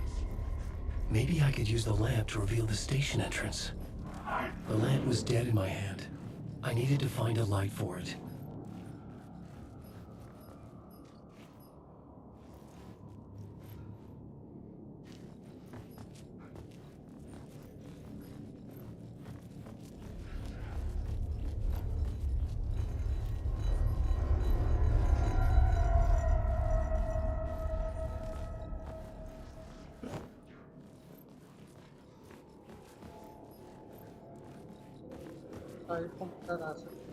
Maybe I could use the lamp to reveal the station entrance. The lamp was dead in my hand. I needed to find a light for it. iPhone का आ सकता है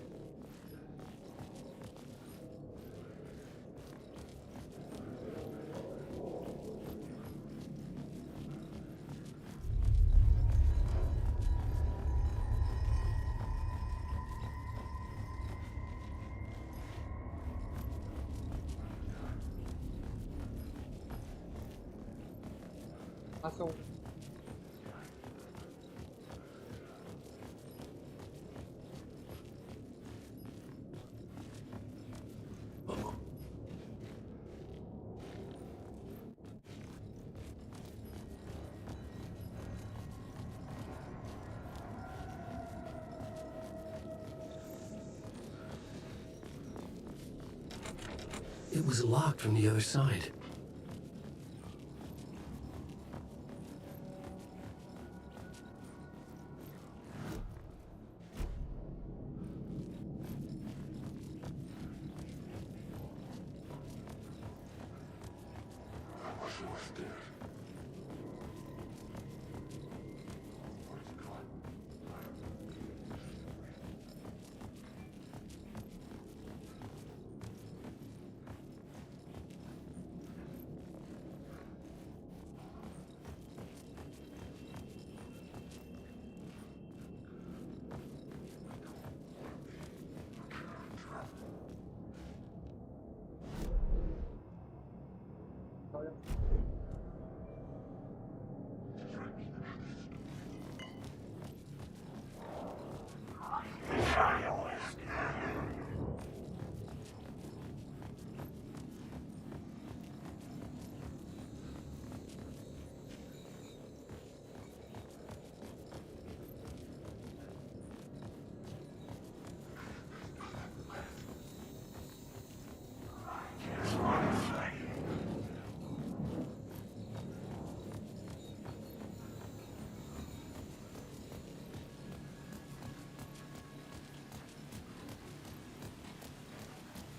It was locked from the other side.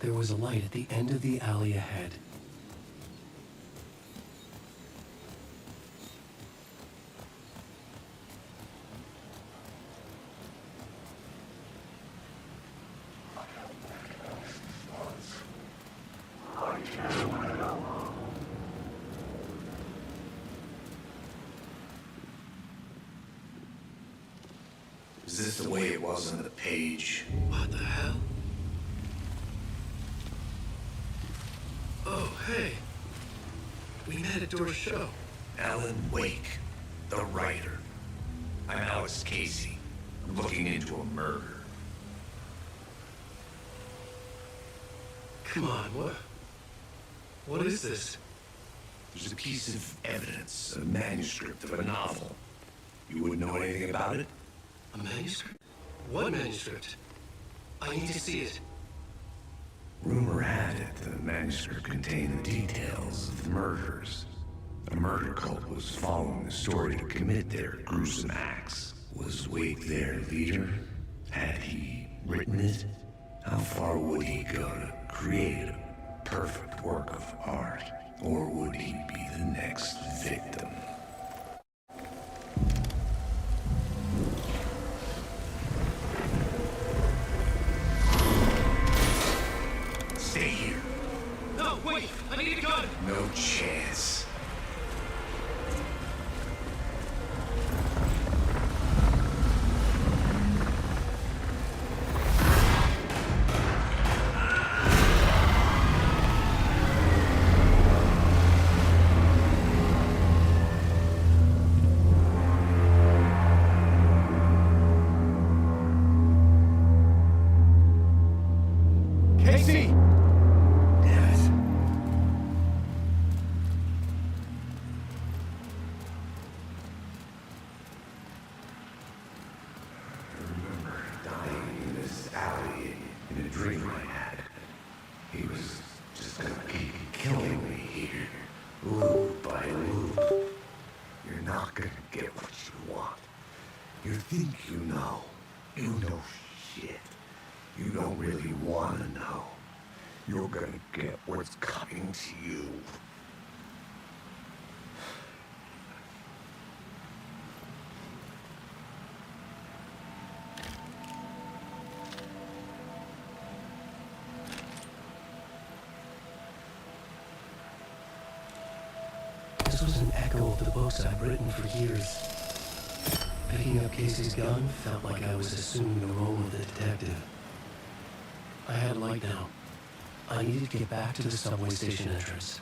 There was a light at the end of the alley ahead. Is this the way it was on the page? What the hell? Oh, hey. We met at Dora's show. Alan Wake, the writer. I'm Alex Casey. I'm looking into a murder. Come on, what is this? There's a piece of evidence, a manuscript of a novel. You wouldn't know anything about it? A manuscript? What manuscript? I need to see it. Rumor had it the manuscript contained the details of the murders. A murder cult was following the story to commit their gruesome acts. Was Wake their leader? Had he written it? How far would he go to create a perfect work of art? Or would he be the next victim? Stay here. No, wait! I need a gun! No chance. Casey! Damn it. I remember dying in this alley in a dream I had. He was just gonna keep killing me here, loop by loop. You're not gonna get what you want. You think you know. You know shit. You don't really want to know. You're gonna get what's coming to you. This was an echo of the books I've written for years. Picking up Casey's gun felt like I was assuming the role of the detective. I had light now. I needed to get back to the subway station entrance.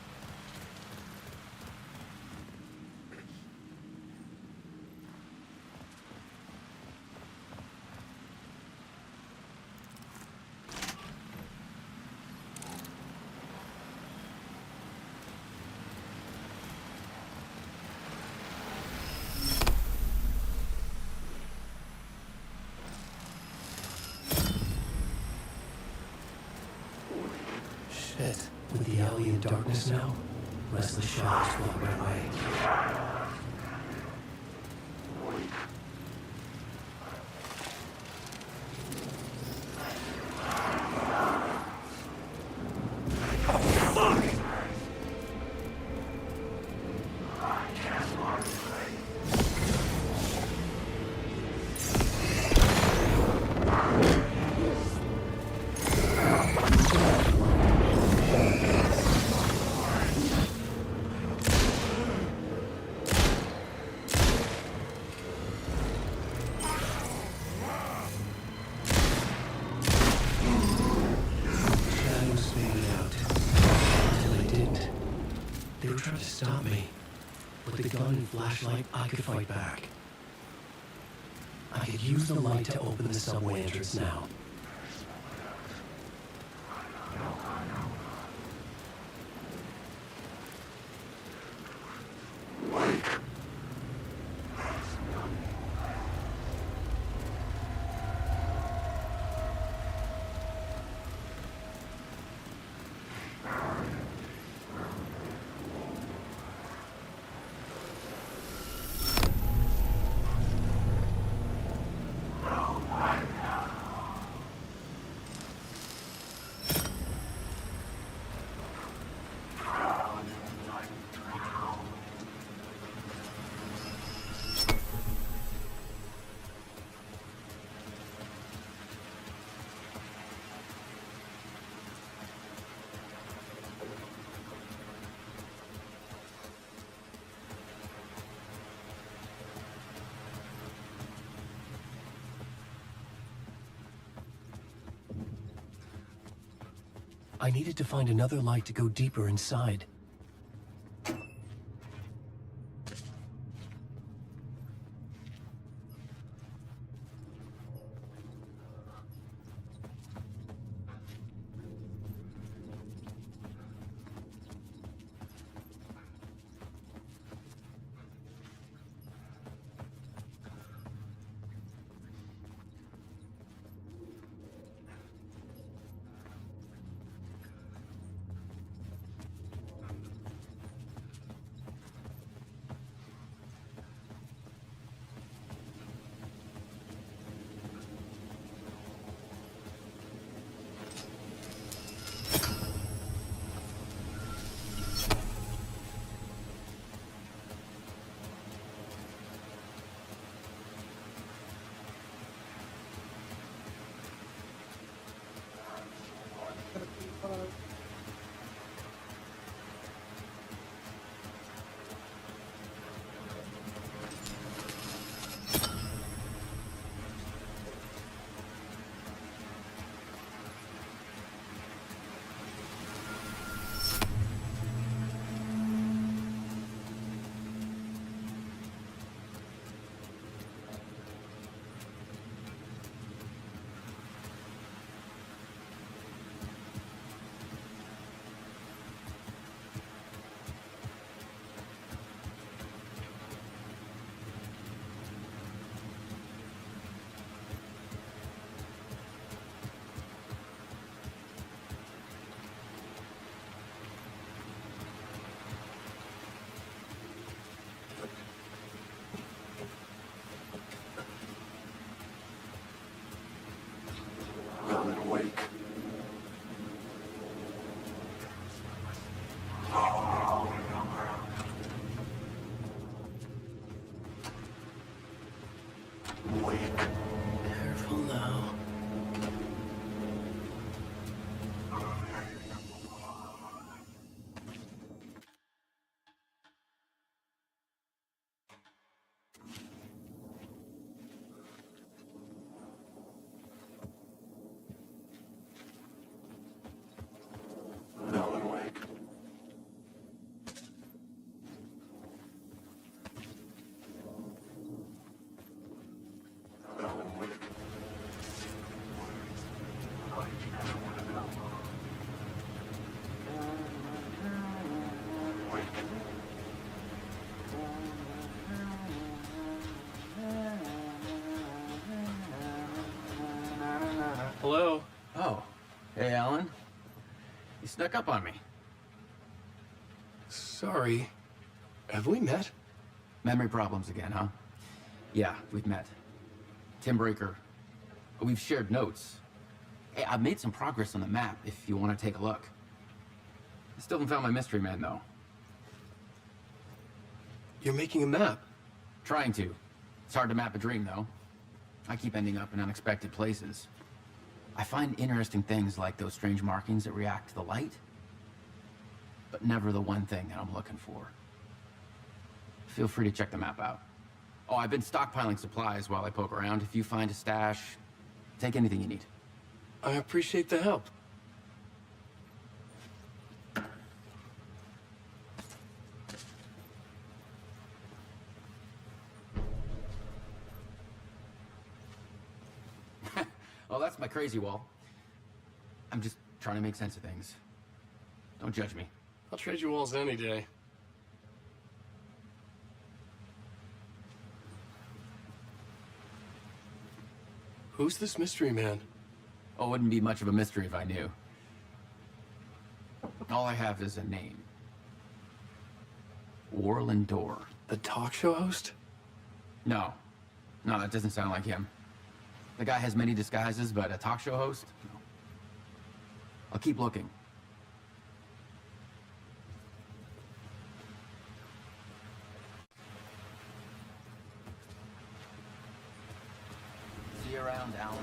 Shit. With the alley in darkness now, restless shadows float my way. Trying to stop me. With the gun and flashlight, I could fight back. I could use the light to open the subway entrance now. I needed to find another light to go deeper inside. Alan Wake. Careful now. Alan Wake. Alan Wake. Hello? Oh. Hey, Alan. You snuck up on me. Sorry. Have we met? Memory problems again, huh? Yeah, we've met. Tim Breaker. We've shared notes. Hey, I've made some progress on the map if you want to take a look. I still haven't found my mystery man, though. You're making a map? Trying to. It's hard to map a dream, though. I keep ending up in unexpected places. I find interesting things like those strange markings that react to the light, but never the one thing that I'm looking for. Feel free to check the map out. Oh, I've been stockpiling supplies while I poke around. If you find a stash, take anything you need. I appreciate the help. Oh, that's my crazy wall. I'm just trying to make sense of things. Don't judge me. I'll trade you walls any day. Who's this mystery man? Oh, it wouldn't be much of a mystery if I knew. All I have is a name. Warlin Door. The talk show host? No. No, that doesn't sound like him. The guy has many disguises, but a talk show host? No. I'll keep looking. See you around, Alan.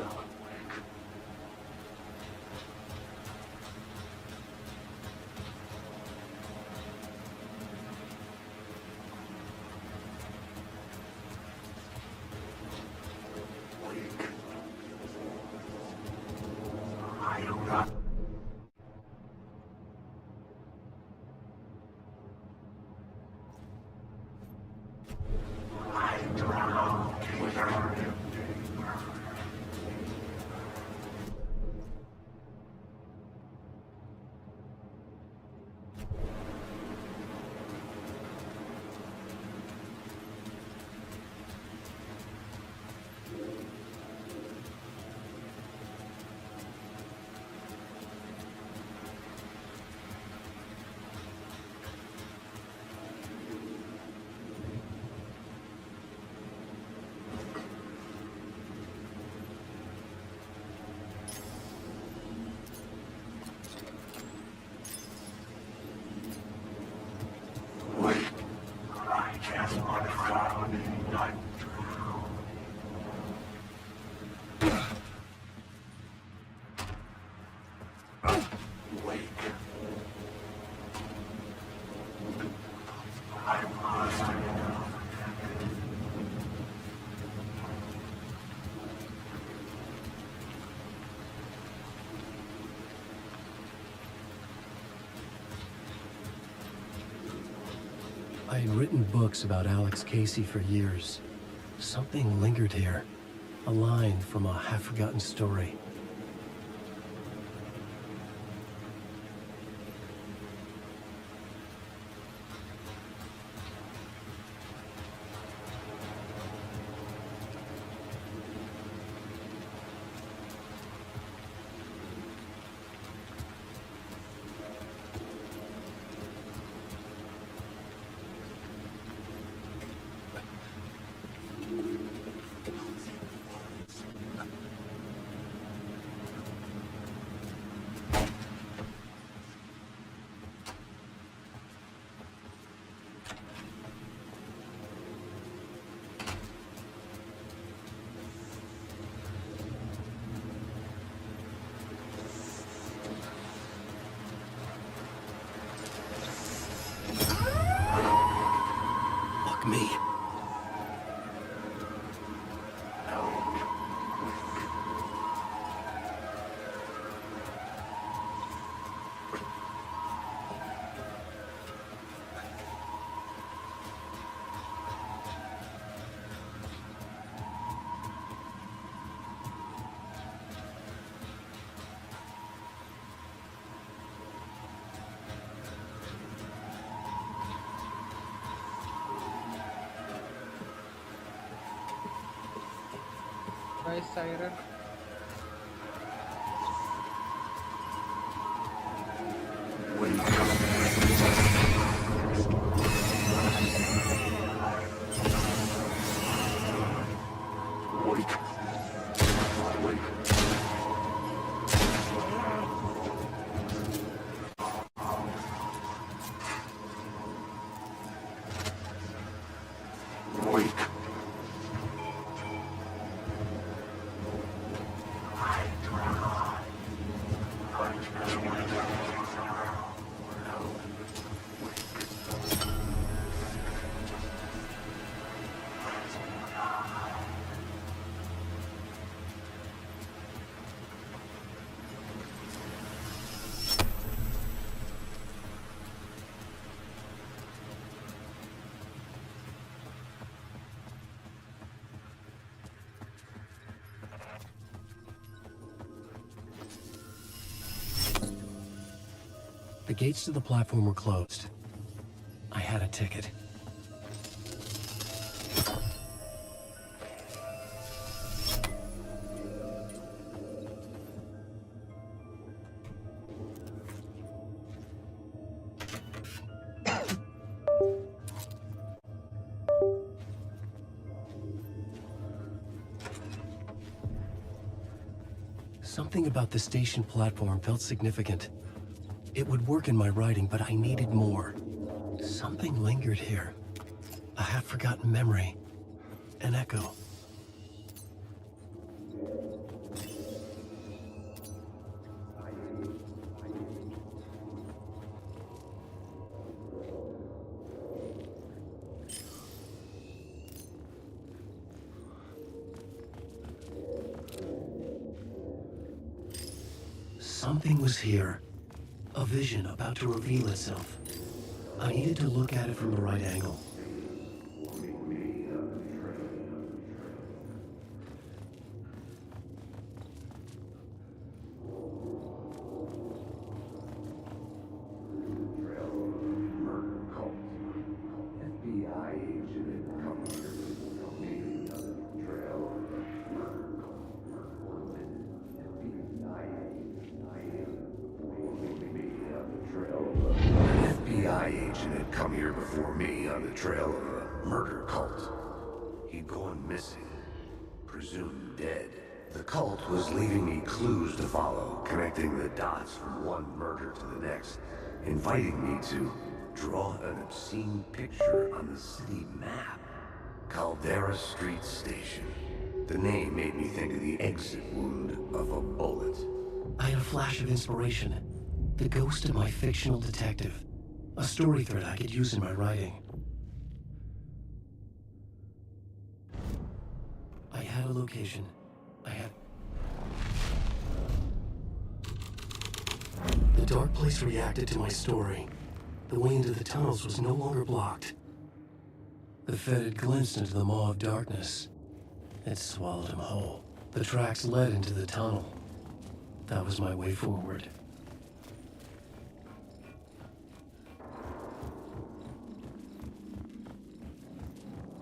I had written books about Alex Casey for years. Something lingered here. A line from a half-forgotten story. Me. Nice siren. The gates to the platform were closed. I had a ticket. Something about the station platform felt significant. It would work in my writing, but I needed more. Something lingered here. A half-forgotten memory. An echo. Something was here. A vision about to reveal itself. I needed to look at it from the right angle. before me on the trail of a murder cult. He'd gone missing, presumed dead. The cult was leaving me clues to follow, connecting the dots from one murder to the next, inviting me to draw an obscene picture on the city map. Caldera Street Station. The name made me think of the exit wound of a bullet. I had a flash of inspiration. The ghost of my fictional detective. A story thread I could use in my writing. I had a location. The dark place reacted to my story. The way into the tunnels was no longer blocked. The Fed had glimpsed into the maw of darkness. It swallowed him whole. The tracks led into the tunnel. That was my way forward.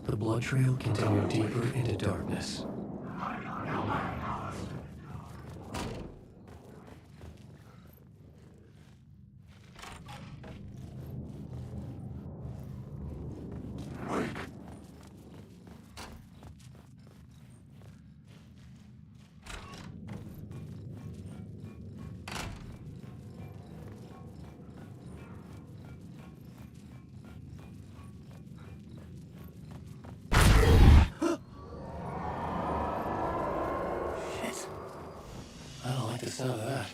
The blood trail continued deeper into darkness. I don't like the sound of that.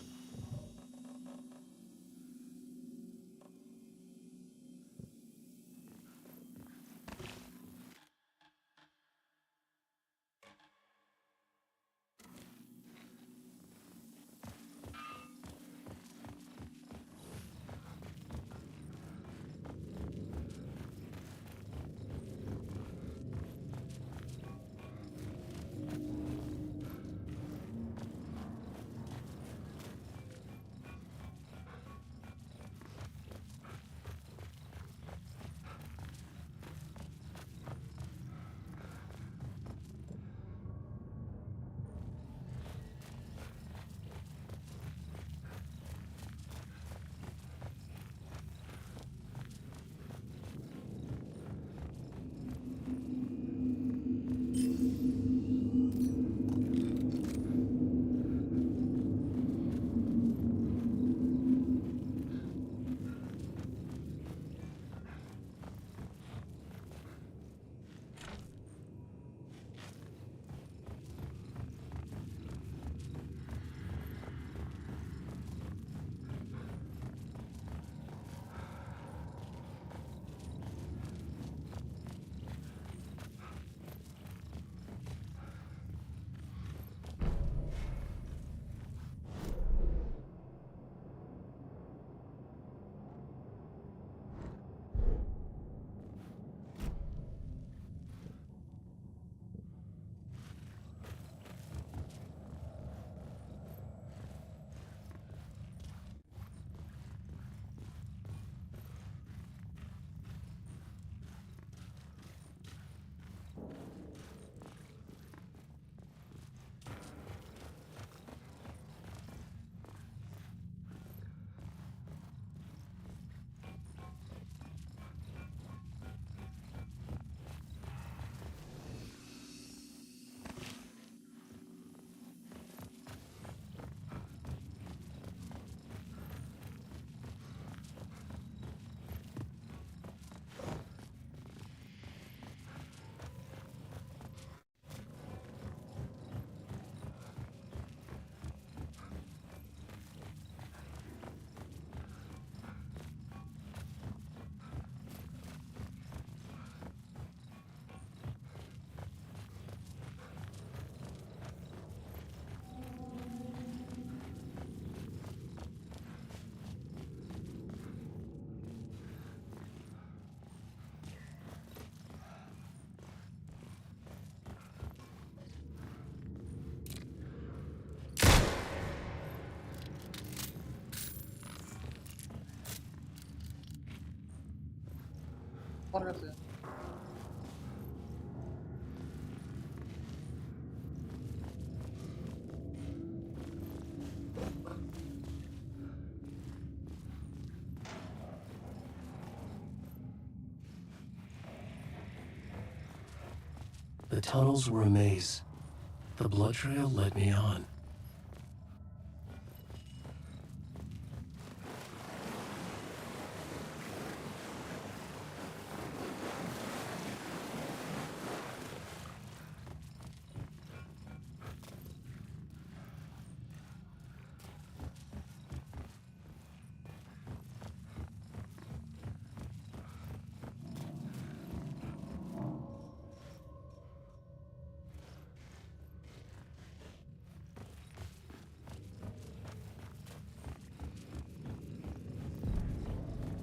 और कैसे The tunnels were a maze. The blood trail led me on.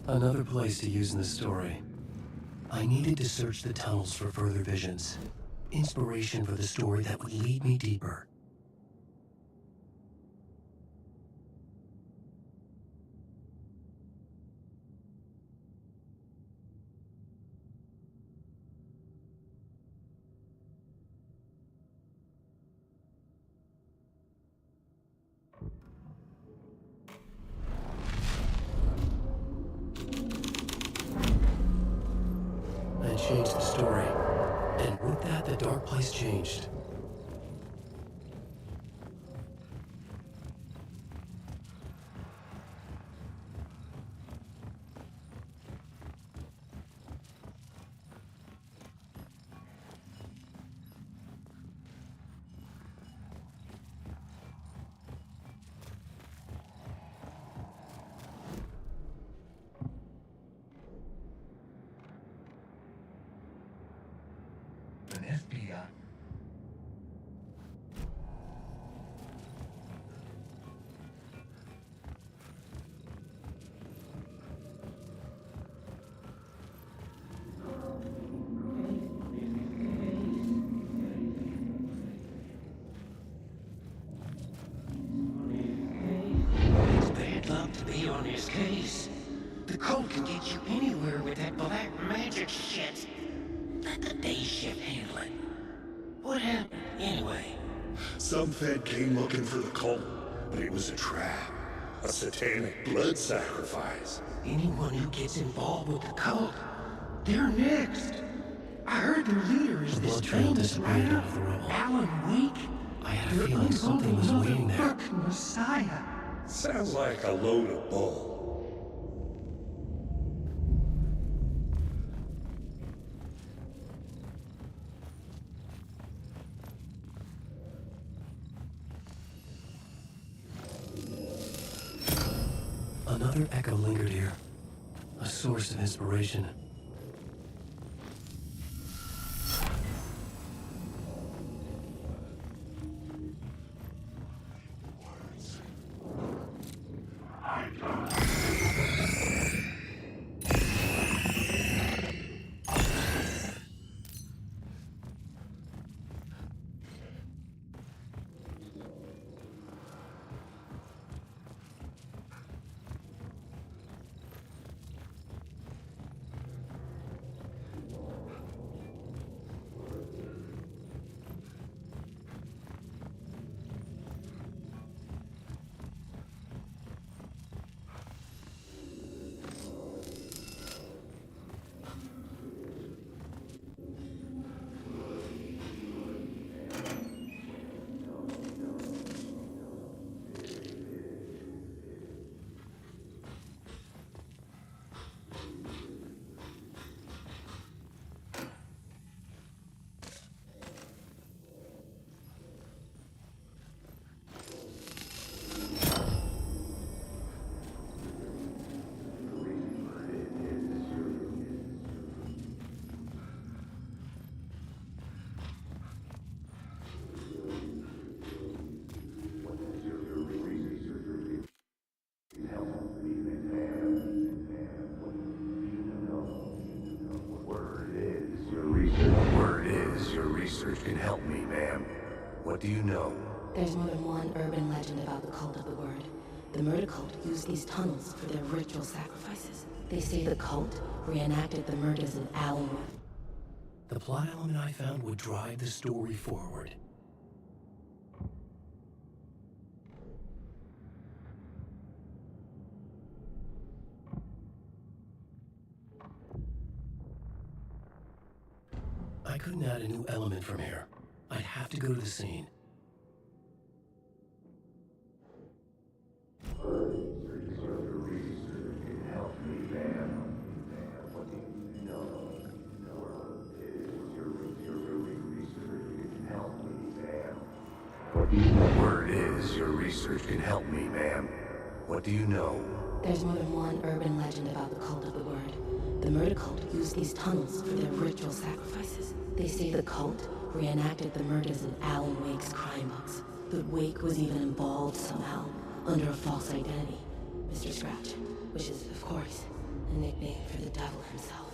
Another place to use in the story. I needed to search the tunnels for further visions. Inspiration for the story that would lead me deeper. I changed the story. And with that, the dark place changed. An FBI. It's bad luck to be on this case. The cult can get you anywhere with that black magic shit. Let the day shift handle it. What happened, anyway? Some Fed came looking for the cult, but it was a trap. A satanic blood sacrifice. Anyone who gets involved with the cult, they're next. I heard their leader is this blood trail famous disappeared writer, into the rubble. Alan Wake. I had a feeling something was waiting there. Fucking Messiah. Sounds like a load of bull. Another echo lingered here. A source of inspiration. Word is, your research can help me, ma'am. What do you know? There's more than one urban legend about the Cult of the Word. The murder cult used these tunnels for their ritual sacrifices. They say the cult reenacted the murders of Alan. The plot element I found would drive the story forward. I couldn't add a new element from here. I'd have to go to the scene. Word is, your research can help me, ma'am. What do you know? There's more than one urban legend about the Cult of the Word. The murder cult used these tunnels for their ritual sacrifices. They say the cult reenacted the murders in Alan Wake's crime books. That Wake was even involved somehow, under a false identity. Mr. Scratch, which is, of course, a nickname for the devil himself.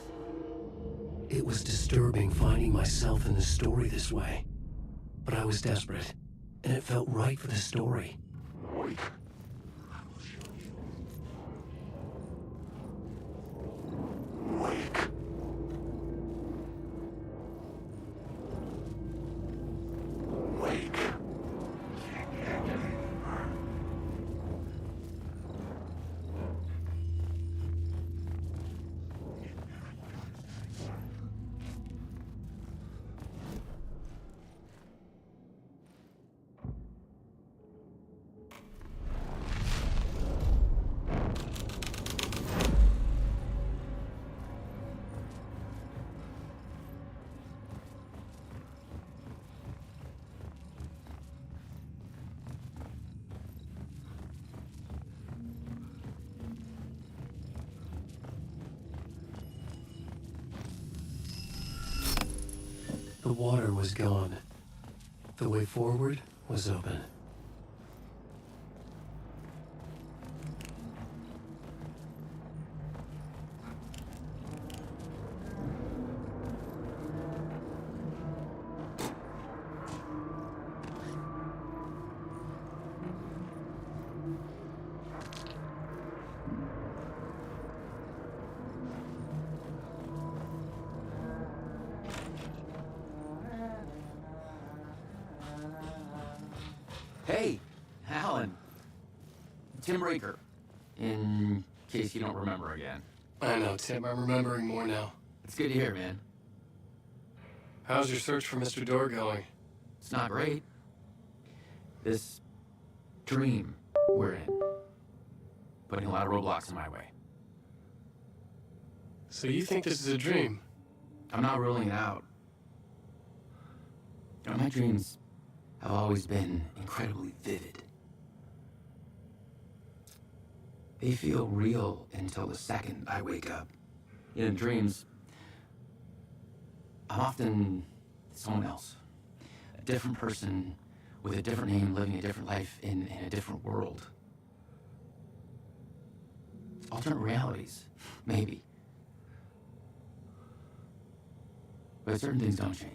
It was disturbing finding myself in the story this way. But I was desperate, and it felt right for the story. Wake. Wake. Wake. The water was gone. The way forward was open. Hey, Alan. Tim Raker. In case you don't remember again. I know, Tim. I'm remembering more now. It's good to hear, man. How's your search for Mr. Door going? It's not great. This dream we're in, putting a lot of roadblocks in my way. So you think this is a dream? I'm not ruling it out. You know, my dreams have always been incredibly vivid. They feel real until the second I wake up. You know, in dreams, I'm often someone else. A different person with a different name, living a different life in a different world. Alternate realities, maybe. But certain things don't change.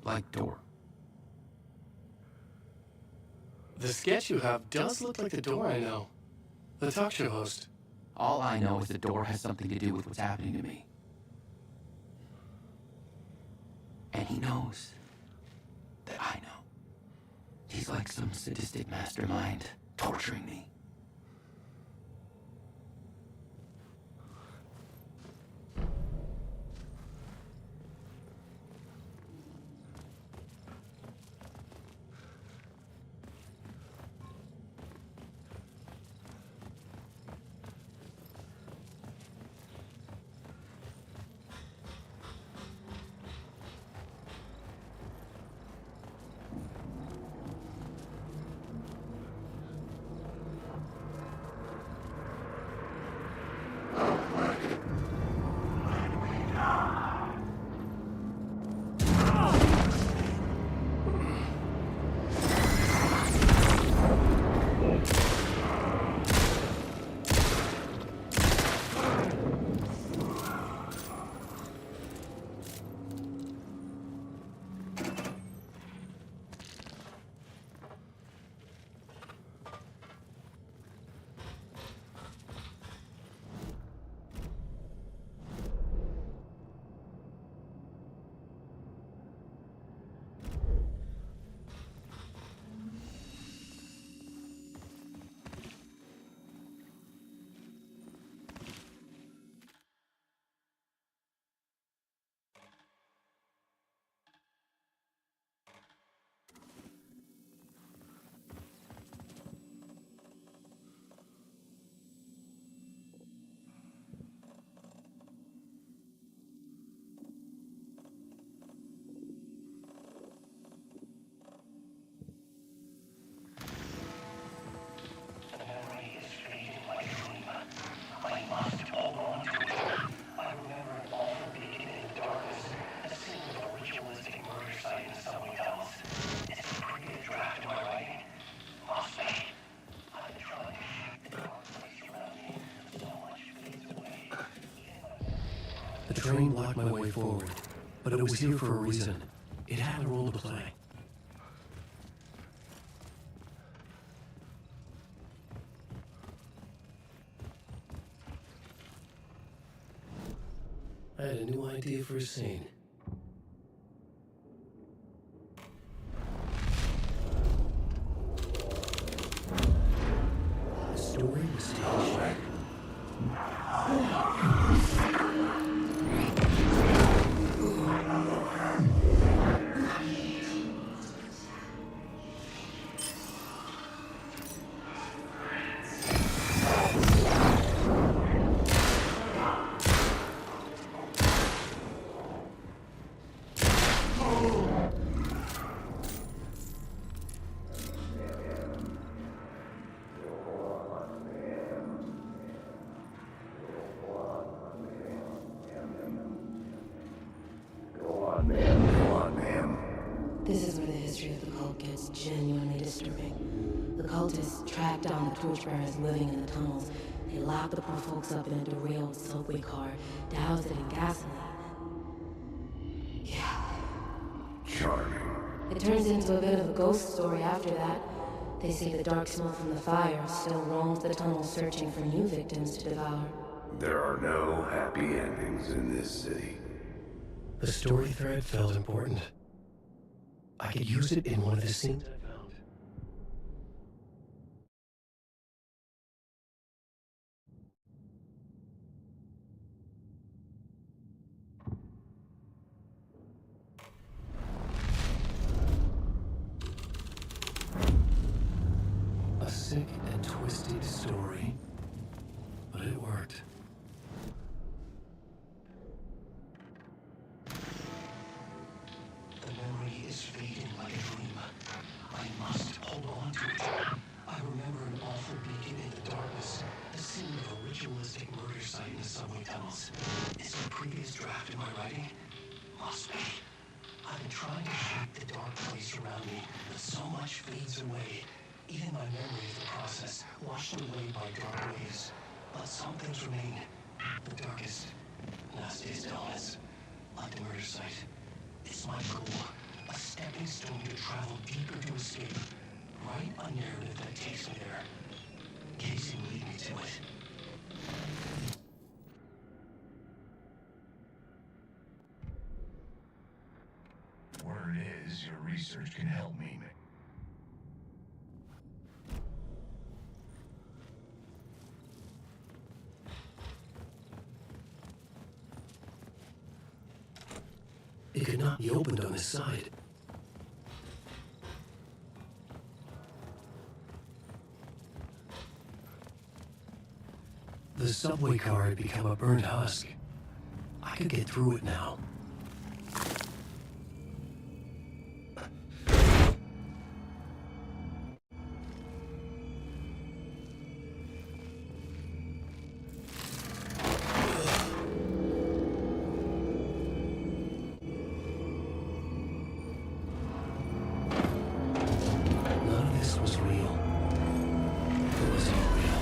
Like Door. The sketch you have does look like the Door I know. The talk show host. All I know is the Door has something to do with what's happening to me. And he knows that I know. He's like some sadistic mastermind torturing me. train blocked my way forward, but it was here for a reason. It had a role to play. I had a new idea for a scene. The story was staged. This is where the history of the cult gets genuinely disturbing. The cultists tracked down the torchbearers living in the tunnels. They locked the poor folks up in a derailed subway car, doused it in gasoline. Yeah. Charming. It turns into a bit of a ghost story after that. They say the dark smoke from the fire still roams the tunnels searching for new victims to devour. There are no happy endings in this city. The story thread felt important. I could use it in one of the scenes I found. A sick and twisted story, but it worked. The memory is fading like a dream. I must hold on to it. I remember an awful beacon in the darkness, the scene of a ritualistic murder site in the subway tunnels. Is it a previous draft in my writing? Must be. I've been trying to shape the dark place around me, but so much fades away. Even my memory of the process, washed away by dark waves. But some things remain. The darkest, nastiest elements, like the murder site. It's my goal, a stepping stone to travel deeper to escape. Write a narrative that takes me there. Casey will lead me to it. Word is, your research can help me. It could not be opened on this side. The subway car had become a burnt husk. I could get through it now. None of this was real. It was all real.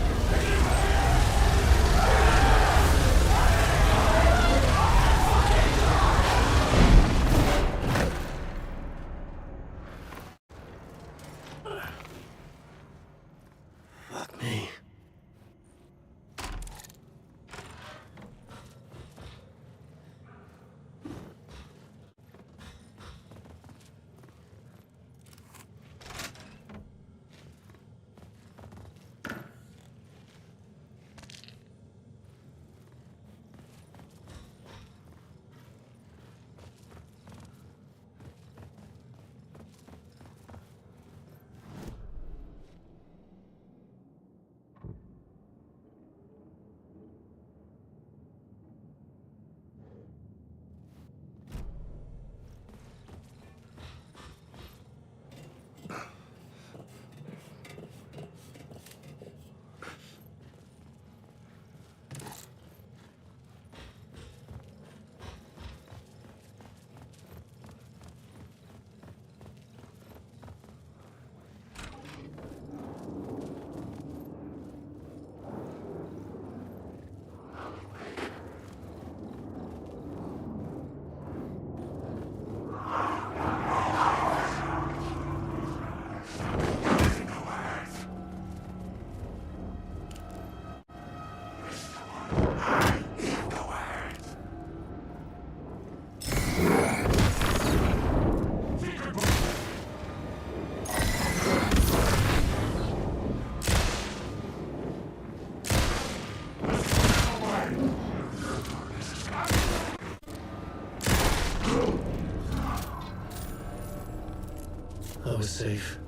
I was safe.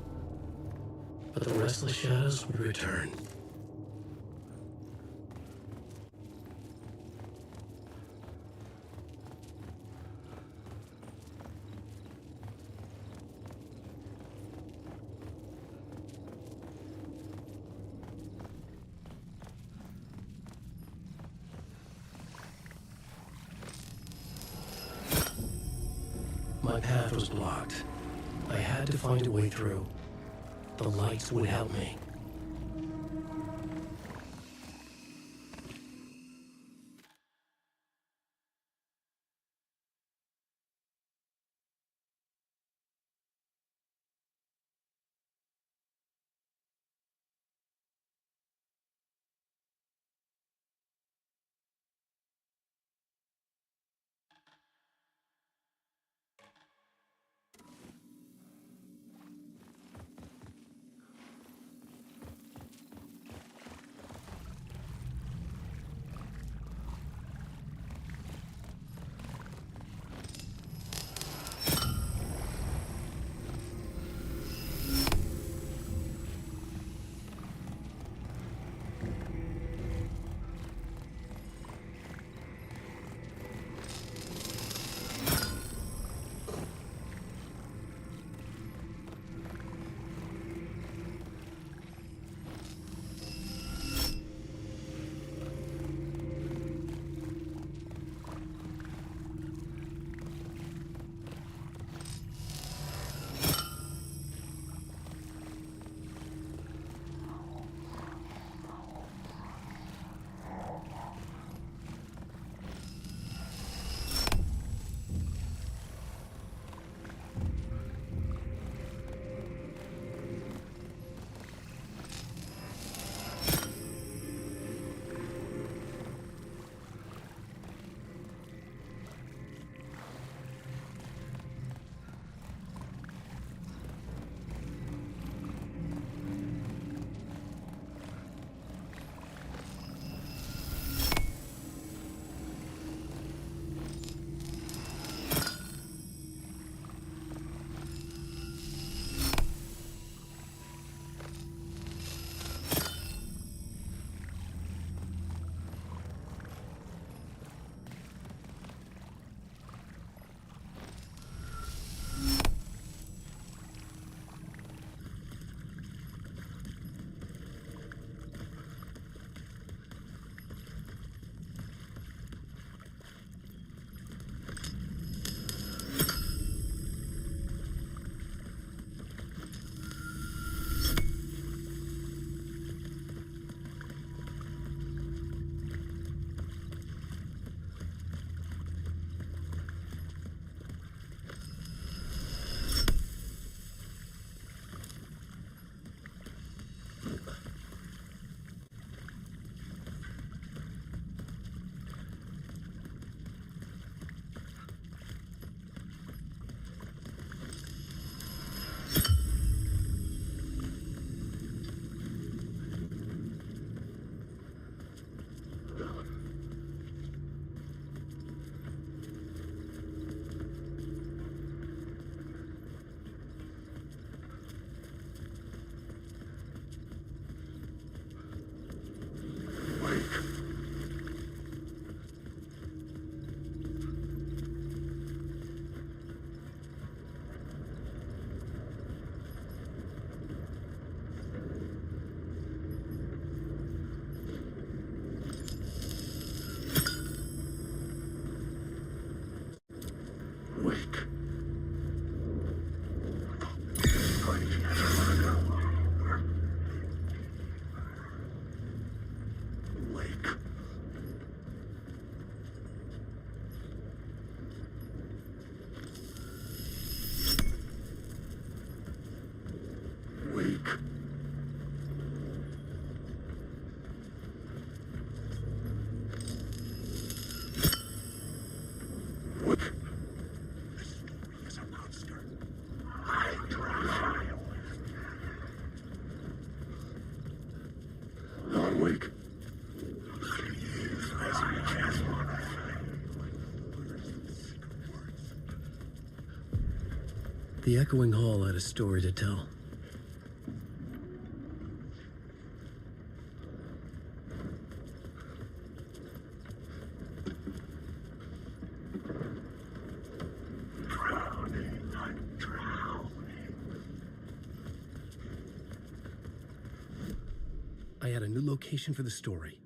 But the restless shadows would return. My path was blocked. I had to find a way through. The lights would help me. The echoing hall had a story to tell. I had a new location for the story.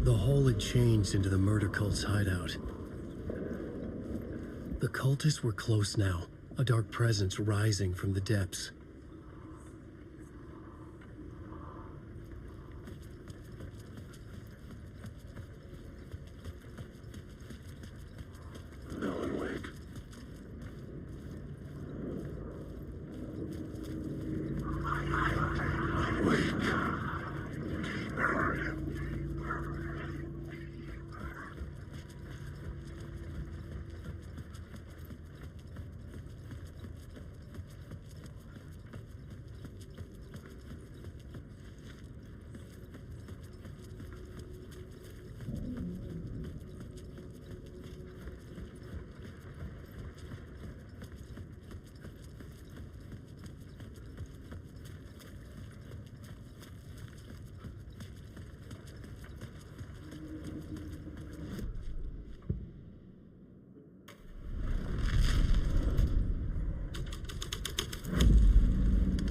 The hall had changed into the murder cult's hideout. The cultists were close now, a dark presence rising from the depths. Alan Wake.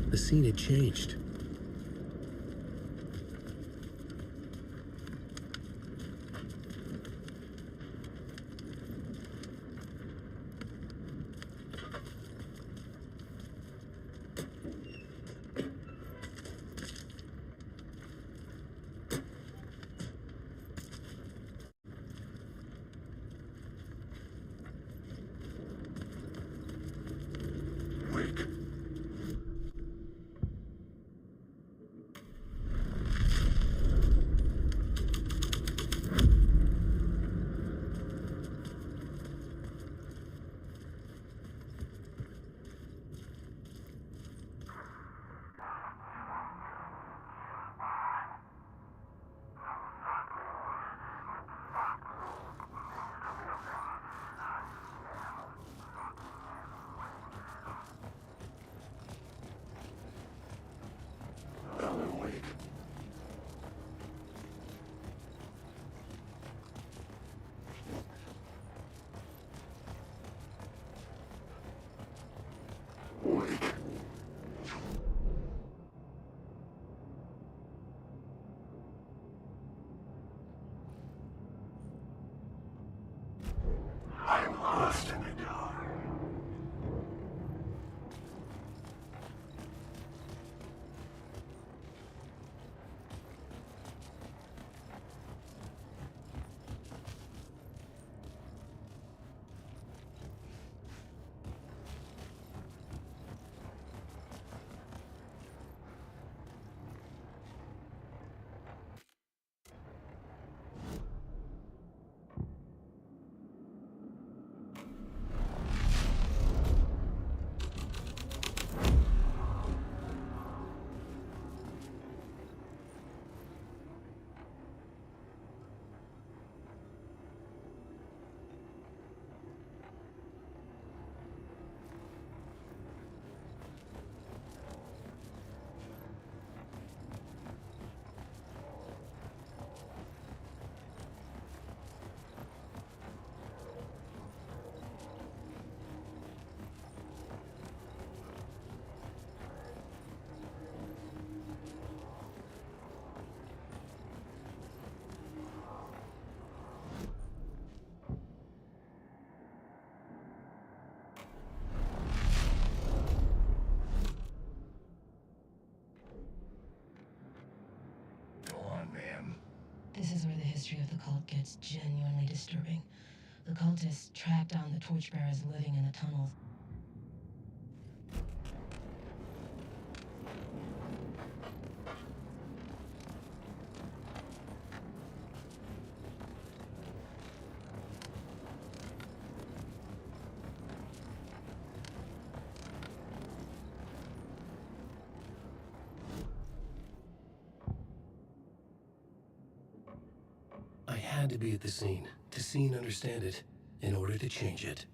The scene had changed. Alan Wake. Wake. I'm lost in the dark. This is where the history of the cult gets genuinely disturbing. The cultists tracked down the torchbearers living in the tunnels. had to be at the scene, to see and understand it, in order to change it.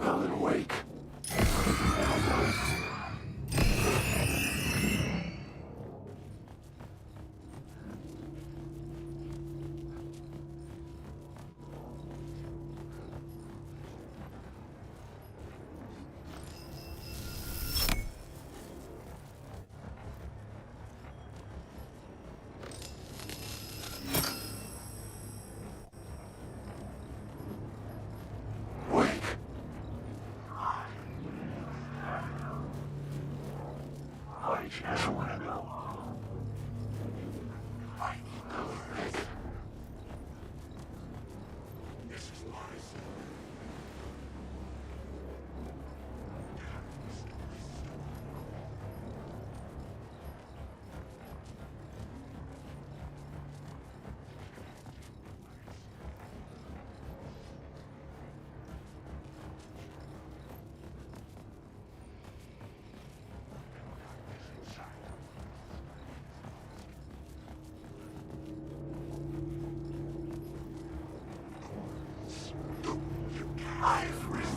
Alan Wake. I just want to go. I need to live. This is lies. I've risen.